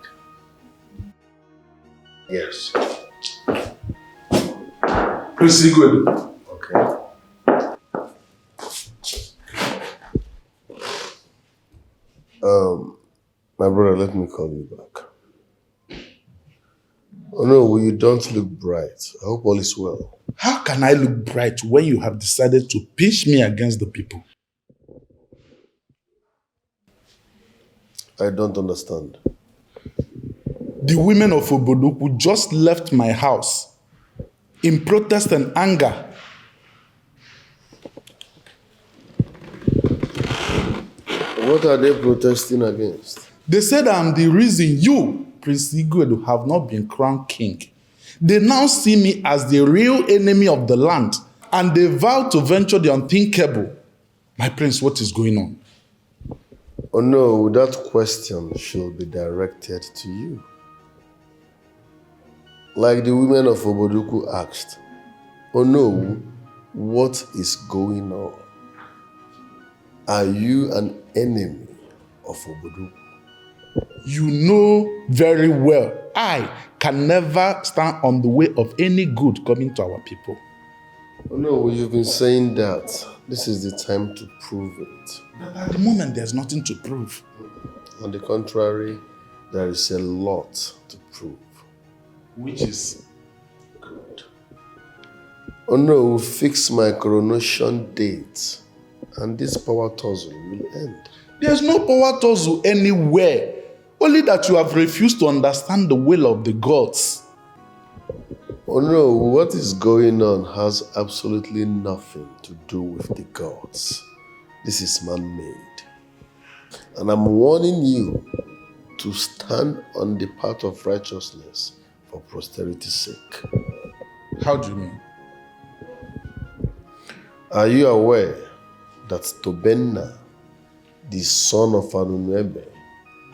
Yes. Pretty good. Okay. My brother, let me call you back. Oh no, you don't look bright. I hope all is well. How can I look bright when you have decided to pitch me against the people? I don't understand. The women of Obodoku just left my house in protest and anger. What are they protesting against? They said I'm the reason you, Prince Igboegwu, have not been crowned king. They now see me as the real enemy of the land, and they vow to venture the unthinkable. My prince, what is going on? Oh no, that question should be directed to you. Like the women of Obodoku asked, oh no, what is going on? Are you an enemy of Obodoku? You know very well, I can never stand on the way of any good coming to our people. Oh no, you've been saying that. This is the time to prove it. But at the moment, there's nothing to prove. On the contrary, there is a lot to prove. Which is? Good. Oh no, we'll fix my coronation date, and this power tussle will end. There's no power tussle anywhere. Only that you have refused to understand the will of the gods. Oh no, what is going on has absolutely nothing to do with the gods. This is man-made. And I'm warning you to stand on the path of righteousness for posterity's sake. How do you mean? Are you aware that Tobenna, the son of Anunwebe,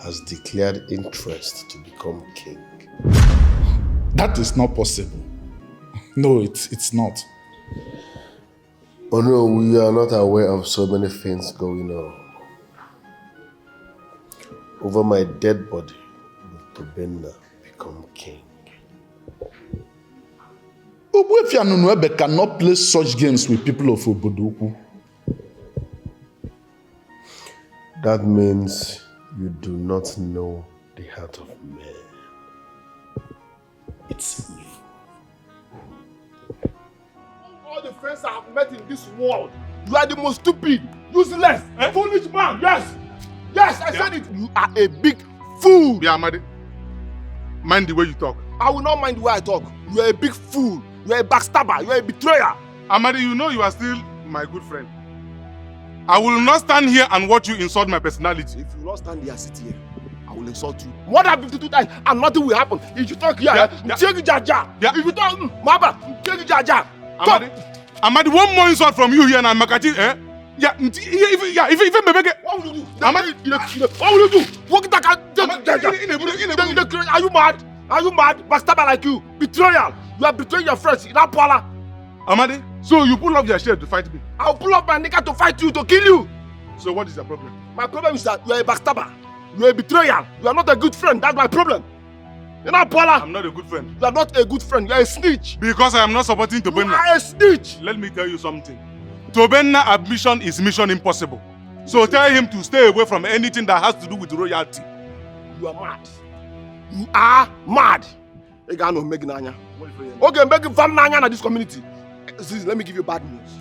has declared interest to become king? That is not possible. No, it's not. Oh no, we are not aware of so many things going on. Over my dead body, will Tobenna become king? Ogbuefi Anunwebe cannot play such games with people of Obodoku. That means you do not know the heart of man. It's evil. All the friends I have met in this world, you are the most stupid, useless, foolish man. Yes. Yes, I said it. You are a big fool. Yeah, Amadi. Mind the way you talk. I will not mind the way I talk. You are a big fool. You are a backstabber. You are a betrayer. Amadi, you know you are still my good friend. I will not stand here and watch you insult my personality. If you will not stand here, sit here. I will insult you more than 52 times and nothing will happen. If you talk here, take it jaja. If you talk, Maba, take it jaja. Amadi, one more insult from you here and Makati, eh? Yeah, if what will you do? What will you do? What are you mad? Are you mad? Backstabber like you, betrayal. You are betraying your friends in Apala. Amadi, so you pull up your shirt to fight me? I'll pull up my nigga to fight you, to kill you. So what is your problem? My problem is that you are a backstabber. You are a betrayer. You are not a good friend. That's my problem. You're not Paula. I'm not a good friend. You are not a good friend. You are a snitch. Because I am not supporting Tobenna. You are a snitch. Let me tell you something. Tobenna admission is mission impossible. So tell him to stay away from anything that has to do with royalty. You are mad. You are mad. Okay, make fun in this community. See, let me give you bad news.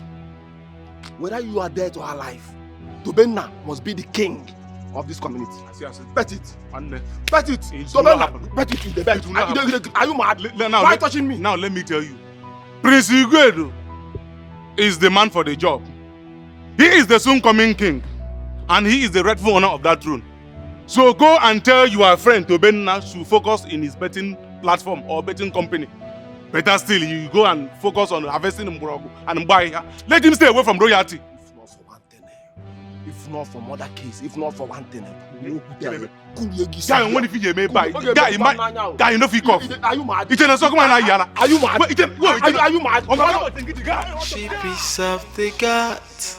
Whether you are dead or alive, Tobenna must be the king of this community. Bet it. Bet it. Tobenna, bet it. You bet. Are you mad? Why touching me? Now let me tell you. Prince Igboegwu is the man for the job. He is the soon coming king. And he is the rightful owner of that throne. So go and tell your friend Tobenna to focus in his betting platform or betting company. Better still, you go and focus on harvesting Mborogu and Mbaiha. Let him stay away from royalty. If not for mother case, if not for one thing, guy, what if you may buy? Guy, you know if you cough. Are you mad? Are you mad? Are you mad? She piece of the gut.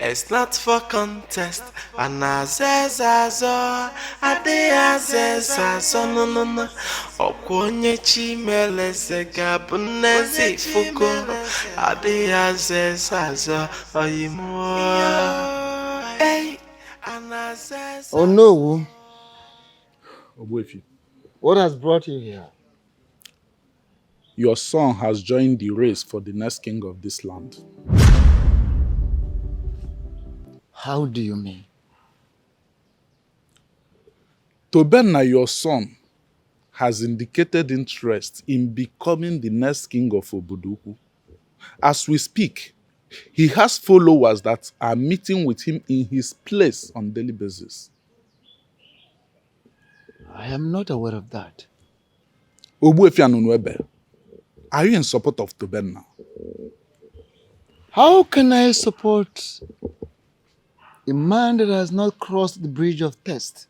It's not for contest. And azezazo, ade azezazo, no. Okwonye chimele segabunezi fuko. Ade azezazo, oyimo. Hey, and azezazo. Oh no. Ogbuefi. What has brought you here? Your son has joined the race for the next king of this land. How do you mean? Tobenna, your son, has indicated interest in becoming the next king of Obodoku. As we speak, he has followers that are meeting with him in his place on a daily basis. I am not aware of that. Ogbuefi and Unwebe, are you in support of Tobenna? How can I support a man that has not crossed the bridge of test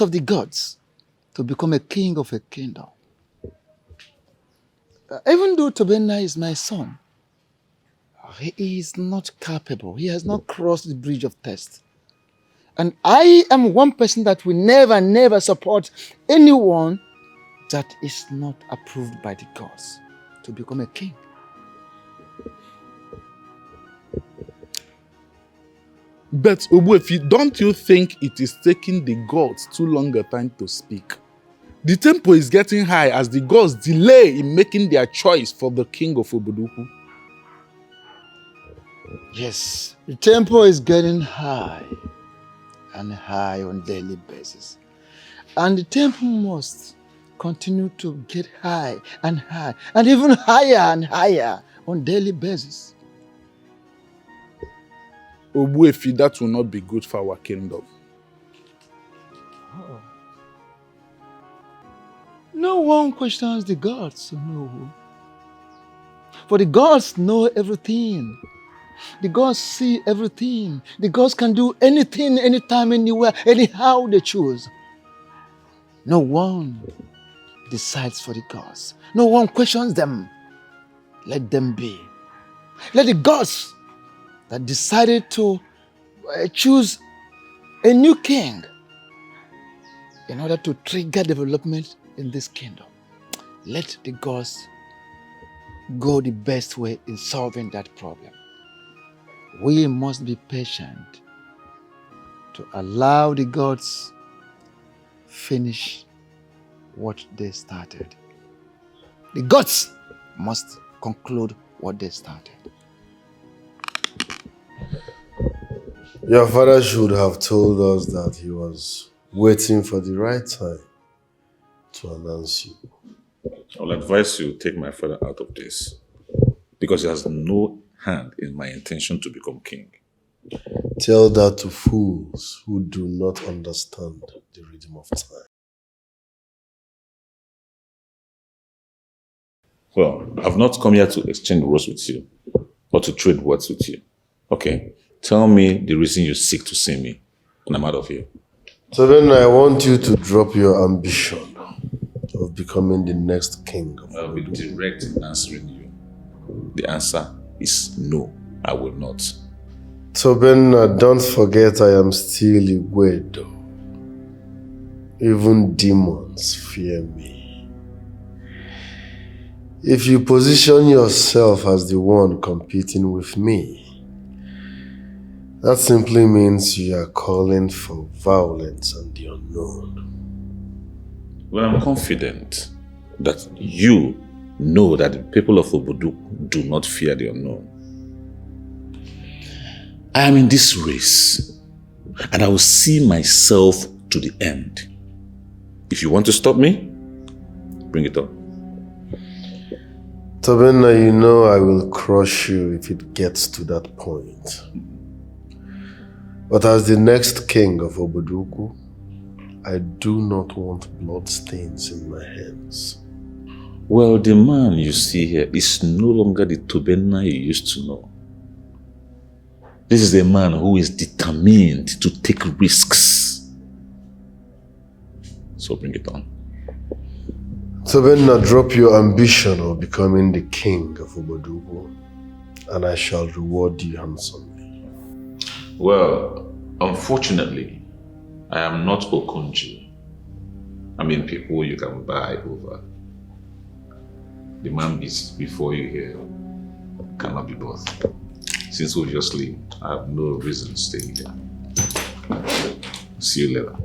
of the gods, to become a king of a kingdom? Even though Tobenna is my son, he is not capable. He has not crossed the bridge of test. And I am one person that will never support anyone that is not approved by the gods to become a king. But Ogbuefi, don't you think it is taking the gods too long a time to speak? The tempo is getting high as the gods delay in making their choice for the king of Obodoku. Yes, the tempo is getting high and high on a daily basis. And the tempo must continue to get high and even higher and higher on a daily basis. Ogbuefi, that will not be good for our kingdom. Oh. No one questions the gods, no. For the gods know everything. The gods see everything. The gods can do anything, anytime, anywhere, anyhow they choose. No one decides for the gods. No one questions them. Let them be. Let the gods that decided to choose a new king in order to trigger development in this kingdom, let the gods go the best way in solving that problem. we must be patient to allow the gods finish what they started. The gods must conclude what they started. Your father should have told us that he was waiting for the right time to announce you. I will advise you take my father out of this because he has no hand in my intention to become king. Tell that to fools who do not understand the rhythm of time. Well, I've not come here to exchange words with you or to trade words with you. Okay? Tell me the reason you seek to see me and I'm out of here. So then I want you to drop your ambition of becoming the next king. I'll be direct in answering you. The answer is no, I will not. So then don't forget I am still Igwedo. Even demons fear me. If you position yourself as the one competing with me, that simply means you are calling for violence and the unknown. Well, I'm confident that you know that the people of Obodo do not fear the unknown. I am in this race and I will see myself to the end. If you want to stop me, bring it on. Tobena, you know I will crush you if it gets to that point. But as the next king of Obodo, I do not want bloodstains in my hands. Well, the man you see here is no longer the Tobena you used to know. This is a man who is determined to take risks. So bring it on. Tobena, drop your ambition of becoming the king of Obodo, and I shall reward you handsomely. Well, unfortunately, I am not Okonji. I mean, people you can buy over. The man before you here cannot be both. Since obviously I have no reason to stay here. See you later.